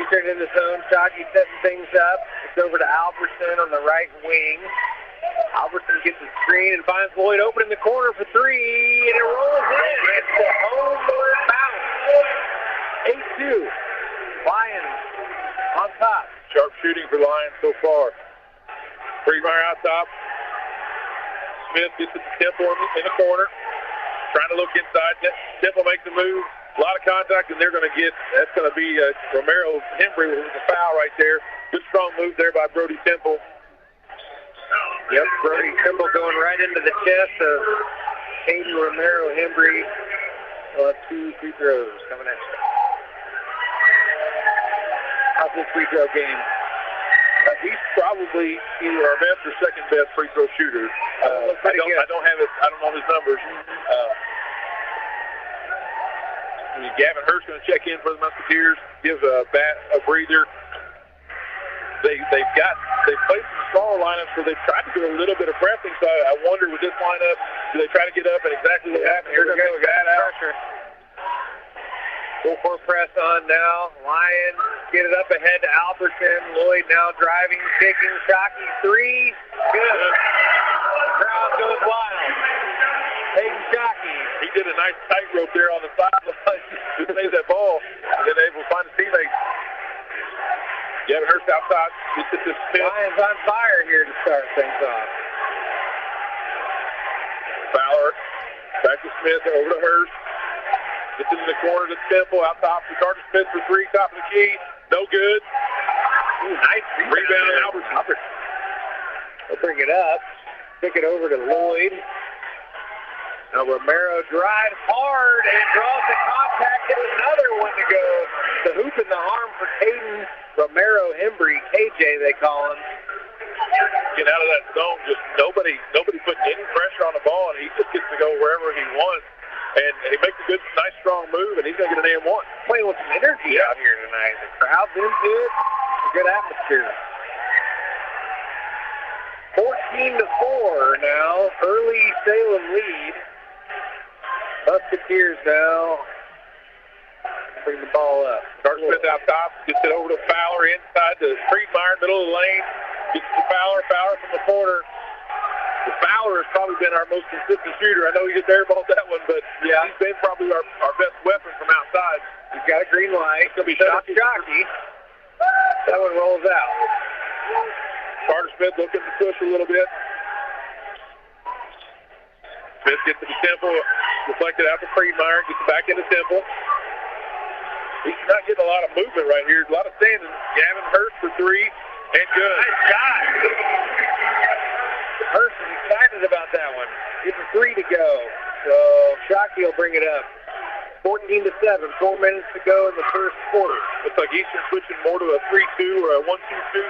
Eastern in the zone. Shockey setting things up. It's over to Albertson on the right wing. Albertson gets a screen and finds Lloyd open in the corner for three, and it rolls in. It's the homeward bounce. 8-2. Lions on top. Sharp shooting for Lions so far. Friedmeier out top. Smith gets it to Temple in the corner. Trying to look inside. Temple makes the move. A lot of contact, and they're going to get, that's going to be Romero-Embry with the foul right there. Good strong move there by Brody Temple. Yep, Brody Temple going right into the chest of Hayden Romero-Embry. We'll have 2 free throws coming in. How's this free throw game? He's probably either our best or second best free throw shooter. I don't know his numbers. Gavin Hurst going to check in for the Musketeers, give a breather. They've played some smaller lineups, so they've tried to do a little bit of pressing. So I wonder with this lineup, do they try to get up and exactly what happened? Here we go. We got pressure. Full court press on now. Lions get it up ahead to Albertson. Lloyd now driving, kicking, Shockey three. Good. Crowd goes wild. Hayden Shockey. He did a nice tightrope there on the sideline to save that ball, and then able to find his teammate. Gavin Hurst outside. Gets it to Smith. Lions on fire here to start things off. Fowler back to Smith, over to Hurst. Gets into the corner to Temple, out top to Carter Smith for three, top of the key. No good. Ooh, nice rebound, Albertson. They'll bring it up. Kick it over to Lloyd. Now Romero drives hard and draws the contact. Hit another one to go. The hoop in the arm for Caden Romero Hembry. KJ, they call him. Get out of that zone. Just nobody putting any pressure on the ball, and he just gets to go wherever he wants. And he makes a good, nice, strong move, and he's going to get an AM1. Playing with some energy out here tonight. The crowd's into it. A good atmosphere. 14-4 now. Early Salem lead. Musketeers now bring the ball up. Carter Smith out top, gets it over to Fowler inside the Friedmeier, middle of the lane. Gets to Fowler from the corner. The Fowler has probably been our most consistent shooter. I know he just airballed that one, but yeah, he's been probably our best weapon from outside. He's got a green light. It's going to be Shockey. That one rolls out. Carter Smith looking to push a little bit. Smith gets to the Temple, deflected out to Friedmeier, gets back into Temple. He's not getting a lot of movement right here. A lot of standing. Gavin Hurst for three, and good. Nice shot. Hurst is excited about that one. It's a three to go. So Shockey will bring it up. 14-7, 4 minutes to go in the first quarter. Looks like Eastern switching more to a 3-2 or a 1-2-2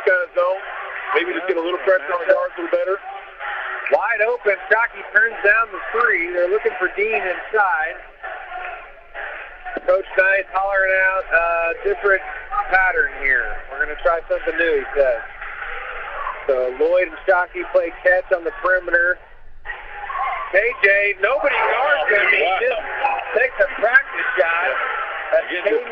kind of zone. Maybe just get a little pressure on the guards a little better. Wide open. Shockey turns down the three. They're looking for Dean inside. Coach Knight hollering out a different pattern here. We're going to try something new, he says. So Lloyd and Shockey play catch on the perimeter. KJ, nobody guards him. He just takes a practice shot. That's Caden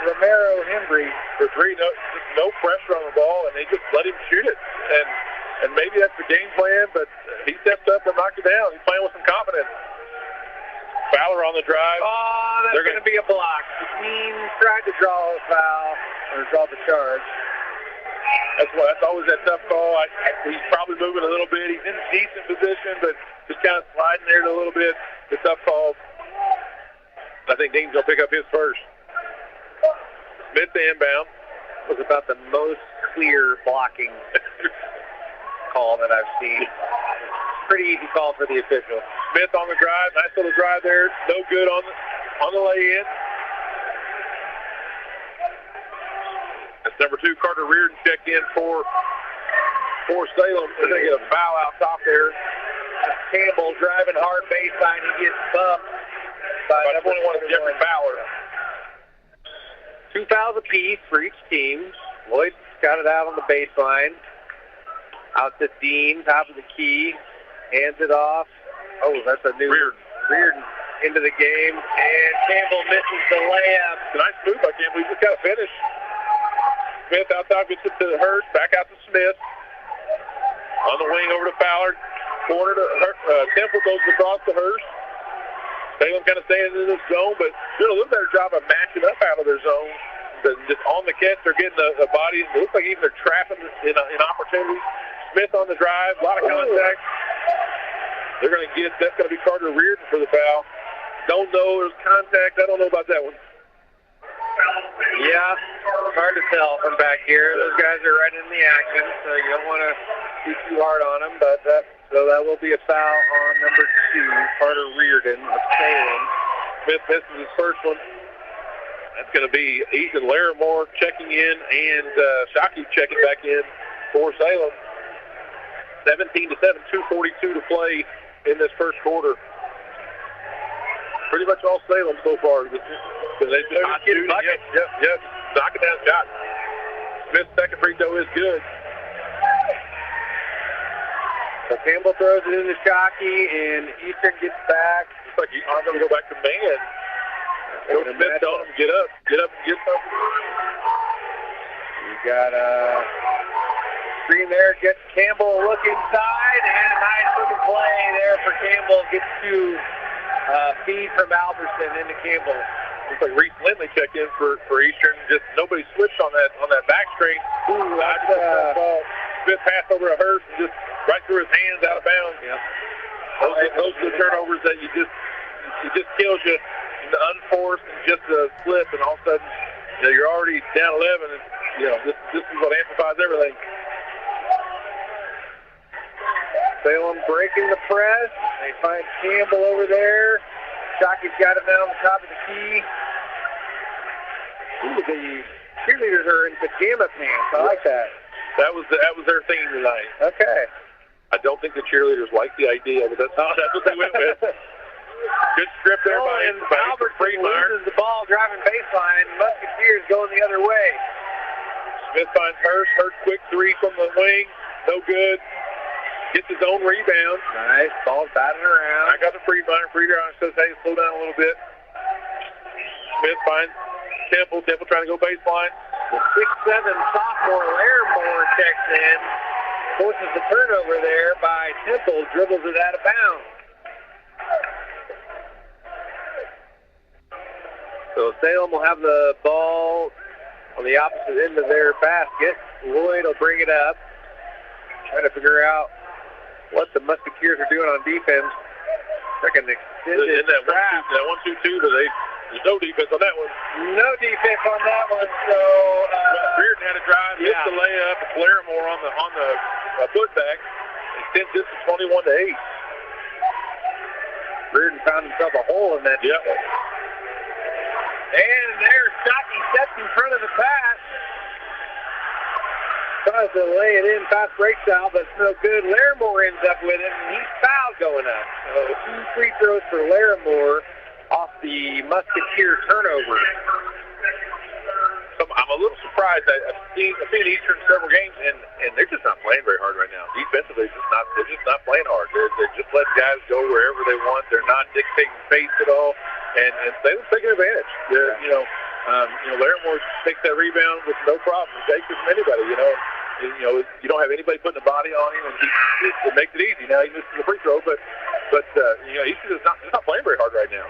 Romero Hembry. For three, no pressure on the ball, and they just let him shoot it. And maybe that's the game plan, but he stepped up and knocked it down. He's playing with some confidence. Fowler on the drive. Oh, that's going to be a block. The team tried to draw a foul, or draw the charge. That's always that tough call. He's probably moving a little bit. He's in a decent position, but just kind of sliding there a little bit. The tough call. I think Dean's going to pick up his first. Smith to inbound. Was about the most clear blocking call that I've seen. Pretty easy call for the official. Smith on the drive. Nice little drive there. No good on the lay-in. That's number 2, Carter Reardon, checked in for Salem. They're going to get a foul out top there. Campbell driving hard baseline. He gets bumped by number 21, Jeffrey Fowler. 2 fouls apiece for each team. Lloyd got it out on the baseline. Out to Dean, top of the key. Hands it off. Oh, that's a new Reardon into the game. And Campbell misses the layup. It's a nice move by Campbell. He just got to finish. Smith out top, gets it to Hurst. Back out to Smith. On the wing over to Fowler. Corner to Temple, goes across to Hurst. Salem kind of staying in this zone, but doing a little better job of matching up out of their zone. Just on the catch, they're getting the bodies. It looks like even they're trapping in opportunities. Smith on the drive, a lot of contact. They're going to get, that's going to be Carter Reardon for the foul. Don't know, there's contact. I don't know about that one. Yeah, hard to tell from back here. Those guys are right in the action, so you don't want to be too hard on them. But so that will be a foul on number 2, Carter Reardon of Salem. Smith misses his first one. That's going to be Ethan Larimore checking in and Shockey checking back in for Salem. 17-7, 2:42 to play in this first quarter. Pretty much all Salem so far. Because they just not shooting. Yep. Knocking down shots. Smith's second free throw is good. So Campbell throws it into Shockey, and Eastern gets back. Looks like Eastern's going to go back to man. Coach Smith telling him, get up and get something. You got screen there, gets Campbell a look inside, and a nice looking play there for Campbell. Gets to feed from Albertson into Campbell. Looks like Reese Lindley checked in for Eastern. Just nobody switched on that back screen. Ooh, that's ball. Smith passed over to Hurst and just right through his hands out of bounds. Yep. Those are the turnovers that it just kills you. The unforced and just a slip, and all of a sudden, you're already down 11, and this is what amplifies everything. Salem breaking the press. They find Campbell over there. Shockey's got him down on the top of the key. Ooh, the cheerleaders are in pajama pants. I like that. That was their theme tonight. Okay. I don't think the cheerleaders like the idea, but that's what they went with. Good strip there by Albertson loses the ball driving baseline. Musketeers going the other way. Smith finds Hurst. Hurst quick three from the wing. No good. Gets his own rebound. Nice. Ball's batted around. I got the free runner. Free runner says, hey, slow down a little bit. Smith finds Temple. Temple trying to go baseline. The 6'7" sophomore Larimore checks in. Forces the turnover there by Temple. Dribbles it out of bounds. So Salem will have the ball on the opposite end of their basket. Lloyd will bring it up. Trying to figure out what the Musketeers are doing on defense. Like an extended trap. That 1-2-2, but there's no defense on that one. No defense on that one. So Reardon had a drive, missed the layup, and Larimore on the putback extends this to 21-8. Reardon found himself a hole in that. Yep. And there's Shockey steps in front of the pass. Tries to lay it in, fast break style, but it's no good. Larimore ends up with it, and he's fouled going up. So 2 free throws for Larimore off the Musketeer turnover. I'm a little surprised. I've seen Eastern several games, and they're just not playing very hard right now. Defensively, they're just not playing hard. They're just letting guys go wherever they want. They're not dictating pace at all, and Salem's taking advantage. Larimore takes that rebound with no problem. He takes it from anybody. You don't have anybody putting a body on him, and it makes it easy. Now he misses the free throw, but Eastern is not playing very hard right now.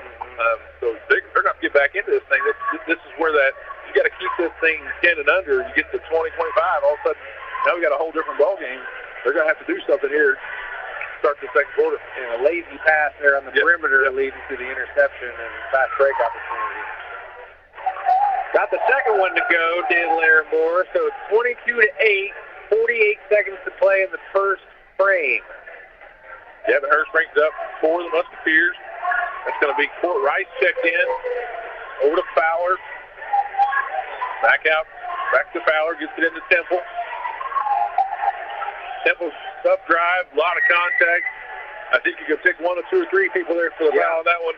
So they're going to have to get back into this thing. This is where you got to keep this thing 10 and under. You get to 20, 25, all of a sudden, now we got a whole different ball game. They're going to have to do something here. Start the second quarter. And a lazy pass there on the perimeter leading to the interception and fast break opportunity. Got the second one to go, did Larimore. So it's 22-8, 48 seconds to play in the first frame. Devin Hurst brings up for the Musketeers. That's going to be Court Rice checked in. Over to Fowler. Back to Fowler, gets it into Temple. Temple's tough drive, a lot of contact. I think you could pick 1 or 2 or 3 people there for the foul on that one.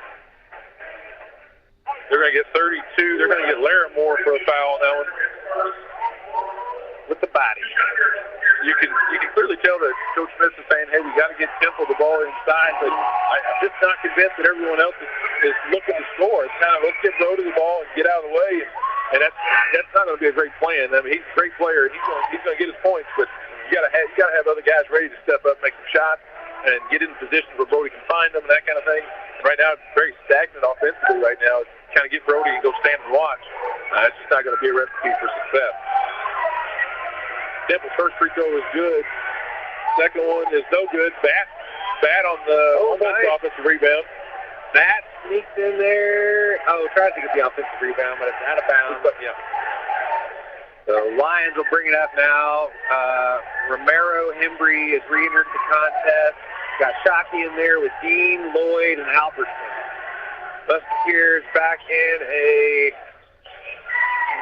They're going to get 32. They're going to get Larimore for a foul on that one. With the body. You can clearly tell that Coach Smith is saying, hey, we got to get Temple the ball inside, but I'm just not convinced that everyone else is looking to score. It's kind of, let's get Brody the ball and get out of the way. And that's not going to be a great plan. I mean, he's a great player. He's going to get his points, but you got to have other guys ready to step up, make some shots, and get in positions where Brody can find them and that kind of thing. And right now, it's very stagnant offensively right now. It's kind of get Brody and go stand and watch. It's just not going to be a recipe for success. Temple's first free throw is good. Second one is no good. Bat on the offensive rebound. Bat sneaks in there. Tries to get the offensive rebound, but it's out of bounds. Yeah. The Lions will bring it up now. Romero Hembry is re-entered the contest. Got Shockey in there with Dean, Lloyd, and Albertson. Musketeers back in a...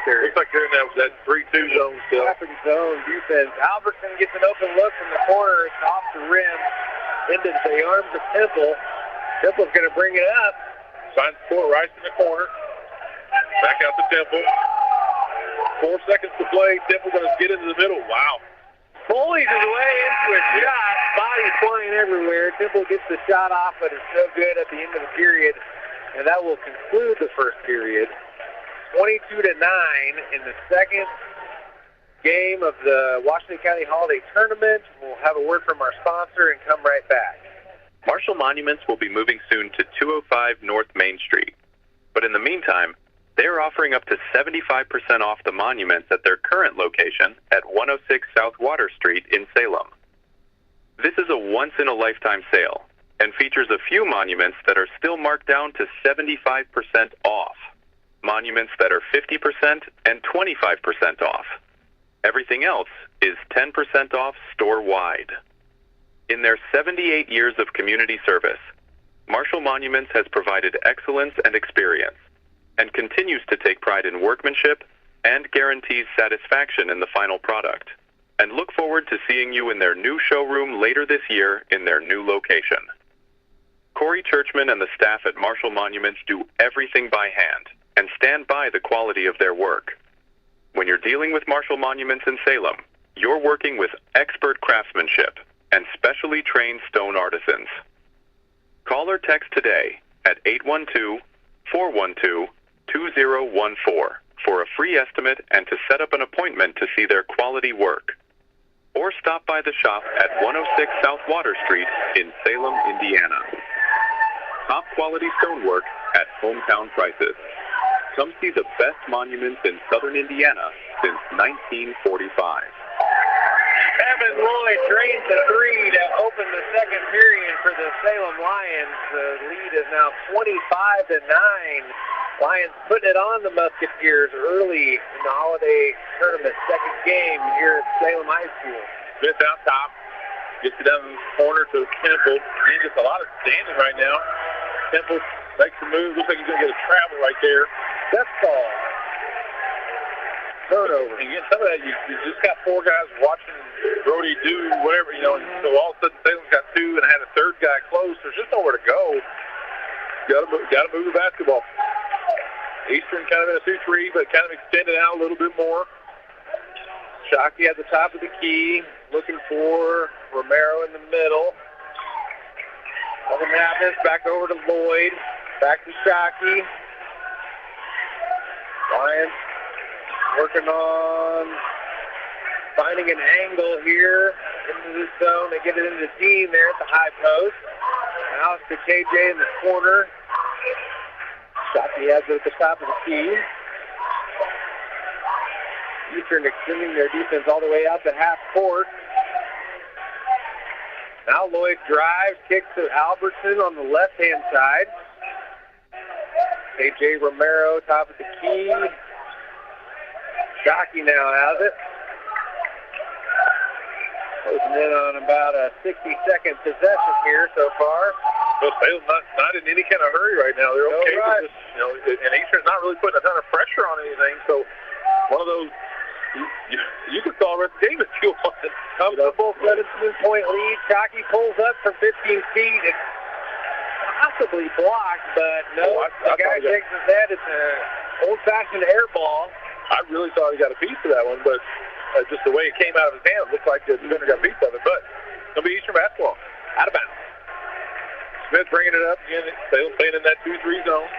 Looks like they're in that 3-2 zone still. Zone defense. Albertson gets an open look from the corner. It's off the rim. Into the arms of Temple. Temple's going to bring it up. Finds Court Rice in the corner. Back out to Temple. 4 seconds to play. Temple going to get into the middle. Wow. Bullies his way into a shot. Body flying everywhere. Temple gets the shot off, but it's no good at the end of the period. And that will conclude the first period. 22-9 in the second game of the Washington County Holiday Tournament. We'll have a word from our sponsor and come right back. Marshall Monuments will be moving soon to 205 North Main Street. But in the meantime, they're offering up to 75% off the monuments at their current location at 106 South Water Street in Salem. This is a once-in-a-lifetime sale and features a few monuments that are still marked down to 75% off, monuments that are 50% and 25% off. Everything else is 10% off store-wide. In their 78 years of community service, Marshall Monuments has provided excellence and experience and continues to take pride in workmanship and guarantees satisfaction in the final product, and look forward to seeing you in their new showroom later this year in their new location. Corey Churchman and the staff at Marshall Monuments do everything by hand and stand by the quality of their work. When you're dealing with Marshall Monuments in Salem, you're working with expert craftsmanship and specially trained stone artisans. Call or text today at 812-412-2014 for a free estimate and to set up an appointment to see their quality work. Or stop by the shop at 106 South Water Street in Salem, Indiana. Top quality stonework at hometown prices. Come see the best monuments in southern Indiana since 1945. Evan Lloyd drains a three to open the second period for the Salem Lions. The lead is now 25-9. Lions putting it on the Musketeers early in the holiday tournament second game here at Salem High School. Smith out top. Gets it down in the corner to Temple. And just a lot of standing right now. Temple makes a move. Looks like he's going to get a travel right there. That's ball. Turnover. And again, some of that, you just got four guys watching Brody do whatever, you know, and so all of a sudden Salem's got two and had a third guy close. There's just nowhere to go. Got to move the basketball. Eastern kind of in a 2-3, but kind of extended out a little bit more. Shockey at the top of the key, looking for Romero in the middle. Nothing happens. Back over to Lloyd. Back to Shockey. Lions working on finding an angle here into the zone. They get it into the team there at the high post. Now it's to KJ in the corner. Shockey has it at the top of the key. Eastern extending their defense all the way out to half court. Now Lloyd drives, kicks to Albertson on the left-hand side. KJ Romero, top of the key. Shockey now has it. Closing in on about a 60-second possession here so far. Well, Salem's not in any kind of hurry right now. They're okay with this, you know, and Eastern's not really putting a ton of pressure on anything. So one of those, you could call it the game if you want. Comfortable 17-point lead. Shockey pulls up from 15 feet. It's possibly blocked, but no. The guy shakes his head. It's an old-fashioned air ball. I really thought he got a piece of that one, but just the way it came out of his hand, it looked like the defender got a piece of it. But it'll be Eastern basketball. Out of bounds. Smith bringing it up again. Salem playing in that 2-3 zone.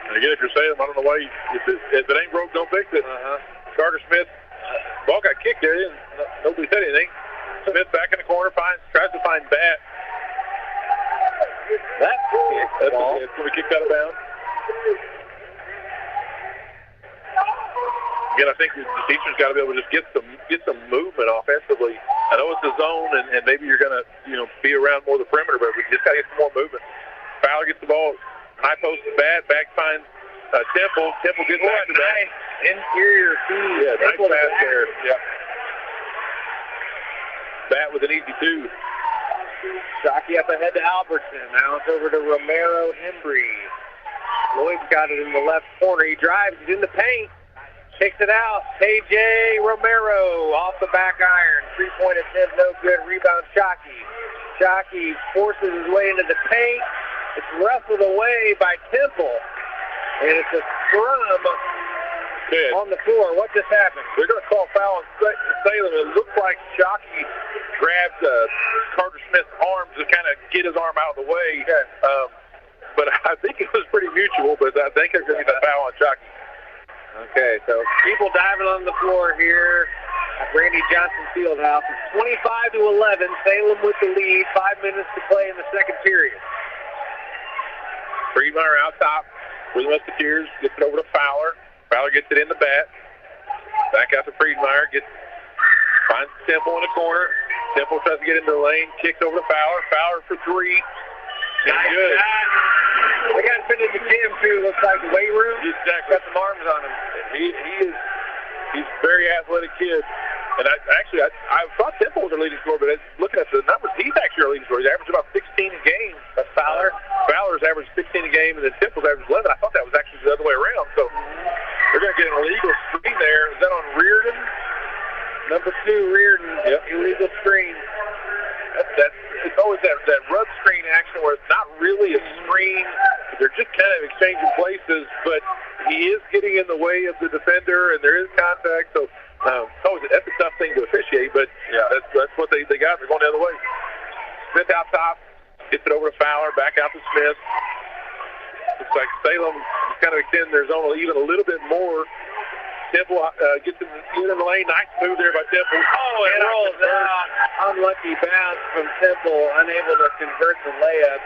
And again, if you're Salem, I don't know why if it ain't broke, don't fix it. Carter Smith, ball got kicked there. Nobody said anything. Smith back in the corner, tries to find Bat. That's ball. It's going to be kicked out of bounds. Again, I think the teacher's got to be able to just get some movement offensively. I know it's a zone, and maybe you're going to be around more the perimeter, but we just got to get some more movement. Fowler gets the ball, high post to Bat, back finds Temple. Temple gets back to Bat. Interior feed. Yeah, nice pass there. Yeah. Bat with an easy two. Shockey up ahead to Albertson. Now it's over to Romero Hembry. Lloyd's got it in the left corner. He drives. He's in the paint. Kicks it out. KJ Romero off the back iron. Three-point attempt, no good. Rebound, Shockey. Shockey forces his way into the paint. It's wrestled away by Temple. And it's a scrum on the floor. What just happened? They're going to call foul on Salem. It looked like Shockey grabbed Carter Smith's arm to kind of get his arm out of the way. But I think it was pretty mutual, but I think there's going to be a foul on Shockey. Okay, so people diving on the floor here at Randy Johnson Fieldhouse. It's 25-11. Salem with the lead. 5 minutes to play in the second period. Friedmeier out top for the Musketeers. Gets it over to Fowler. Fowler gets it in the bat. Back out to Friedmeier. Finds Temple in the corner. Temple tries to get into the lane. Kicks over to Fowler. Fowler for three. Nice good. shot. They got to fit in the gym, too. Looks like the weight room. Exactly. Got some arms on him. He's a very athletic kid. And I thought Temple was a leading scorer, but looking at the numbers, he's actually a leading scorer. He's averaged about 16 a game. That's Fowler. Fowler's averaged 16 a game, and then Temple's averaged 11. I thought that was actually the other way around. So they're going to get an illegal screen there. Is that on Reardon? Number 2, Reardon. Yep. Illegal screen. It's always that rub screen action where it's not really a screen. They're just kind of exchanging places, but he is getting in the way of the defender, and there is contact. So that's a tough thing to officiate, but that's what they got. They're going the other way. Smith out top, gets it over to Fowler, back out to Smith. Looks like Salem kind of extend their zone even a little bit more. Temple gets in the lane. Nice move there by Temple. Oh, it rolls out. Unlucky bounce from Temple, unable to convert the layup.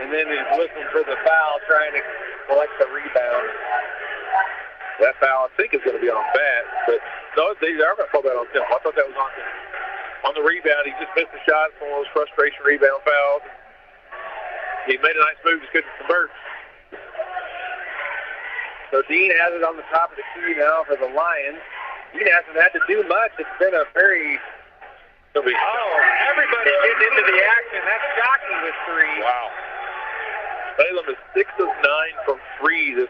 And then he's looking for the foul, trying to collect the rebound. That foul, I think, is going to be on Bat, but no, they are going to call that on Temple. I thought that was on the rebound. He just missed a shot. It's one of those frustration rebound fouls. He made a nice move, just couldn't convert. So Dean has it on the top of the key now for the Lions. Dean hasn't had to do much. It's been a very... everybody getting into the action. That's shocking with 3. Wow. Salem is 6 of 9 from 3.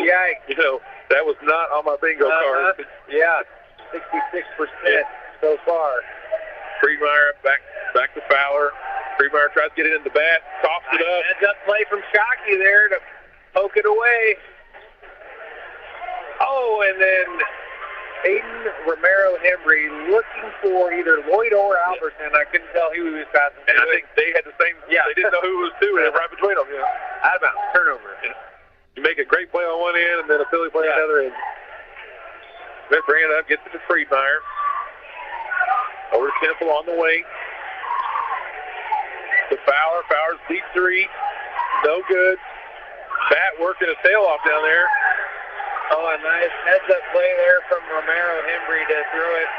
Yikes. That was not on my bingo card. Yeah, 66% so far. Friedmeier back to Fowler. Friedmeier tries to get it in the bat, coughs it up. Heads up play from Shockey there to poke it away. Oh, and then Aiden Romero-Hembry looking for either Lloyd or Albertson. I couldn't tell who he was passing to. And I think they had the same. Yeah. They didn't know who it was to, and right between them. Yeah. Out of bounds, turnover. Yeah. You make a great play on one end, and then a silly play on the other end. Smith bringing it up, gets it to Friedmeier. Over to Temple on the wing. To Fowler. Fowler's deep 3. No good. Bat working his tail off down there. Oh, a nice heads-up play there from Romero-Hembry to throw it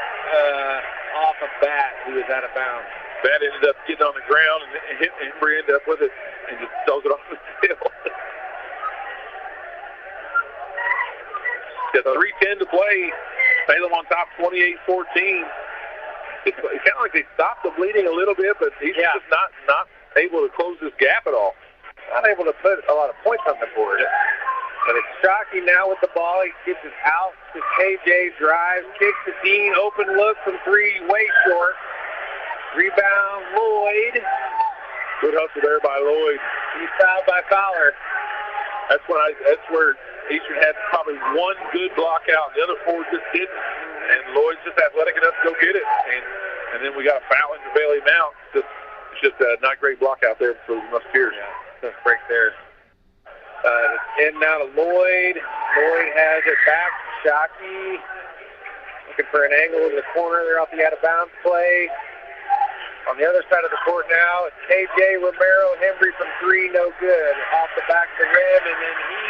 off a bat. He was out of bounds. Bat ended up getting on the ground, and Hembry ended up with it and just throws it off the field. Got 3:10 to play. Salem on top 28-14. It's kind of like they stopped the bleeding a little bit, but he's just not able to close this gap at all. Not able to put a lot of points on the board. But it's Shockey now with the ball. He gets it out to KJ, drives, kicks to Dean, open look from 3, way short. Rebound, Lloyd. Good hustle there by Lloyd. He's fouled by Fowler. That's where Eastern had probably one good block out. The other 4 just didn't. And Lloyd's just athletic enough to go get it. And then we got a foul in the Bailey Mount. It's just a not great block out there for the Musketeers. Yeah, break there. In now to Lloyd. Lloyd has it back to Shockey. Looking for an angle in the corner there off the out-of-bounds play. On the other side of the court now, it's KJ Romero-Hembry from 3, no good. Off the back of the rim, and then he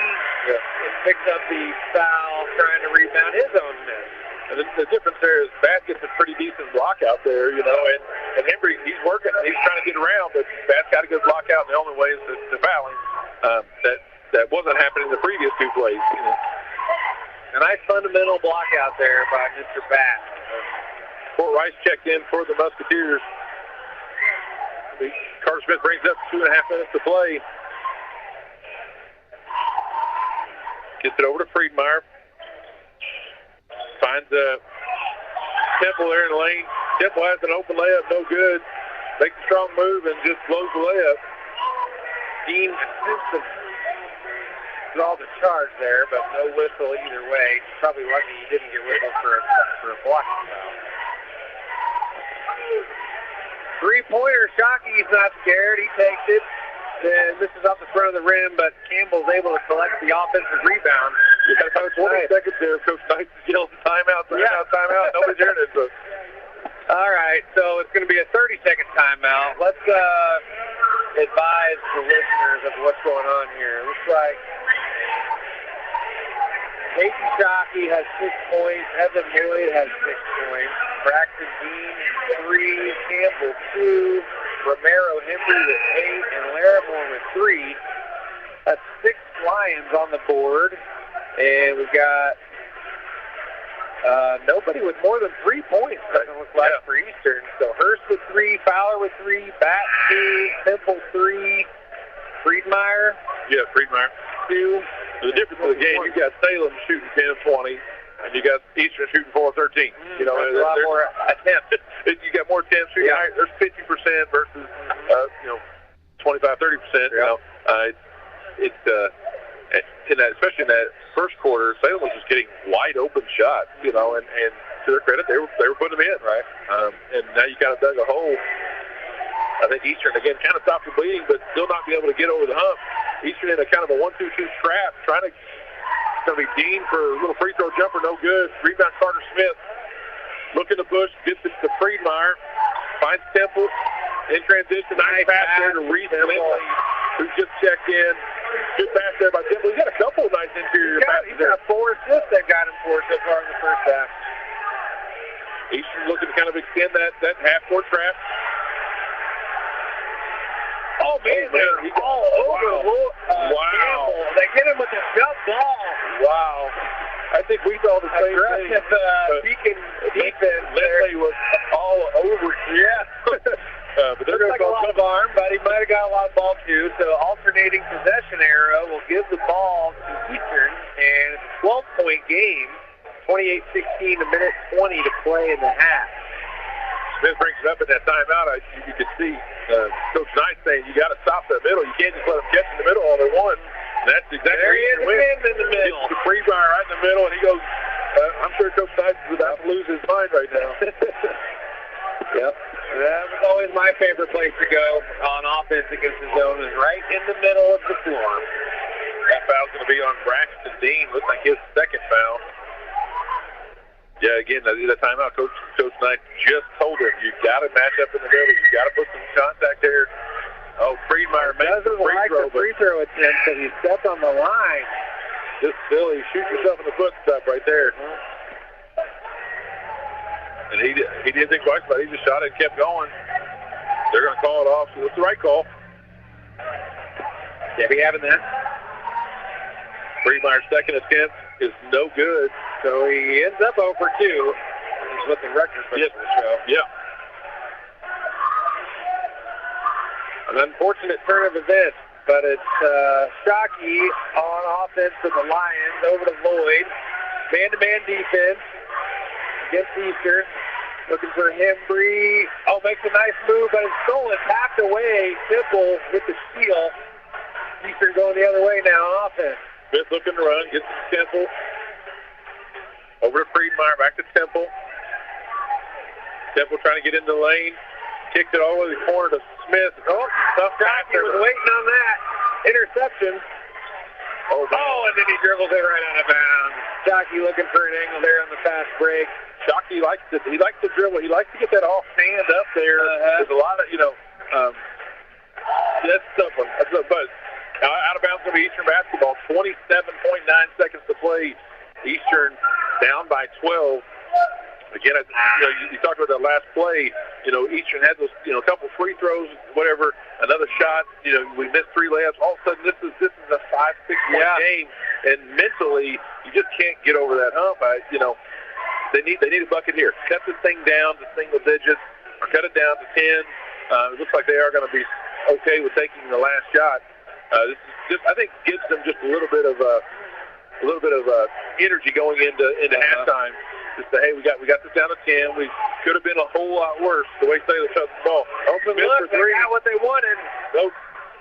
picks up the foul, trying to rebound his own miss. And the difference there is Bat gets a pretty decent block out there, and Hembry, he's working. He's trying to get around, but Bat's got a good block out, and the only way is to foul him. That wasn't happening the previous 2 plays. A nice fundamental block out there by Mr. Bat. Fort Rice checked in for the Musketeers. Carter Smith brings up 2.5 minutes to play. Gets it over to Friedmeier. Finds Temple there in the lane. Temple has an open layup, no good. Makes a strong move and just blows the layup. Dean attempts to draw the charge there, but no whistle either way. Probably lucky he didn't get whistled for a blocking foul. Three-pointer, Shockey's not scared. He takes it. Then this is off the front of the rim, but Campbell's able to collect the offensive rebound. You got about 20 seconds there. Coach Knight yells timeout, timeout. Nobody's hearing it. So. All right, so it's going to be a 30-second timeout. Let's advise the listeners of what's going on here. It looks like Peyton Shockey has 6 points. Evan Lloyd has 6 points. Braxton Dean, 3. Campbell, 2. Romero Henry with 8. And Larimore with 3. That's 6 Lions on the board. And we've got nobody with more than 3 points, doesn't look like, for Eastern. So Hurst with 3, Fowler with 3, Bat 2, Temple 3, Friedmeier. Yeah, Friedmeier. 2. The difference of the game, you got Salem shooting 10-20, and you got Eastern shooting 4-13. You know, there's a lot more attempts. You got more attempts. Yeah. There's 50% versus 25-30%. You know, especially in that first quarter, Salem was just getting wide open shots. You know, and to their credit, they were putting them in, right. And now you kind of dug a hole. I think Eastern again kind of stopped the bleeding, but still not be able to get over the hump. Eastern in a kind of a 1-2-2 trap, trying to. It's going to be Dean for a little free throw jumper, no good. Rebound Carter Smith. Looking to push, gets it to Friedmeier. Finds Temple in transition. Nice pass there to Reese Lindley, who just checked in. Good pass there by Temple. He's got a couple of nice interior passes. He's got 4 assists they've got him for so far in the first half. Eastern looking to kind of extend that half-court trap. Oh, man, he's all over. Wow. They get him with a jump ball. Wow. I think we saw the same thing. Beacon defense Lindley was all over. Yeah. But they're going to go a lot of arm, but he might have got a lot of ball, too. So alternating possession arrow will give the ball to Eastern, and it's a 12-point game. 28-16, a minute 20 to play in the half. Smith brings it up in that timeout. You can see Coach Knight saying you got to stop that middle. You can't just let them catch in the middle all they want. And that's exactly there he is again in the middle. Gets the free fire right in the middle, and he goes. I'm sure Coach Knight is about to lose his mind right now. Yep. That was always my favorite place to go on offense against the zone, is right in the middle of the floor. That foul's going to be on Braxton Dean. Looks like his second foul. Yeah, again, the timeout, Coach Knight just told him, you got to match up in the middle. You got to put some contact there. Oh, Friedmeier makes the free throw attempt, but he stepped on the line. Just silly. Shoot yourself in the foot stuff right there. And he didn't think twice about it. He just shot it and kept going. They're going to call it off. So it's the right call. Yeah, be having that. Friedmeier's second attempt is no good. So he ends up 0 for 2. He's with the record for the show. Yeah. An unfortunate turn of events, but it's Shockey on offense for the Lions over to Lloyd. Man-to-man defense against Eastern. Looking for Hembry. Oh, makes a nice move, but it's stolen. Tapped away. Temple with the steal. Eastern going the other way now on offense. Smith looking to run. Gets to Temple. Over to Friedmeier. Back to Temple. Temple trying to get in the lane. Kicked it all the way to the corner to Smith. Oh, tough pass there. Was waiting on that. Interception. Oh, and then he dribbles it right out of bounds. Shockey looking for an angle there on the fast break. Shockey likes to dribble. He likes to get that offhand up there. There's a lot of, that's tough one. But out of bounds going to be Eastern basketball. 27.9 seconds to play. Eastern down by 12. Again, you talked about that last play. Eastern had those, a couple free throws, whatever, another shot. We missed 3 layups. All of a sudden, this is a 5-6 point game, and mentally, you just can't get over that hump. They need a bucket here. Cut this thing down to single digits, or cut it down to 10. It looks like they are going to be okay with taking the last shot. This is just, I think, gives them just a little bit of energy going into halftime. Just say, hey, we got this down to 10. We could have been a whole lot worse the way Salem shot the ball. Open look, they got what they wanted.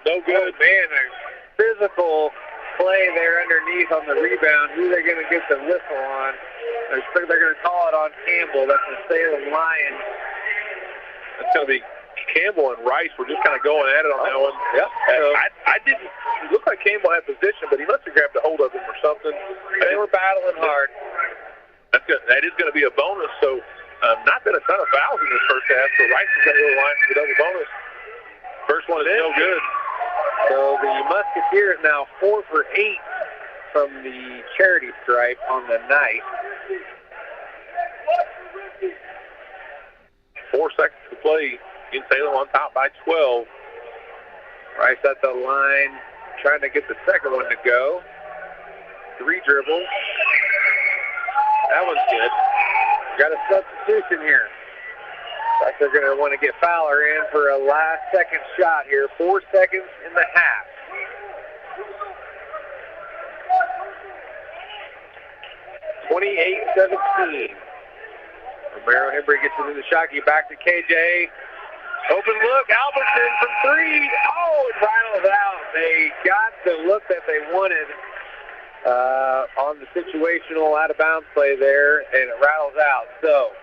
No good. Oh, man, a physical play there underneath on the rebound. Who are they going to get the whistle on? They're going to call it on Campbell. That's the Salem Lions. That's going to be Campbell and Rice were just kind of going at it on that one. Yep. So, I didn't. It looked like Campbell had position, but he must have grabbed a hold of him or something. They were battling hard. That is going to be a bonus. So, not been a ton of fouls in this first half. So Rice is going to go to the line for the double bonus. First one is no good. So the Musketeers now 4 for 8 from the charity stripe on the night. 4 seconds to play. In Salem on top by 12. Rice at the line, trying to get the second one to go. 3 dribbles. That one's good. Got a substitution here. Like they're going to want to get Fowler in for a last-second shot here. 4 seconds in the half. (28-17). Romero Hembry gets it in the shot. Get back to KJ. Open look, Albertson from 3. Oh, it rattles out. They got the look that they wanted on the situational out-of-bounds play there, and it rattles out. So,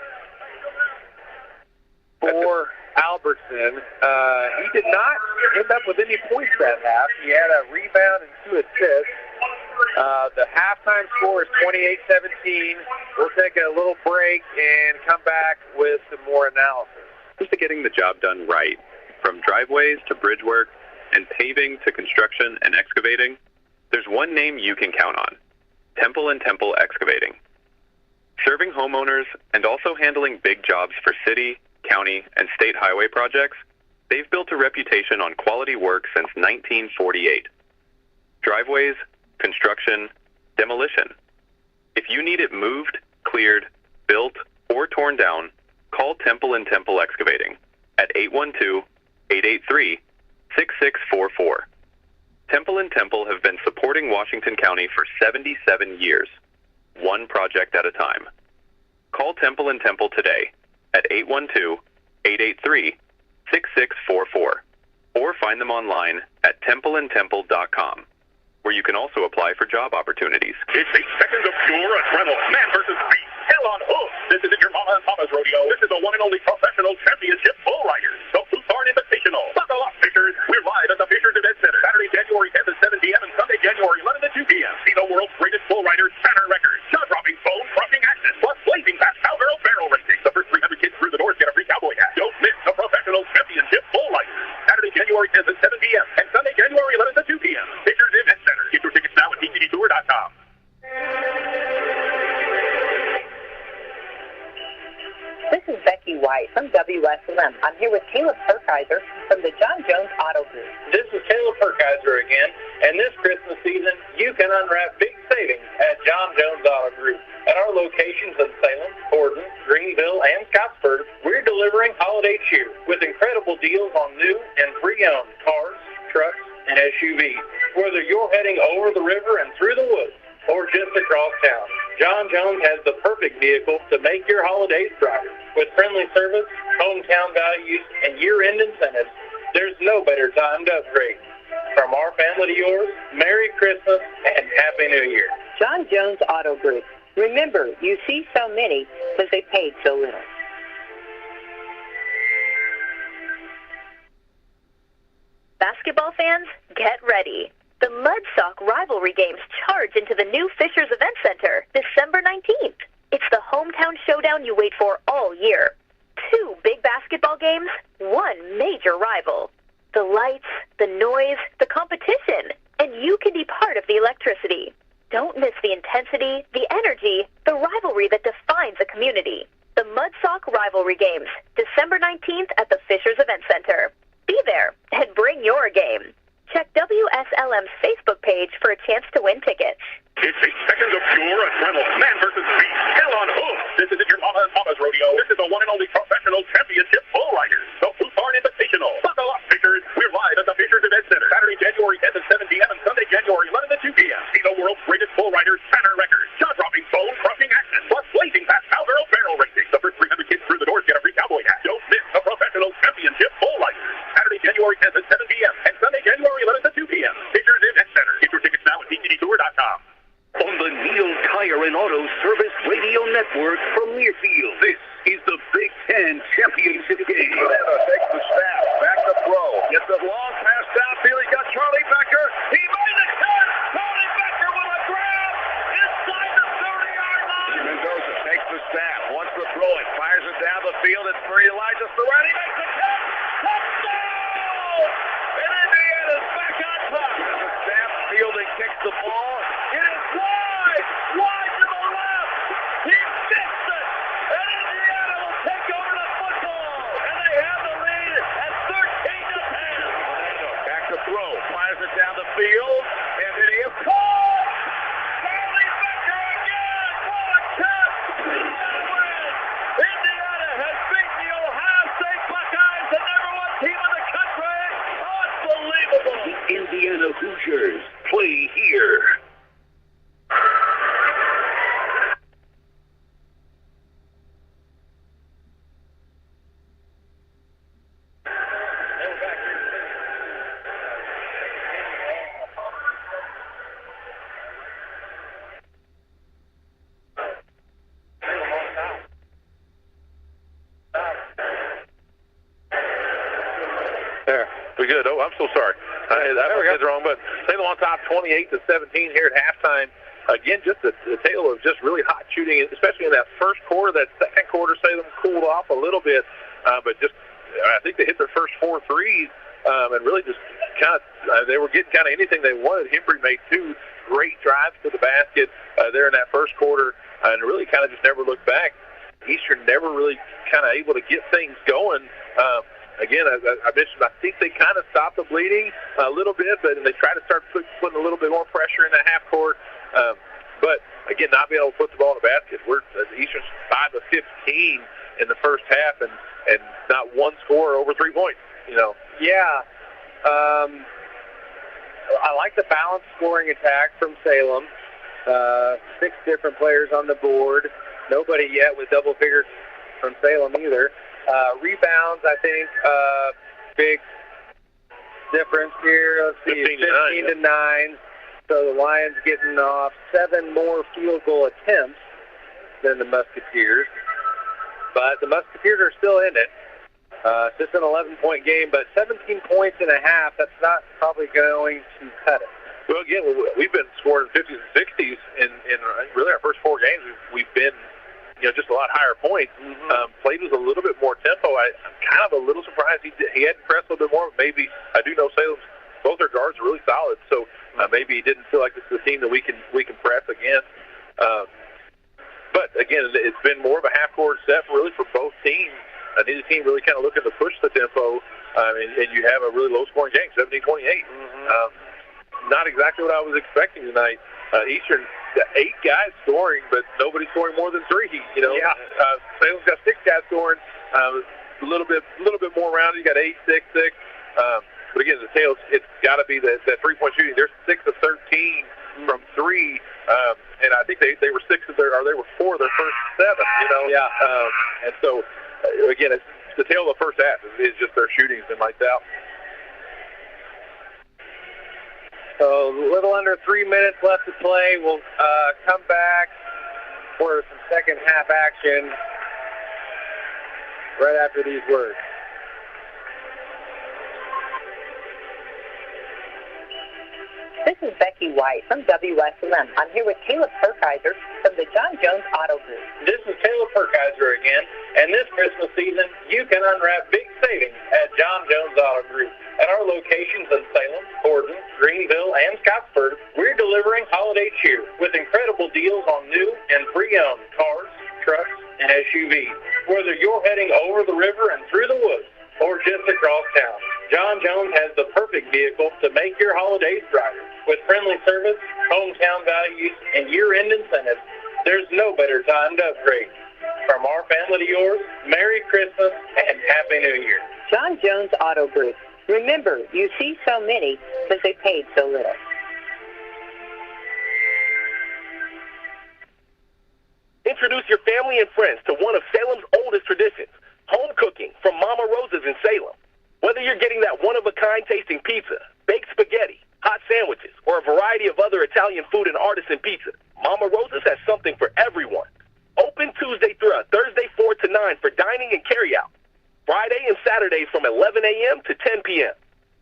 for Albertson, he did not end up with any points that half. He had a rebound and 2 assists. The halftime score is 28-17. We'll take a little break and come back with some more analysis. To getting the job done right, from driveways to bridge work and paving to construction and excavating, there's one name you can count on: Temple & Temple Excavating. Serving homeowners and also handling big jobs for city, county, and state highway projects, they've built a reputation on quality work since 1948. Driveways, construction, demolition. If you need it moved, cleared, built, or torn down, call Temple & Temple Excavating at 812-883-6644. Temple & Temple have been supporting Washington County for 77 years, one project at a time. Call Temple & Temple today at 812-883-6644 or find them online at templeandtemple.com, where you can also apply for job opportunities. It's 8 seconds of pure adrenaline. Man versus beast. Hell on hoof. This isn't your mama and papa's rodeo. This is the one and only professional championship bull riders. The Tucson Invitational. Buckle up, Fishers. We're live at the Fishers Event Center. Saturday, January 10th at 7 p.m. and Sunday, January 11th at 2 p.m. See the world's greatest bull riders, banner records, jaw-dropping, bone-crushing action, plus blazing fast cowgirl barrel racing. The first 300 kids through the doors get a free cowboy hat. Don't miss the professional championship bull riders. Saturday, January 10th at 7 p.m. and Sunday, January 11th at 2 p.m. Fishers Event Center. Get your tickets now at tcdtour.com. This is Becky White from WSLM. I'm here with Caleb Perkiser from the John Jones Auto Group. This is Caleb Perkiser again, and this Christmas season, you can unwrap big savings at John Jones Auto Group. At our locations in Salem, Gordon, Greenville, and Scottsburg, we're delivering holiday cheer with incredible deals on new and pre-owned cars, trucks, and SUVs. Whether you're heading over the river and through the woods, or just across town, John Jones has the perfect vehicle to make your holidays brighter. With friendly service, hometown values, and year-end incentives, there's no better time to upgrade. From our family to yours, Merry Christmas and Happy New Year. John Jones Auto Group. Remember, you see so many because they paid so little. Basketball fans, get ready. The Mud Sock Rivalry Games charge into the new Fishers Event Center December 19th. It's the hometown showdown you wait for all year. 2 big basketball games, 1 major rival. The lights, the noise, the competition, and you can be part of the electricity. Don't miss the intensity, the energy, the rivalry that defines a community. The Mud Sock Rivalry Games, December 19th at the Fishers Event Center. Be there and bring your game. Check WSLM's Facebook page for a chance to win tickets. It's 8 seconds of pure adrenaline. Man versus beast. Hell on hoof. This isn't your mama and papa's rodeo. This is the one and only professional championship bull riders. The Tucson Invitational. Buckle up, Fishers. We're live at the Fishers Event Center. Saturday, January 10th at 7 p.m. and Sunday, January 11th at 2 p.m. See the world's greatest bull riders, banner records, jaw-dropping, bone-crushing action, plus blazing fast cowgirl barrel racing. The first 300 kids through the doors get a free cowboy hat. Don't miss the professional championship bull riders. Saturday, January 10th at 7 p.m. and Sunday, January Takes the snap. Back to throw. Gets a long pass downfield. He got Charlie Becker. He made the cut. Charlie Becker with a grab inside the 30-yard line. Mendoza takes the snap. Wants to throw it. Fires it down the field. It's for Elijah Surratt. He makes the catch. Touchdown! And Indiana's back on top. The snap. Fielding kicks the ball. It is wide. Wide to the left. He missed it. And Indiana will take over the football. And they have the lead at 13-10. Orlando back to throw. Fires it down the field. And then he is caught. Charlie Becker again. What a catch. Indiana has beaten the Ohio State Buckeyes, the #1 team in the country. Unbelievable. The Indiana Hoosiers play here. There. We good. Oh, I'm so sorry. I did wrong, but Salem on top 28-17 here at halftime. Again, just a tale of just really hot shooting, especially in that first quarter. That second quarter, Salem cooled off a little bit, but just I think they hit their first 4 threes and really just kind of they were getting kind of anything they wanted. Hembry made 2 great drives to the basket there in that first quarter, and really kind of just never looked back. Eastern never really kind of able to get things going. Again, I mentioned, I think they kind of stopped the bleeding a little bit, but they try to start putting a little bit more pressure in the half court. But, again, not being able to put the ball in the basket. We're Eastern's 5 of 15 in the first half, and not one score over 3 points, you know. Yeah. I like the balanced scoring attack from Salem. 6 different players on the board. Nobody yet with double figures from Salem either. Rebounds, I think, big difference here. Let's see, 15 to 9. So the Lions getting off 7 more field goal attempts than the Musketeers. But the Musketeers are still in it. It's just an 11-point game, but 17 points and a half, that's not probably going to cut it. Well, again, we've been scoring 50s and 60s in really our first 4 games. We've been, just a lot higher points. Played with a little bit more tempo. I'm kind of a little surprised he hadn't pressed a little bit more. Maybe I do know Salem's both their guards are really solid, so maybe he didn't feel like this is a team that we can press against. But again, it's been more of a half-court set really for both teams. Neither team really kind of looking to push the tempo, and you have a really low-scoring game, 17-28. Not exactly what I was expecting tonight. Eastern, 8 guys scoring, but nobody scoring more than 3. Salem's got 6 guys scoring, a little bit more rounded. You got 8, 6, 6. But again, the tails, it's got to be that 3-point shooting. They're 6 of 13 from 3, and I think they were 4 of their first 7. And so again, it's the tail of the first half is just their shooting's been lights out. So a little under 3 minutes left to play. We'll come back for some second half action right after these words. This is Becky White from WSLM. I'm here with Caleb Perkiser from the John Jones Auto Group. This is Caleb Perkiser again, and this Christmas season, you can unwrap big savings at John Jones Auto Group. At our locations in Salem, Gordon, Greenville, and Scottsburg, we're delivering holiday cheer with incredible deals on new and pre-owned cars, trucks, and SUVs. Whether you're heading over the river and through the woods, or just across town, John Jones has the perfect vehicle to make your holidays brighter. With friendly service, hometown values, and year-end incentives, there's no better time to upgrade. From our family to yours, Merry Christmas and Happy New Year. John Jones Auto Group. Remember, you see so many because they paid so little. Introduce your family and friends to one of Salem's oldest traditions, home cooking from Mama Rosa's in Salem. Whether you're getting that one-of-a-kind tasting pizza, baked spaghetti, hot sandwiches, or a variety of other Italian food and artisan pizza, Mama Rosa's has something for everyone. Open Tuesday through Thursday 4 to 9 for dining and carry-out. Friday and Saturdays from 11 a.m. to 10 p.m.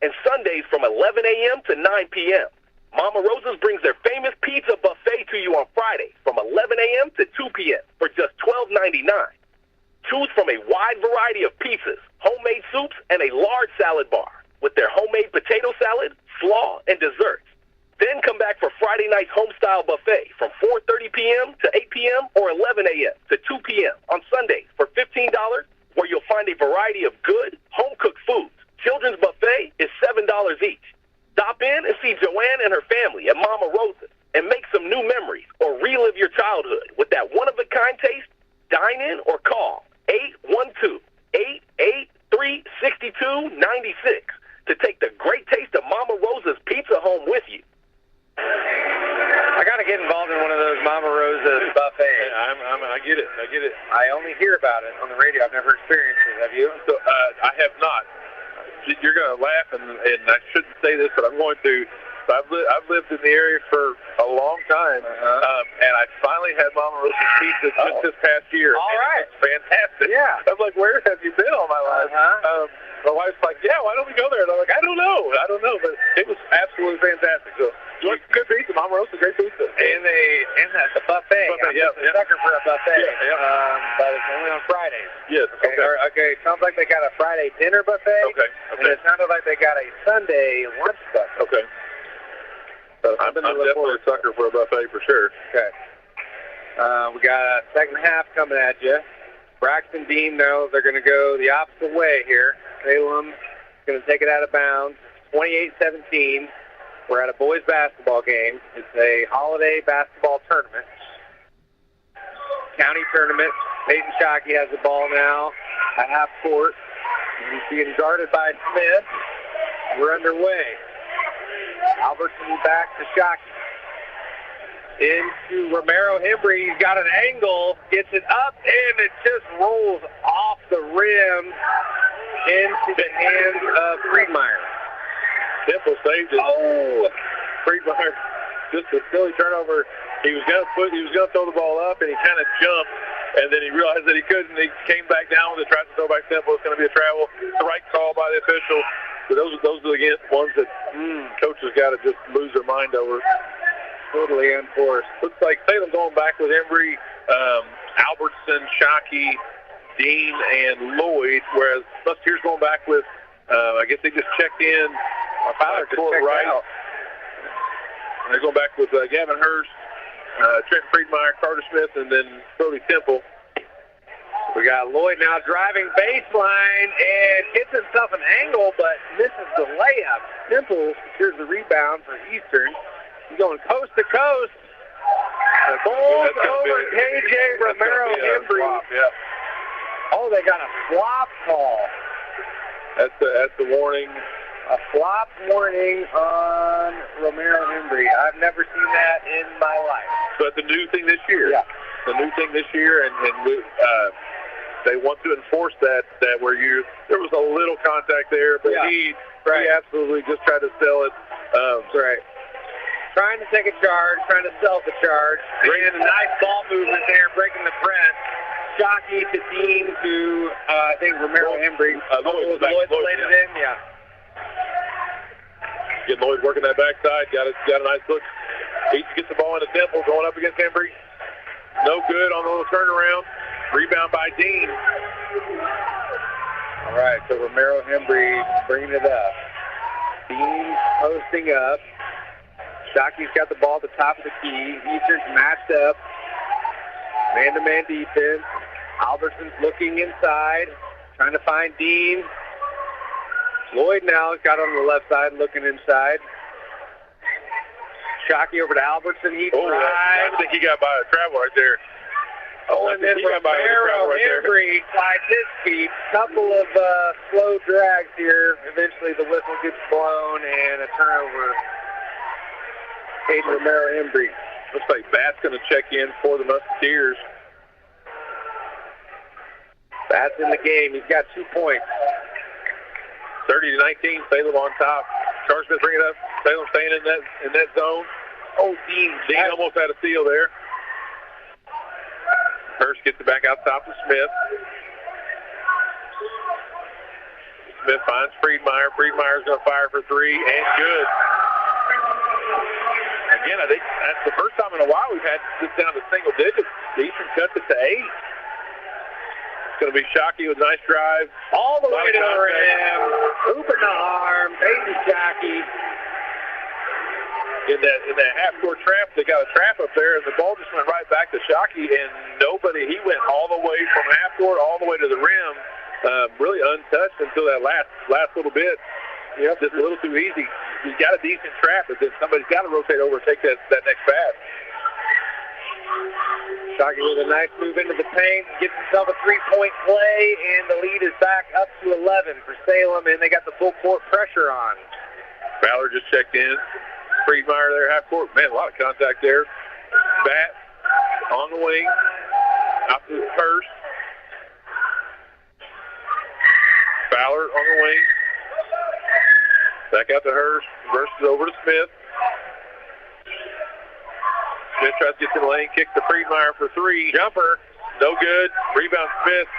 and Sundays from 11 a.m. to 9 p.m. Mama Rosa's brings their famous pizza buffet to you on Friday from 11 a.m. to 2 p.m. for just $12.99. Choose from a wide variety of pizzas, homemade soups, and a large salad bar with their homemade potato salad, slaw, and desserts. Then come back for Friday night's home-style buffet from 4:30 p.m. to 8 p.m. or 11 a.m. to 2 p.m. on Sundays for $15, where you'll find a variety of good, home-cooked foods. Children's buffet is $7 each. Stop in and see Joanne and her family at Mama Rosa's and make some new memories or relive your childhood with that one-of-a-kind taste. Dine in or call 812-883-6296 to take the great taste of Mama Rosa's pizza home with you. I got to get involved in one of those Mama Rosa's buffets. Yeah, I get it. I only hear about it on the radio. I've never experienced it. Have you? So, I have not. You're going to laugh, and I shouldn't say this, but I'm going to. I've lived in the area for a long time, and I finally had Mama Rosa's pizza just this past year. All right. It's fantastic. Yeah. I'm like, where have you been all my life? My wife's like, yeah, why don't we go there? And I'm like, I don't know, but it was absolutely fantastic. So, good pizza, Mama Rosa's, great pizza. And the buffet. I'm a sucker for a buffet. But it's only on Fridays. Yes. Okay. Sounds like they got a Friday dinner buffet. Okay. And it sounded like they got a Sunday lunch buffet. Okay. I'm definitely a sucker for a buffet for sure. Okay. We got a second half coming at you. Braxton Dean knows they're going to go the opposite way here. Salem's going to take it out of bounds. 28-17. We're at a boys basketball game. It's a holiday basketball tournament. County tournament. Peyton Shockey has the ball now at half court. He's being guarded by Smith. We're underway. Albertson back to Shockey. Into Romero Hembry. He's got an angle. Gets it up, and it just rolls off the rim into the hands of Friedmeier. Temple saved it. Oh! Friedmeier, just a silly turnover. He was gonna throw the ball up, and he kind of jumped, and then he realized that he couldn't. He came back down with it, tried to throw back Temple. It's going to be a travel. It's the right call by the official. But those are again ones that coaches got to just lose their mind over. Totally unforced. Looks like Salem going back with Embry, Albertson, Shockey, Dean, and Lloyd, whereas Musketeers going back with, I guess they just checked in. Court right. Out. And they're going back with Gavin Hurst, Trent Friedmeier, Carter Smith, and then Brody Temple. We got Lloyd now driving baseline and hits himself an angle, but misses the layup. Temple secures the rebound for Eastern. He's going coast to coast. The ball's over KJ Romero Hembry. Oh, they got a flop call. That's the warning. A flop warning on Romero Hembry. I've never seen that in my life. So that's a new thing this year. Yeah. The new thing this year, and they want to enforce that where there was a little contact there, but he absolutely just tried to sell it. That's right. Trying to take a charge, trying to sell the charge. Ran a nice ball movement there, breaking the press. Shockey to Dean to, I think, Romero Hembry. Lloyd laid it in, yeah. Get Lloyd working that backside. Got a nice look. He gets the ball in the Temple, going up against Hembry. No good on the little turnaround. Rebound by Dean. All right, so Romero Hembry bringing it up. Dean posting up. Shockey's got the ball at the top of the key. Eastern's matched up. Man-to-man defense. Albertson's looking inside, trying to find Dean. Lloyd now got on the left side, looking inside. Shockey over to Albertson. He drives. I think he got by a travel right there. Oh, and then Romero Hembry slides his feet. Couple of slow drags here. Eventually the whistle gets blown and a turnover. Hayden Romero Hembry. Looks like Batt's going to check in for the Musketeers. Batt's in the game. He's got 2 points. 30-19, Salem on top. Carter Smith bring it up. Salem staying in that zone. Oh, Dean almost had a steal there. Hurst gets it back out top to Smith. Smith finds Friedmeier. Friedmeier's going to fire for three, and good. Again, I think that's the first time in a while we've had this down to single digits. The Eastern cuts it to 8. It's going to be Shockey with a nice drive. All the way to the rim. Open the arm. Peyton Shockey. In that half-court trap, they got a trap up there, and the ball just went right back to Shockey, and nobody. He went all the way from half-court all the way to the rim, really untouched until that last little bit. Yep, just a little too easy. You got a decent trap, but then somebody's got to rotate over and take that next pass. Shockey with a nice move into the paint, gets himself a three-point play, and the lead is back up to 11 for Salem, and they got the full court pressure on. Ballard just checked in. Friedmeier there, half court. Man, a lot of contact there. Bat on the wing. Out to Hurst. Fowler on the wing. Back out to Hurst. Versus over to Smith. Smith tries to get to the lane. Kicks to Friedmeier for three. Jumper. No good. Rebound Smith.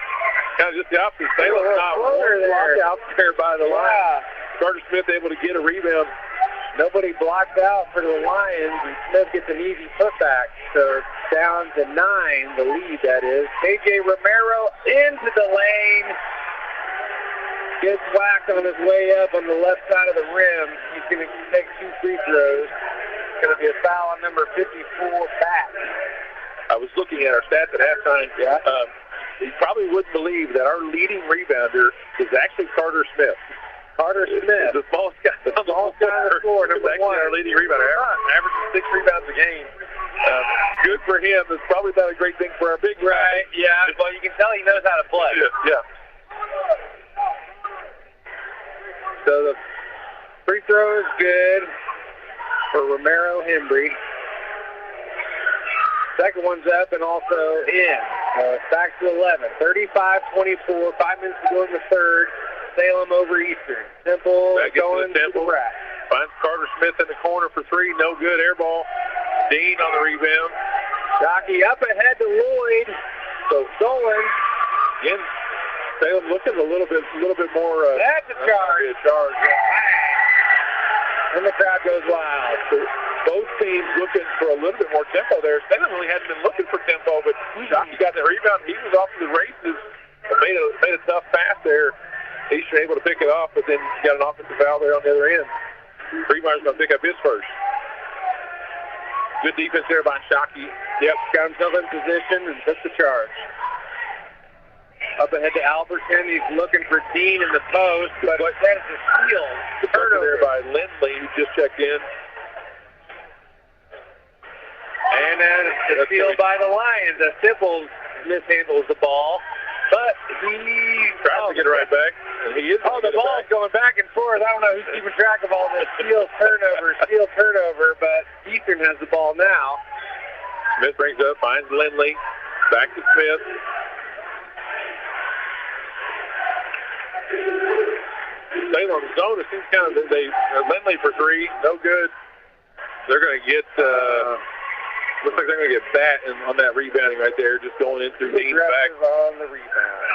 Kind of just the opposite. Salem's not blocked out there by the line. Carter Smith able to get a rebound. Nobody blocked out for the Lions, and Smith gets an easy putback. So down to 9, the lead, that is. KJ Romero into the lane. Gets whacked on his way up on the left side of the rim. He's going to take 2 free throws. It's going to be a foul on number 54, Bat. I was looking at our stats at halftime. Yeah. You probably wouldn't believe that our leading rebounder is actually Carter Smith. Carter Smith. The smallest guy on the floor, number 1. Our leading rebounder, averaging 6 rebounds a game. Good for him. It's probably not a great thing for our big guy. Right, yeah. Well, you can tell he knows how to play. Yeah. So the free throw is good for Romero Hembry. Second one's up and also in. Back to 11. 35-24. 5 minutes to go in the third. Salem over Eastern. Temple going to the rack. Finds Carter Smith in the corner for three. No good. Air ball. Dean on the rebound. Shockey up ahead to Lloyd. So stolen. Again, Salem looking a little bit more. That's a charge. And the crowd goes wild. Both teams looking for a little bit more tempo there. Salem really hadn't been looking for tempo, but Shockey got the rebound. He was off to the races. Made a tough pass there. Eastern able to pick it off, but then got an offensive foul there on the other end. Friedmeier's going to pick up his first. Good defense there by Shockey. Yep, got himself in position and took the charge. Up ahead to Alberton. He's looking for Dean in the post, but that is a steal. Turnover there by Lindley, who just checked in. And then it's a steal by the Lions. Simples mishandles the ball. But he tries to get it right back. And he is. The ball's going back and forth. I don't know who's keeping track of all this. Steal, turnover, but Eastern has the ball now. Smith brings up, finds Lindley. Back to Smith. Salem zone, it seems kind of, Lindley for three, no good. They're going to get, looks like they're going to get Bat on that rebounding right there, just going in through Dean's back. On the rebound.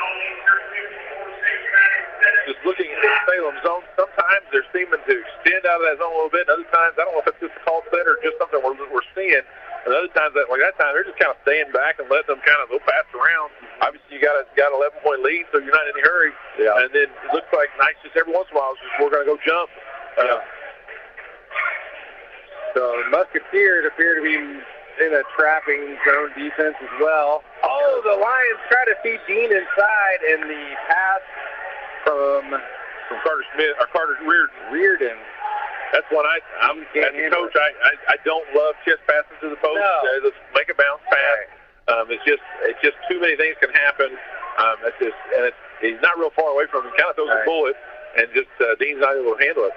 Just looking at the Salem zone, sometimes they're seeming to extend out of that zone a little bit, and other times, I don't know if it's just a call set or just something we're seeing. And other times, like that time, they're just kind of staying back and letting them kind of go pass around. Obviously, you got an 11-point lead, so you're not in any hurry. Yeah. And then it looks like nice just every once in a while, we're going to go jump. So Musketeers appear to be in a trapping zone defense as well. Oh, the Lions try to feed Dean inside, and the pass from Carter Smith or Carter Reardon. That's one I'm as a coach. I don't love chest passes to the post. No. Let's make a bounce pass. It's just too many things can happen. He's not real far away from him. He kind of throws a bullet, and just Dean's not able to handle it.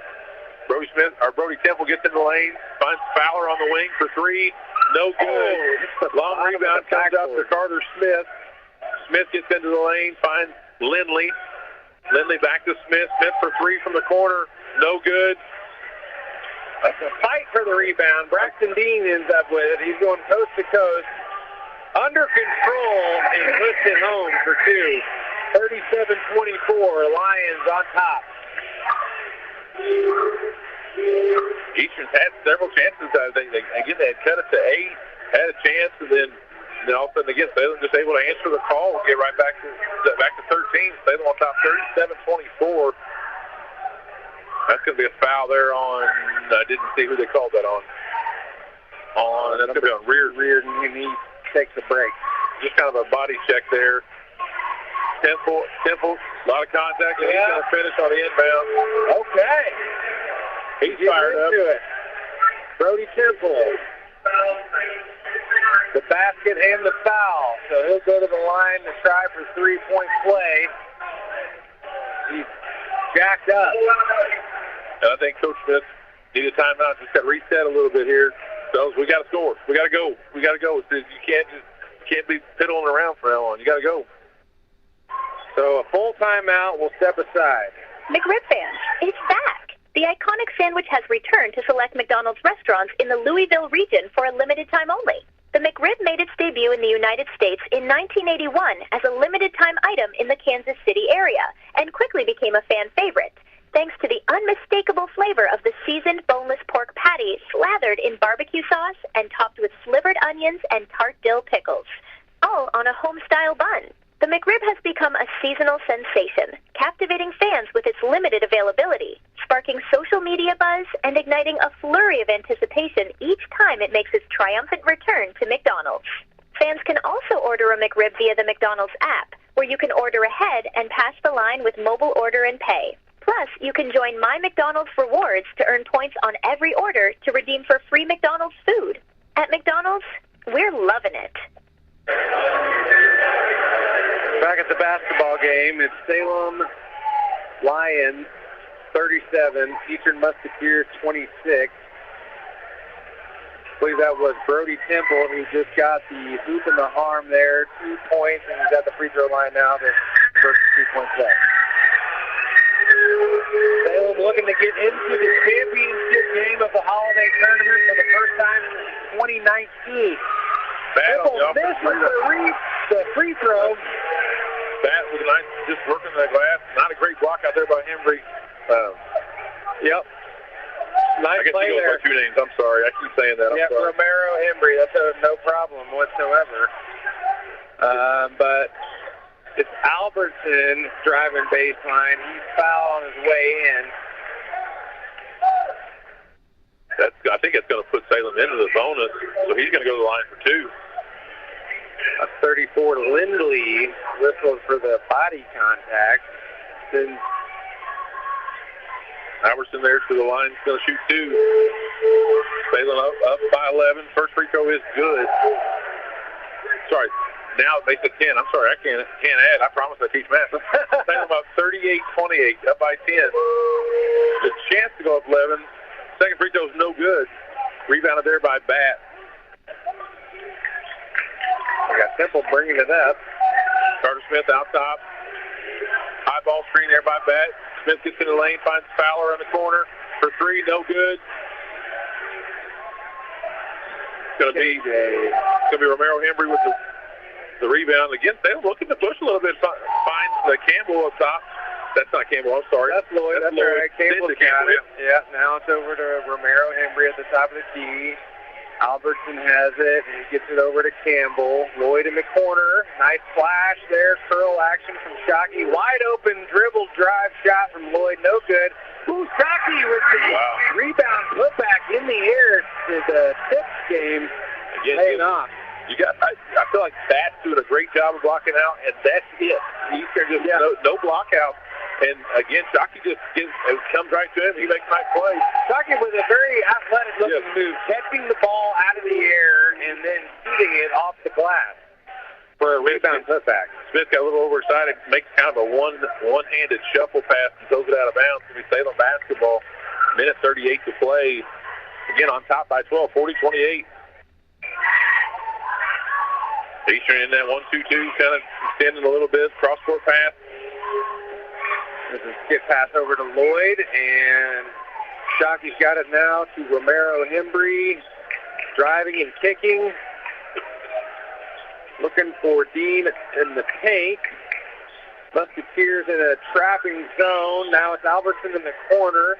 Brody Temple gets in the lane, finds Fowler on the wing for three. No good. Long rebound comes out to Carter Smith. Smith gets into the lane, finds Lindley. Lindley back to Smith. Smith for three from the corner. No good. It's a fight for the rebound. Braxton Dean ends up with it. He's going coast to coast. Under control and puts it home for two. 37-24, Lions on top. Eastern's had several chances. They had cut it to 8, had a chance, and then all of a sudden, again, Salem just able to answer the call and get right back to 13. Salem on top 37-24. That's going to be a foul there on, I didn't see who they called that on. That's going to be on Reardon, and he takes a break. Just kind of a body check there. Temple, a lot of contact, and he's going to finish on the inbound. Okay. He's fired up. It. Brody Temple. The basket and the foul. So he'll go to the line to try for three-point play. He's jacked up. And I think Coach Smith needed a timeout. Just got to reset a little bit here. So we got to score. We got to go. You can't be piddling around for that long. You got to go. So a full timeout will step aside. McRib fans, it's back. The iconic sandwich has returned to select McDonald's restaurants in the Louisville region for a limited time only. The McRib made its debut in the United States in 1981 as a limited-time item in the Kansas City area and quickly became a fan favorite, thanks to the unmistakable flavor of the seasoned boneless pork patty slathered in barbecue sauce and topped with slivered onions and tart dill pickles, all on a home-style bun. The McRib has become a seasonal sensation, captivating fans with its limited availability, sparking social media buzz and igniting a flurry of anticipation each time it makes its triumphant return to McDonald's. Fans can also order a McRib via the McDonald's app, where you can order ahead and pass the line with mobile order and pay. Plus, you can join My McDonald's Rewards to earn points on every order to redeem for free McDonald's food. At McDonald's, we're loving it. Back at the basketball game, it's Salem Lions 37, Eastern Musketeers 26. I believe that was Brody Temple, who just got the hoop and the arm there, 2 points, and he's at the free throw line now to first 2 points left. Salem looking to get into the championship game of the holiday tournament for the first time since 2019. Temple misses the free throw. That was nice, just working the glass. Not a great block out there by Hembry. Yep. Nice I guess play he goes there. by 2 names. I'm sorry. I keep saying that. I'm sorry. Romero Hembry. That's no problem whatsoever. But it's Albertson driving baseline. He's fouled on his way in. I think that's going to put Salem into the bonus, so he's going to go to the line for 2. A 34 to Lindley, whistled for the body contact. Then Albertson there to the line, going to shoot 2. Salem up by 11. First free throw is good. Sorry, now they said 10. I'm sorry, I can't add. I promise I teach math. Salem up 38-28, up by 10. The chance to go up 11. Second free throw is no good. Rebounded there by Bat. We got Temple bringing it up. Carter Smith out top. High ball screen there by Bat. Smith gets in the lane, finds Fowler in the corner for 3, no good. It's going to be Romero Hembry with the rebound. Again, they're looking to push a little bit. Finds Campbell up top. That's not Campbell, I'm sorry. That's Lloyd. That's all right. Campbell's got it. Yeah. Now it's over to Romero Hembry at the top of the key. Albertson has it, and he gets it over to Campbell. Lloyd in the corner. Nice flash there. Curl action from Shockey. Wide open dribble drive shot from Lloyd. No good. Shockey with the rebound putback in the air to the tips game. Paying off. I feel like Bat's doing a great job of blocking out, and that's it. Eastern just no block out. And again, Shockey just comes right to him. He makes a nice play. Shockey with a very athletic-looking move, catching the ball out of the air and then shooting it off the glass for a rebound putback. Smith got a little overexcited, makes kind of a one-handed shuffle pass and throws it out of bounds. We stay on basketball. Minute 38 to play. Again, on top by 12, 40-28. Eastern in that 1-2-2, kind of extending a little bit. Cross-court pass. This is skip pass over to Lloyd, and Shockey's got it now to Romero Hembry, driving and kicking, looking for Dean in the paint. Musketeers in a trapping zone. Now it's Albertson in the corner.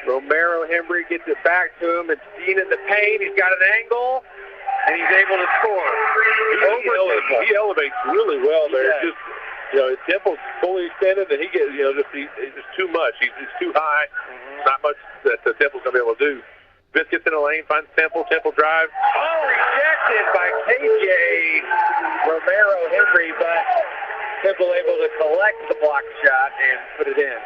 Romero Hembry gets it back to him. It's Dean in the paint. He's got an angle, and he's able to score. He elevates really well there. Just, his temple's fully extended, and he gets, he's just too much. He's too high. Not much that the Temple's going to be able to do. Smith gets in the lane, finds Temple drive. Oh, rejected by KJ Romero Hembry, but Temple able to collect the block shot and put it in.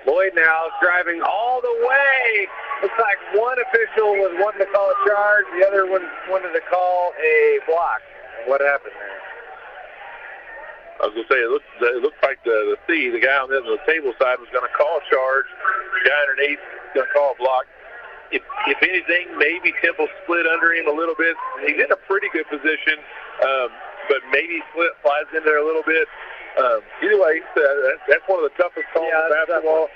Lloyd now driving all the way. Looks like one official was wanting to call a charge, the other one wanted to call a block. What happened there? I was going to say, it looked like the guy on the table side was going to call a charge. The guy underneath was going to call a block. If anything, maybe Temple split under him a little bit. He's in a pretty good position, but maybe slides in there a little bit. Either way, that's one of the toughest calls in basketball.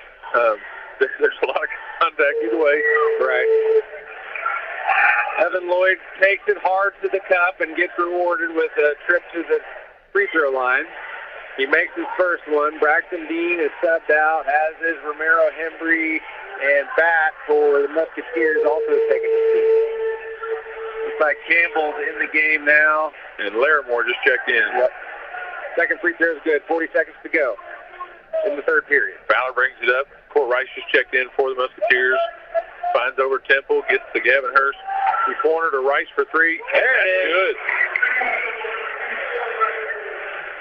There's a lot of contact either way. Right. Evan Lloyd takes it hard to the cup and gets rewarded with a trip to the free throw line. He makes his first one. Braxton Dean is subbed out, as is Romero Hembry, and Bat for the Musketeers also taking a seat. Looks like Campbell's in the game now. And Larimore just checked in. Yep. Second free throw is good. 40 seconds to go in the third period. Fowler brings it up. Court Rice just checked in for the Musketeers. Finds over Temple. Gets to Gavin Hurst. The corner to Rice for three. There it is. Good.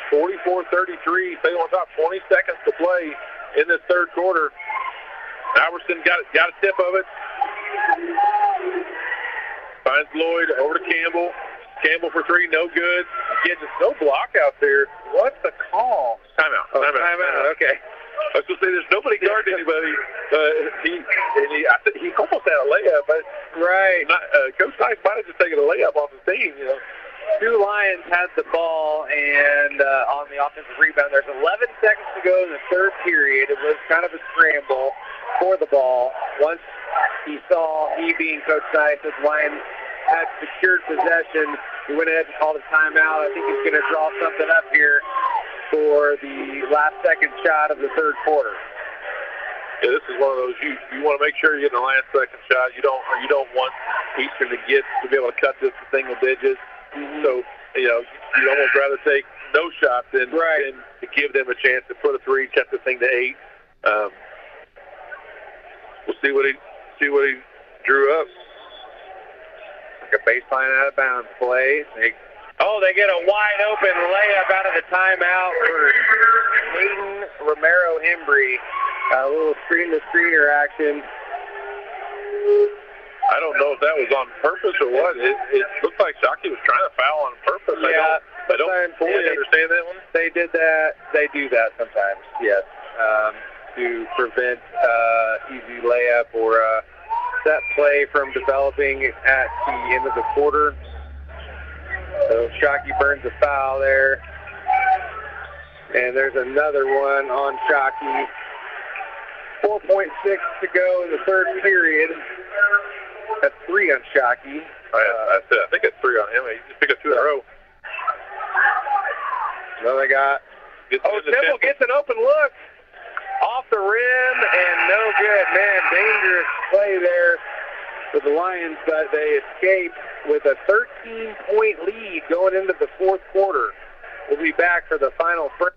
44-33. Salem on top. 20 seconds to play in this third quarter. Albertson got a tip of it. Finds Lloyd over to Campbell. Campbell for three, no good. Again, just no block out there. What's the call? Timeout. Oh, timeout. Okay. I was going to say, there's nobody guarding anybody. He almost had a layup, but right. Coach Nice might have just taken a layup off his team. Two Lions had the ball, and on the offensive rebound, there's 11 seconds to go in the third period. It was kind of a scramble for the ball. Once he being Coach Nice, the Lions had secured possession, he went ahead and called a timeout. I think he's going to draw something up here for the last second shot of the third quarter. Yeah, this is one of those you want to make sure you're getting the last second shot. You don't want Eastern to be able to cut this to single digits. Mm-hmm. So you'd almost rather take no shot than to give them a chance to put a three, cut the thing to 8. We'll see what he drew up. Like a baseline out of bounds play. They get a wide open layup out of the timeout for Hayden Romero Hembry. A little screen-to-screener action. I don't know if that was on purpose or what. It looked like Shockey was trying to foul on purpose. Yeah, I don't fully understand that one. They did that. They do that sometimes, yes, to prevent easy layup or set play from developing at the end of the quarter. So Shockey burns a foul there. And there's another one on Shockey. 4.6 to go in the third period. That's 3 on Shockey. I think it's 3 on him. He just picked up 2 in a row. No, they got. Temple gets an open look. Off the rim and no good. Man, dangerous play there for the Lions, but they escape with a 13-point lead going into the fourth quarter. We'll be back for the final frame.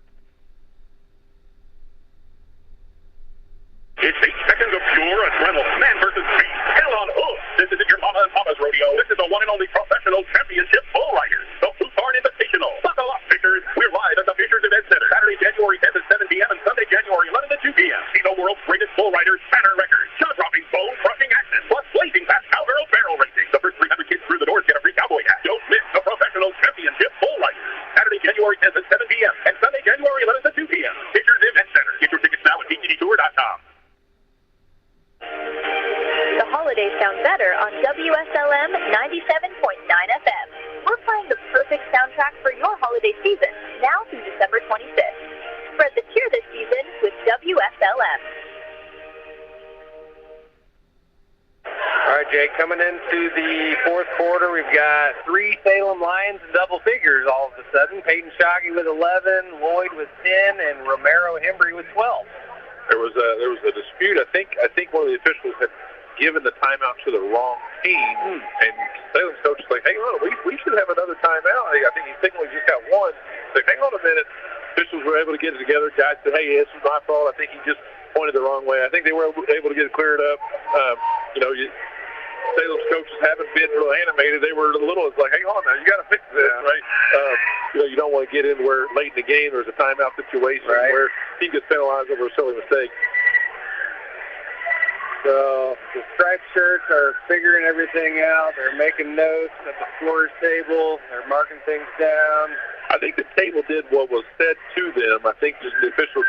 It's 8 seconds of pure adrenaline. Man versus beast. Hell on hoof. This isn't your mama and papa's rodeo. This is the one and only professional championship bull riders. The Foodhorn Invitational. Buckle up, Fishers. We're live at the Fishers Event Center. Saturday, January 10th at 7 p.m. and Sunday, January 11th at 2 p.m. See the world's greatest bull riders, banner records, jaw-dropping, bone-crushing action, plus blazing fast cowgirl barrel racing. The first 300 kids through the doors get a free cowboy hat. Don't miss the professional championship bull riders. Saturday, January 10th at 7 p.m. and Sunday, January 11th at 2 p.m. Fishers Event Center. Get your tickets now at DTDtour.com. The holidays sound better on WSLM 97.9 FM. We're playing the perfect soundtrack for your holiday season, now through December 25th. Spread the cheer this season with WSLM. All right, Jake. Coming into the fourth quarter, we've got 3 Salem Lions in double figures all of a sudden. Peyton Shockey with 11, Lloyd with 10, and Romero Hembry with 12. There was a dispute. I think one of the officials had given the timeout to the wrong team, and Salem's coach was like, "Hang on, we should have another timeout." I think he signaled just got one. Like, hang on a minute. Officials were able to get it together. Guys said, "Hey, this was my fault. I think he just pointed the wrong way." I think they were able to get it cleared up. Salem's coaches haven't been real animated. They were a little, it's like, hang on now, you got to fix this, right? You don't want to get in where late in the game there's a timeout situation where he gets penalized over a silly mistake. So the striped shirts are figuring everything out. They're making notes at the floors table. They're marking things down. I think the table did what was said to them. I think the official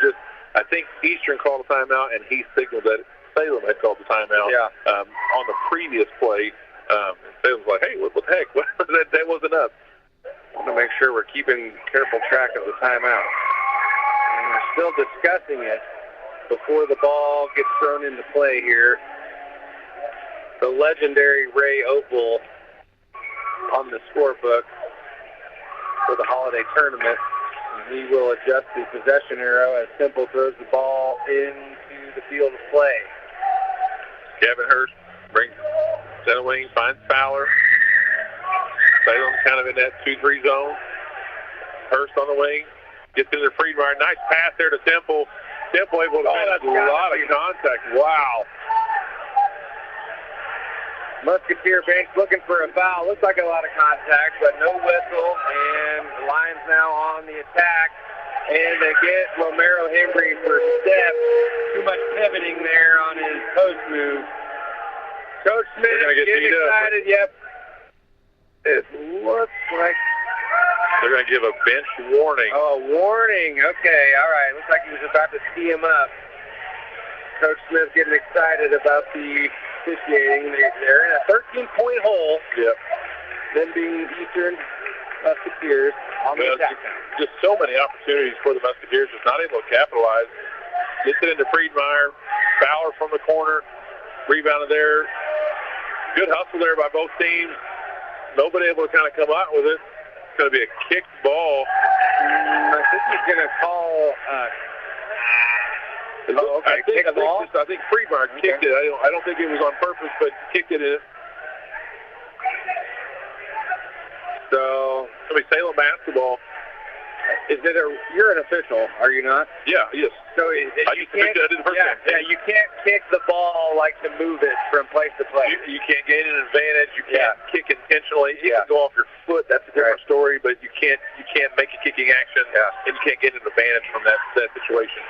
I think Eastern called a timeout, and he signaled that Salem had called the timeout on the previous play. Salem's like, hey, what the heck? That wasn't us. I want to make sure we're keeping careful track of the timeout. And we're still discussing it before the ball gets thrown into play here. The legendary Ray Opal on the scorebook for the holiday tournament. And he will adjust the possession arrow as Temple throws the ball into the field of play. Gavin Hurst brings center wing, finds Fowler. Salem's kind of in that 2-3 zone. Hurst on the wing, gets into Friedmeier. Nice pass there to Temple. Temple able to make a lot of contact. Wow. Musketeer bench looking for a foul. Looks like a lot of contact, but no whistle. And the Lions now on the attack. And they get Romero Hembry for step. Too much pivoting there on his post move. Coach Smith getting excited. Yep. It looks like they're going to give a bench warning. Oh, warning. Okay, all right. Looks like he was about to tee him up. Coach Smith getting excited about the officiating. They're in a 13-point hole. Yep. Them being Eastern Musketeers on the attack. Just so many opportunities for the Musketeers, just not able to capitalize. Gets it into Friedmeier. Fowler from the corner. Rebounded there. Good hustle there by both teams. Nobody able to kind of come out with it. It's going to be a kicked ball. I think he's going to call. I think Friedmeier kicked it. I don't think it was on purpose, but kicked it in. So, Salem basketball. You're an official, are you not? Yeah, yes. So you can't kick the ball like to move it from place to place. You can't gain an advantage. You can't kick intentionally. You can go off your foot. That's a different story. But you can't make a kicking action, and you can't get an advantage from that situation.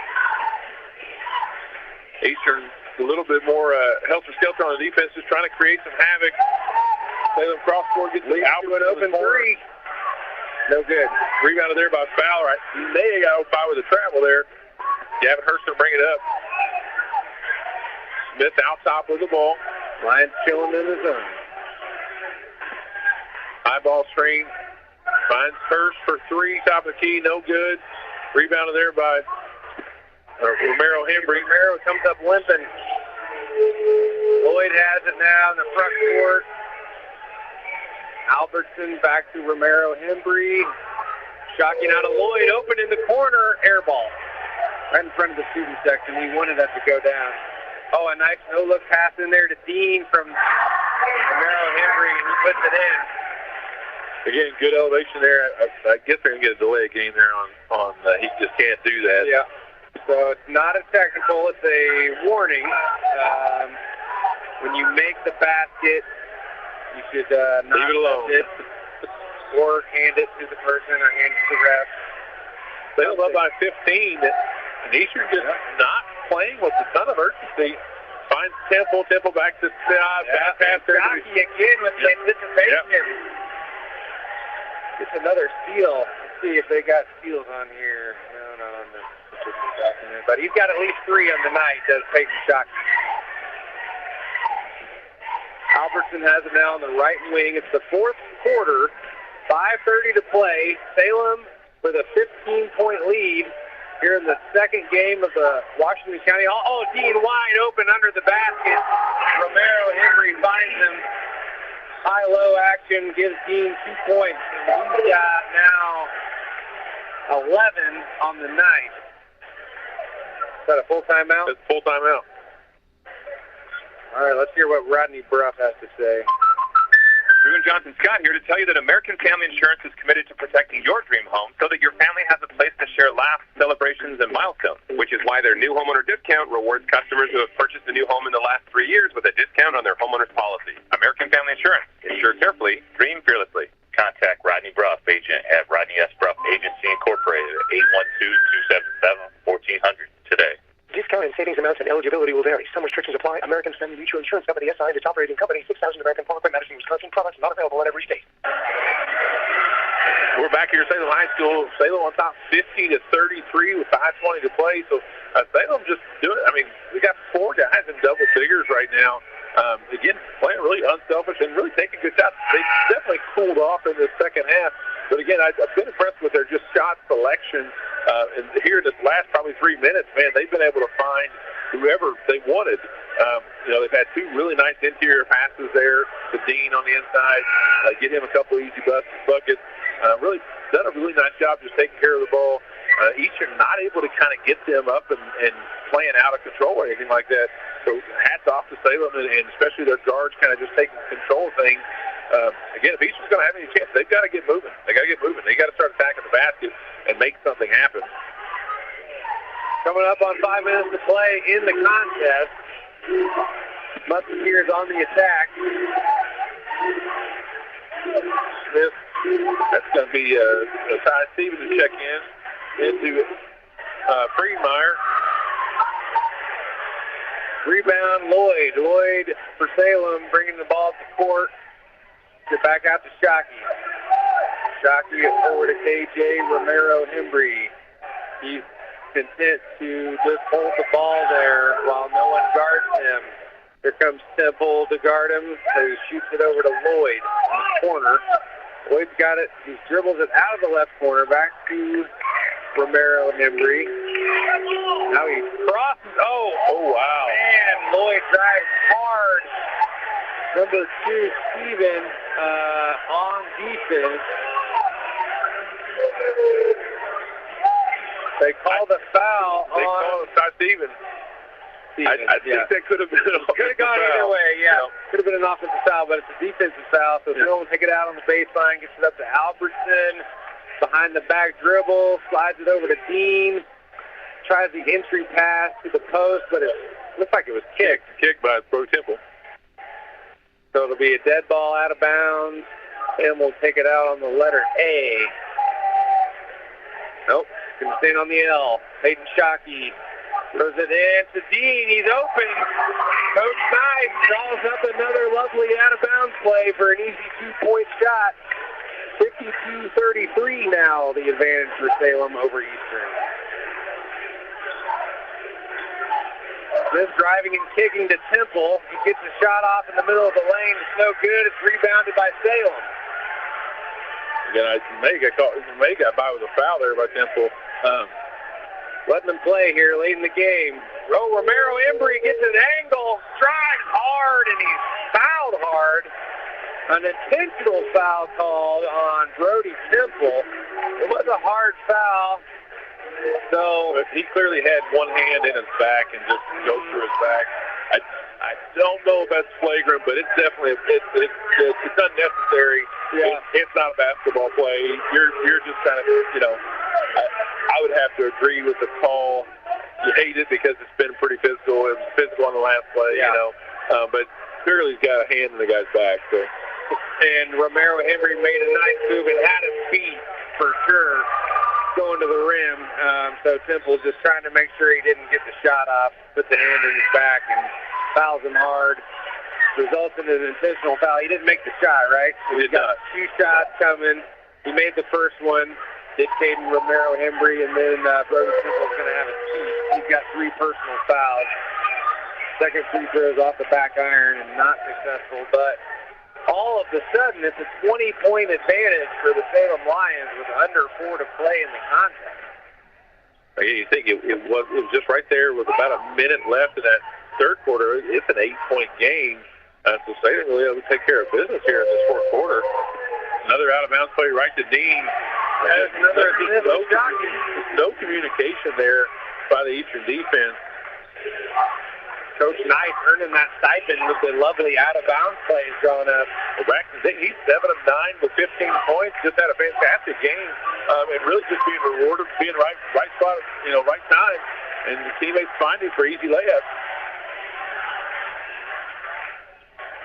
Eastern a little bit more helter-skelter on the defense, just trying to create some havoc. Salem cross-court gets out to an open three. No good. Rebounded there by Fowler. They got by with the travel there. Gavin Hurst will bring it up. Smith out top with the ball. Lions chilling in the zone. High ball screen. Finds Hurst for 3. Top of the key. No good. Rebounded there by Romero Hembry. Romero comes up limping. Lloyd has it now in the front court. Albertson back to Romero Hembry. Shocking out of Lloyd. Open in the corner. Air ball. Right in front of the student section. He wanted that to go down. Oh, a nice no-look pass in there to Dean from Romero Hembry, and he puts it in. Again, good elevation there. I guess they're going to get a delay game there on he just can't do that. Yeah. So it's not a technical. It's a warning. When you make the basket, you should not leave it alone. Or hand it to the person or hand it to the ref. They up by 15. And Eastern just not playing with a ton of urgency. Finds Temple. Temple back to pass there. Jockey again with the anticipation. Gets another steal. Let's see if they got steals on here. No, not on this document. But he's got at least 3 on the night, does Peyton Shockey. Albertson has it now on the right wing. It's the fourth quarter. 5:30 to play. Salem with a 15-point lead. here in the second game of the Washington County. Oh, Dean wide open under the basket. Romero Henry finds him. High-low action gives Dean 2 points. And he's got now 11 on the night. Is that a full timeout? It's full timeout. All right, let's hear what Rodney Bruff has to say. Drew and Johnson Scott here to tell you that American Family Insurance is committed to protecting your dream home so that your family has a place to share laughs, celebrations, and milestones, which is why their new homeowner discount rewards customers who have purchased a new home in the last 3 years with a discount on their homeowner's policy. American Family Insurance. Insure carefully, dream fearlessly. Contact Rodney Bruff, agent at Rodney S. Bruff Agency Incorporated at 812-277-1400 today. Discount and savings amounts and eligibility will vary. Some restrictions apply. American Family Mutual Insurance Company, SI, and its operating company, 6,000 American Parkway, Madison, Wisconsin. Products not available in every state. We're back here at Salem High School. Salem on top 50-33 with 5:20 to play. So Salem just doing it. I mean, we got 4 guys in double figures right now. Again, playing really unselfish and really taking good shots. They definitely cooled off in the second half. But again, I've been impressed with their just shot selection. And here in this last probably 3 minutes, man, they've been able to find whoever they wanted. They've had 2 really nice interior passes there to Dean on the inside, get him a couple easy buckets. Really done a really nice job just taking care of the ball. Each are not able to kind of get them up and playing out of control or anything like that. So hats off to Salem and especially their guards kind of just taking control of things. Again, if Eastern's going to have any chance, they've got to get moving. They got to start attacking the basket and make something happen. Coming up on 5 minutes to play in the contest. Musketeers on the attack. Smith, that's going to be Ty Stevens to check into Friedmeier. Rebound, Lloyd. Lloyd for Salem, bringing the ball to court. Get back out to Shockey. Shockey forward to KJ Romero Hembry. He's content to just hold the ball there while no one guards him. Here comes Temple to guard him, so he shoots it over to Lloyd in the corner. Lloyd's got it. He dribbles it out of the left corner, back to Romero Hembry. Now he crosses. Oh, wow. Man, Lloyd drives hard. Number 2, Steven, on defense. They call the foul on... They call Ty Stevens. I think that could have been an offensive foul. Could have gone either way, yeah. Could have been an offensive foul, but it's a defensive foul. So Phil will take it out on the baseline, gets it up to Albertson. Behind the back dribble, slides it over to Dean. Tries the entry pass to the post, but it looks like it was kicked. Kicked by Pro Temple. So it'll be a dead ball out of bounds, and we'll take it out on the letter A. Nope, going to stand on the L. Hayden Shockey throws it in to Dean. He's open. Coach Knight draws up another lovely out-of-bounds play for an easy 2-point shot. 52-33 now, the advantage for Salem over Eastern. Smith driving and kicking to Temple. He gets a shot off in the middle of the lane. It's no good. It's rebounded by Salem. Again, May got by with a foul there by Temple. Letting them play here late in the game. Romero Embry gets an angle, strides hard, and he's fouled hard. An intentional foul called on Brody Temple. It was a hard foul. So he clearly had one hand in his back and just goes through his back. I don't know if that's flagrant, but it's definitely it's unnecessary. Yeah. It's not a basketball play. You're just kind of I would have to agree with the call. You hate it because it's been pretty physical. It was physical on the last play, but clearly he's got a hand in the guy's back. So. And Romero Henry made a nice move and had his feet for sure going to the rim. So Temple's just trying to make sure he didn't get the shot off, put the hand in his back, and fouls him hard. Results in an intentional foul. He didn't make the shot, right? He did not. 2 shots coming. He made the first one, dictating Romero Hembry, and then Brody Temple's going to have a cheat. He's got 3 personal fouls. Second free throw is off the back iron and not successful, but all of a sudden, it's a 20-point advantage for the Salem Lions with under 4 to play in the contest. Again, you think it was just right there with about a minute left in that third quarter. It's an 8-point game. So Salem really able to take care of business here in this fourth quarter. Another out-of-bounds play right to Dean. No communication there by the Eastern defense. Coach Knight earning that stipend with the lovely out-of-bounds plays drawn up. He's 7 of 9 with 15 points. Just had a fantastic game, and really just being rewarded, being right spot, right time, and the teammates finding for easy layups.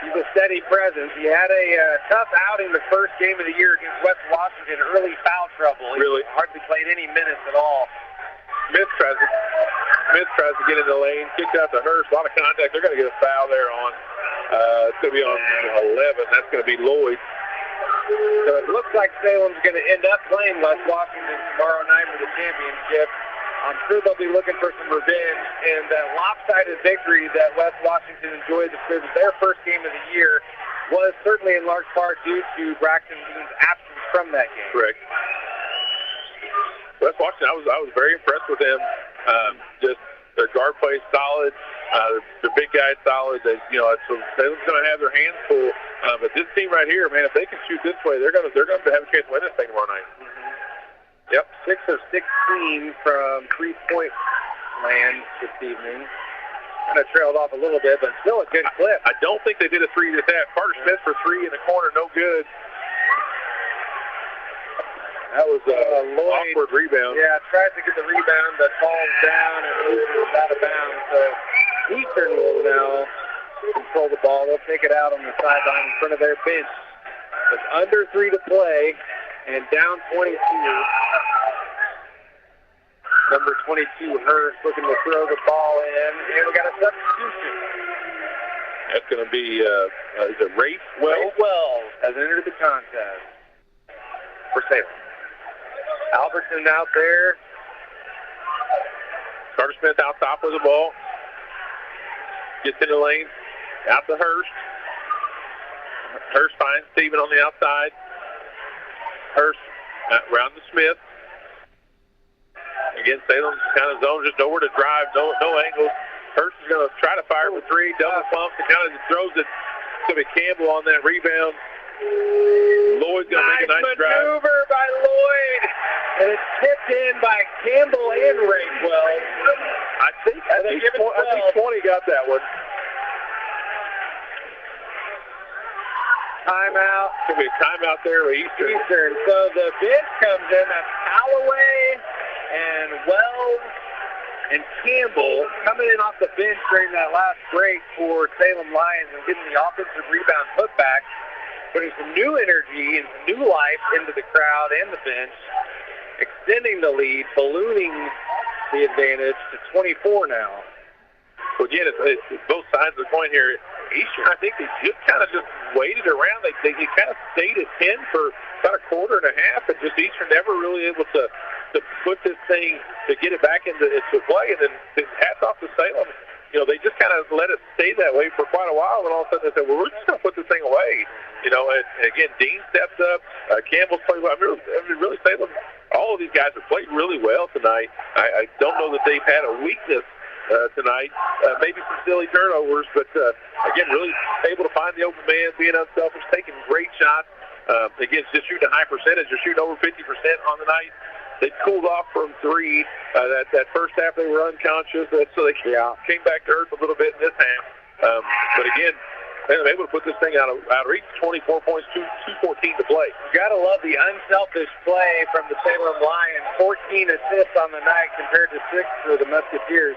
He's a steady presence. He had a tough outing the first game of the year against West Washington, early foul trouble. He hardly played any minutes at all. Smith tries to get in the lane, kicks out to Hurst. A lot of contact. They're going to get a foul there on. It's going to be on 11. That's going to be Lloyd. So it looks like Salem's going to end up playing West Washington tomorrow night for the championship. I'm sure they'll be looking for some revenge, and that lopsided victory that West Washington enjoyed for their first game of the year was certainly in large part due to Braxton Dean's absence from that game. Correct. West Washington, I was very impressed with them. Just their guard play solid, their big guys solid. They're going to have their hands full. But this team right here, man, if they can shoot this way, they're going to have a chance to win this thing tomorrow night. Yep, 6 of 16 from three-point land this evening. Kind of trailed off a little bit, but still a good clip. I don't think they did a three to that. Carter Smith for three in the corner, no good. That was an awkward rebound. Yeah, tries to get the rebound, but falls down and loses out of bounds. So Eastern will now control the ball. They'll take it out on the sideline in front of their bench. With under 3 to play and down 22. Number 22, Hurst, looking to throw the ball in, and we got a substitution. That's going to be, is it Rafe Wells? Rafe Wells has entered the contest for Salem. Albertson out there. Carter Smith out top of the ball. Gets in the lane. Out to Hurst. Hurst finds Steven on the outside. Hurst round to Smith. Again, Salem's kind of zone, just nowhere to drive, no angles. Hurst is going to try to fire for three, double pumps, and kind of throws it. It's going to be Campbell on that rebound. Lloyd's going to make a nice drive. Maneuver by Lloyd, and it's tipped in by Campbell and Rakewell. I think 20 got that one. Timeout. It's going to be a timeout there with Eastern. So the bench comes in. That's Callaway and Wells and Campbell coming in off the bench during that last break for Salem Lions and getting the offensive rebound putback, putting some new energy and some new life into the crowd and the bench, extending the lead, ballooning the advantage to 24 now. Well, again, it's both sides of the coin here. Eastern, I think they just kind of waited around. They kind of stayed at 10 for about a quarter and a half, and just Eastern never really able to put this thing, to get it back into play. And then hats off to Salem. They just kind of let it stay that way for quite a while, and all of a sudden they said, well, we're just going to put this thing away. And again, Dean steps up. Campbell's played well. I mean, really, Salem, all of these guys have played really well tonight. I don't know that they've had a weakness tonight. Maybe some silly turnovers, but again, really able to find the open man, being unselfish, taking great shots. Again, just shooting a high percentage. They're shooting over 50% on the night. They cooled off from three. That first half they were unconscious, so they came back to earth a little bit in this half. But again, they were able to put this thing out of reach. 24 points, 2:14 to play. You got to love the unselfish play from the Salem Lions. 14 assists on the night compared to 6 for the Musketeers.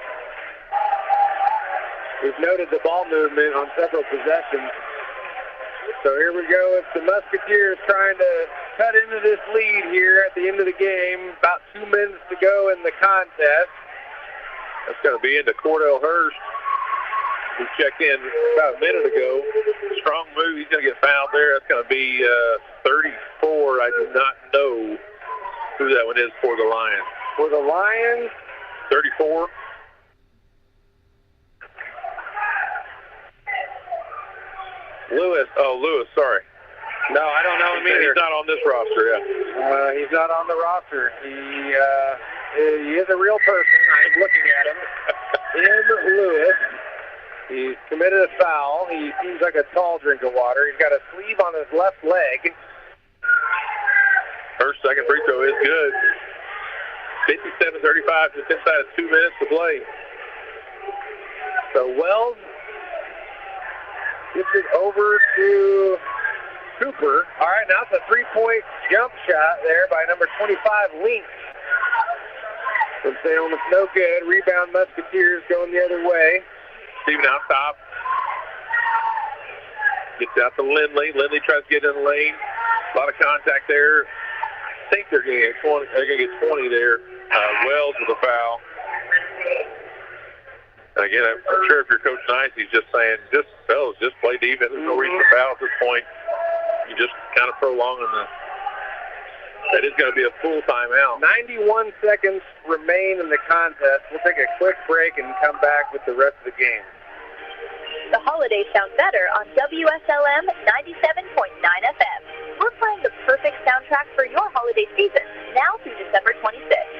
We've noted the ball movement on several possessions. So here we go. It's the Musketeers trying to cut into this lead here at the end of the game. About 2 minutes to go in the contest. That's going to be into Cordell Hurst, who checked in about a minute ago. Strong move. He's going to get fouled there. That's going to be 34. I do not know who that one is for the Lions. For the Lions? 34. Lewis, sorry. No, I don't know him either. He's not on this roster, he's not on the roster. He is a real person. I'm looking at him. Tim Lewis. He's committed a foul. He seems like a tall drink of water. He's got a sleeve on his left leg. First, second free throw is good. 57-35, just inside of 2 minutes to play. So Wells gets it over to Cooper. All right, now it's a three-point jump shot there by number 25, Link. From Salem, it's no good. Rebound, Musketeers going the other way. Steven out top. Gets out to Lindley. Lindley tries to get in the lane. A lot of contact there. I think they're going to get 20. They're going to get 20 there. Wells with a foul. And again, I'm sure if you're Coach Nice, he's just saying, just play defense. There's no reason to foul at this point. You just kind of prolonging the. That is going to be a full timeout. 91 seconds remain in the contest. We'll take a quick break and come back with the rest of the game. The holidays sound better on WSLM 97.9 FM. We're playing the perfect soundtrack for your holiday season, now through December 26th.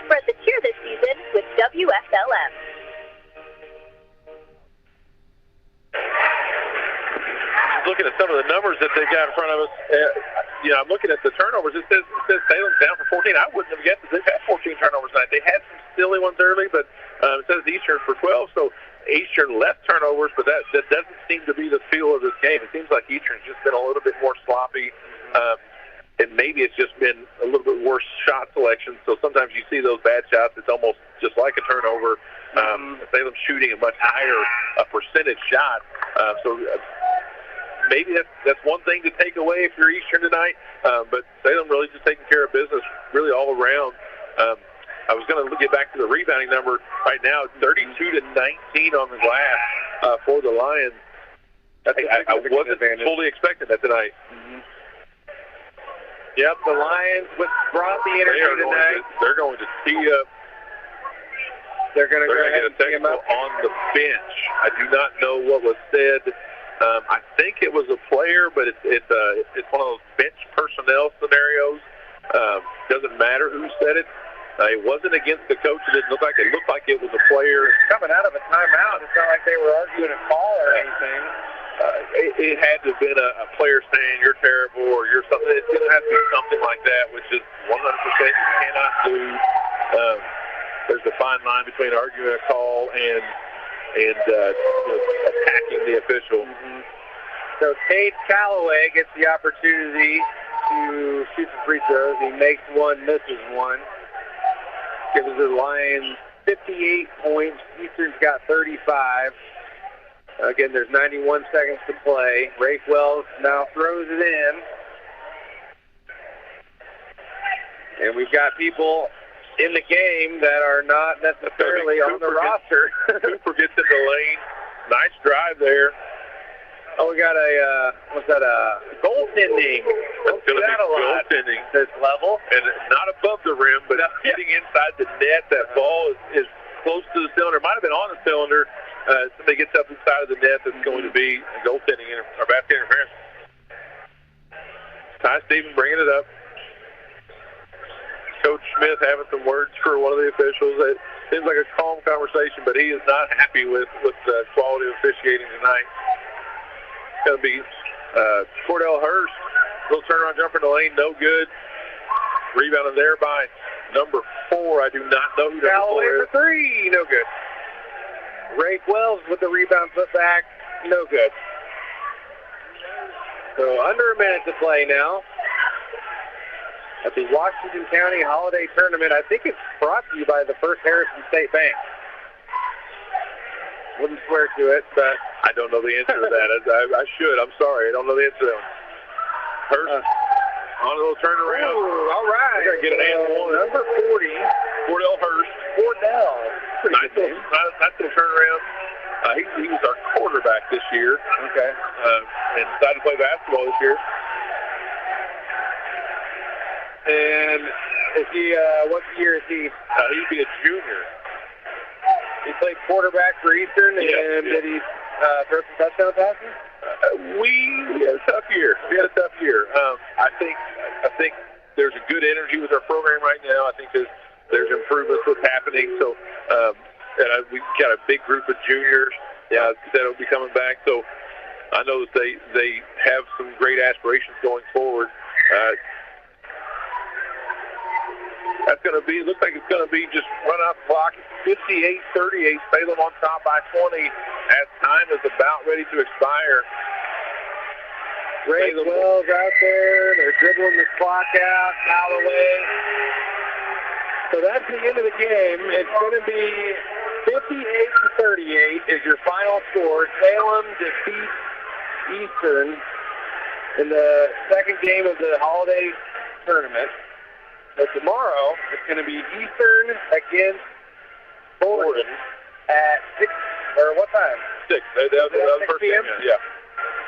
Spread the cheer this season with WSLM. Looking at some of the numbers that they've got in front of us, I'm looking at the turnovers. It says Salem's down for 14. I wouldn't have guessed that they've had 14 turnovers tonight. They had some silly ones early, but it says Eastern for 12. So Eastern less turnovers, but that doesn't seem to be the feel of this game. It seems like Eastern's just been a little bit more sloppy, and maybe it's just been a little bit worse shot selection. So sometimes you see those bad shots. It's almost just like a turnover. Salem's shooting a much higher percentage shot. Maybe that's one thing to take away if you're Eastern tonight. But Salem really just taking care of business really all around. I was going to get back to the rebounding number right now. 32-19 on the glass for the Lions. I wasn't fully expecting that tonight. Yep, the Lions brought the energy tonight. They're going to tee up. They're going to get a technical on the bench. I do not know what was said. I think it was a player, but it's one of those bench personnel scenarios. Doesn't matter who said it. It wasn't against the coach. It didn't look like it. Looked like it was a player. Coming out of a timeout. It's not like they were arguing a call or anything. It had to have been a player saying you're terrible or you're something. It's going to have to be something like that, which is 100% you cannot do. There's a fine line between arguing a call and attacking the official. So Tate Calloway gets the opportunity to shoot some free throws. He makes one, misses one. Gives the Lions 58 points. Eastern's got 35. Again, there's 91 seconds to play. Rafe Wells now throws it in. And we've got people in the game that are not necessarily on the roster. Cooper gets in the lane. Nice drive there. Oh, we got a goaltending. That's going to be goaltending this level. And not above the rim, but getting inside the net. That ball is close to the cylinder. Might have been on the cylinder. Somebody gets up inside of the net. That's going to be goaltending or basket interference. Ty Stevens bringing it up. Coach Smith having some words for one of the officials. It seems like a calm conversation, but he is not happy with the quality of officiating tonight. It's going to be Cordell Hurst. Little turnaround jumper in the lane, no good. Rebounded there by number 4. I do not know who Callaway for 3, no good. Rafe Wells with the rebound put back, no good. So under a minute to play now at the Washington County Holiday Tournament. I think it's brought to you by the First Harrison State Bank. Wouldn't swear to it, but I don't know the answer to that. I should. I'm sorry. I don't know the answer to that. Hurst on a little turnaround. Ooh, all right. We're going to get an and one. Number 40. Cordell Hurst. Nice little turnaround. He was our quarterback this year. Okay. And decided to play basketball this year. And is he, what year is he? He'd be a junior. He played quarterback for Eastern, and did he throw some touchdown passes? We had a tough year. I think there's a good energy with our program right now. I think his there's improvements that's happening. So and we've got a big group of juniors that will be coming back. So I know that they have some great aspirations going forward. That's going to be, looks like it's going to be just run out the clock. 58-38, Salem on top by 20 as time is about ready to expire. Great Wells out there. They're dribbling the clock out, foul away. So that's the end of the game. It's going to be 58-38 is your final score. Salem defeats Eastern in the second game of the holiday tournament. So tomorrow, it's going to be Eastern against Borden at 6, or what time? 6. That was 6 p.m.? Yeah.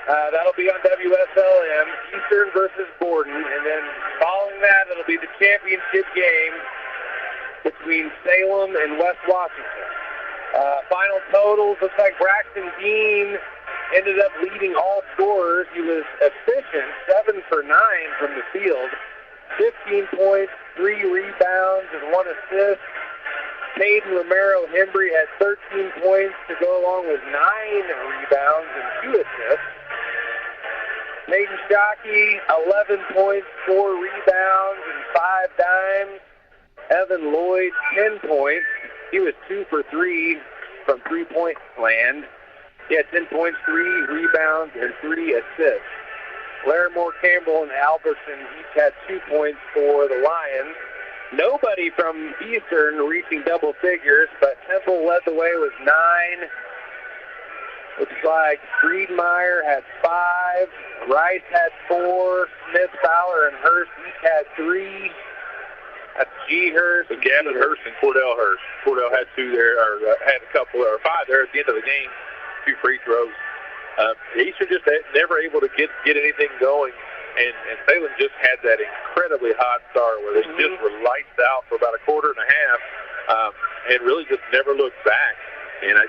That'll be on WSLM, Eastern versus Borden, and then following that, it'll be the championship game between Salem and West Washington. Final totals, looks like Braxton Dean ended up leading all scorers. He was efficient, 7 for 9 from the field. 15 points, 3 rebounds, and 1 assist. Caden Romero-Hembry had 13 points to go along with 9 rebounds and 2 assists. Peyton Shockey, 11 points, 4 rebounds, and 5 dimes. Evan Lloyd, 10 points. He was 2 for 3 from three-point land. He had 10 points, 3 rebounds, and 3 assists. Larimore, Campbell, and Albertson each had 2 points for the Lions. Nobody from Eastern reaching double figures, but Temple led the way with 9. Looks like Friedmeier had 5. Rice had 4. Smith, Fowler, and Hurst each had 3. That's G. Hurst. So Gavin Hurst and Cordell Hurst. Cordell had 2 there, or had a couple, or 5 there at the end of the game. 2 free throws. Eastern just never able to get anything going, and Salem just had that incredibly hot start where they just were lights out for about a quarter and a half, and really just never looked back. And I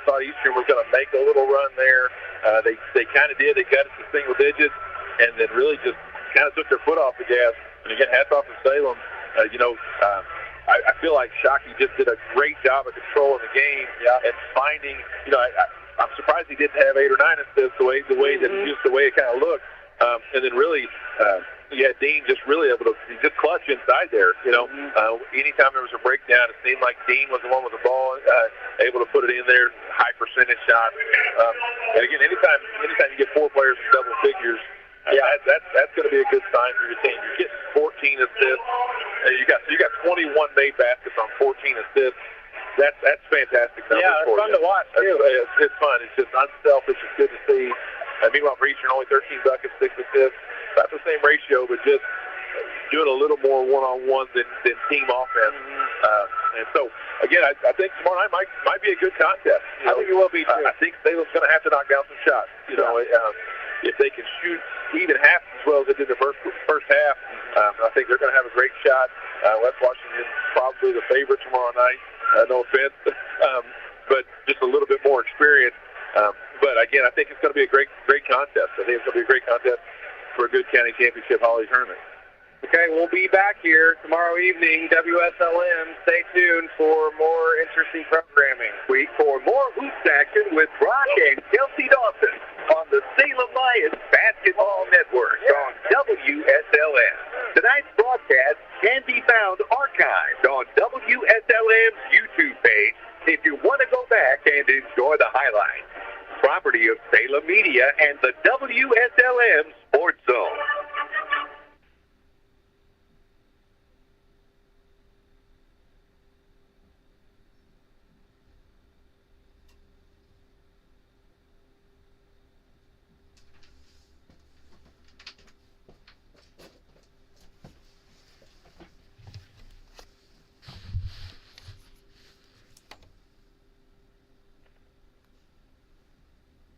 thought Eastern was going to make a little run there. They kind of did. They got it to single digits, and then really just kind of took their foot off the gas. And again, hats off to Salem. I feel like Shockey just did a great job of controlling the game and finding. I'm surprised he didn't have 8 or 9 assists the way that just the way it kind of looked. And then really, Dean just really able to just clutch inside there. Anytime there was a breakdown, it seemed like Dean was the one with the ball, able to put it in there, high percentage shot. And again, anytime you get 4 players in double figures, that's going to be a good sign for your team. You're getting 14 assists. You got 21 made baskets on 14 assists. That's fantastic numbers for you. Yeah, it's fun to watch, too. It's fun. It's just unselfish. It's good to see. Meanwhile, for Eastern, only 13 buckets, 6 assists. Not the same ratio, but just doing a little more one-on-one than team offense. And so, again, I think tomorrow night might be a good contest. I think it will be, too. I think Salem's going to have to knock down some shots. If they can shoot even half as well as they did the first half, I think they're going to have a great shot. West Washington probably the favorite tomorrow night. No offense, but just a little bit more experience. But again, I think it's going to be a great contest. I think it's going to be a great contest for a good county championship holiday tournament. Okay, we'll be back here tomorrow evening, WSLM. Stay tuned for more interesting programming. Week for more hoops action with Brock and Kelsey Dawson on the Salem Lions Basketball Network on WSLM. Tonight's broadcast can be found archived on WSLM's YouTube page if you want to go back and enjoy the highlights. Property of Salem Media and the WSLM Sports Zone.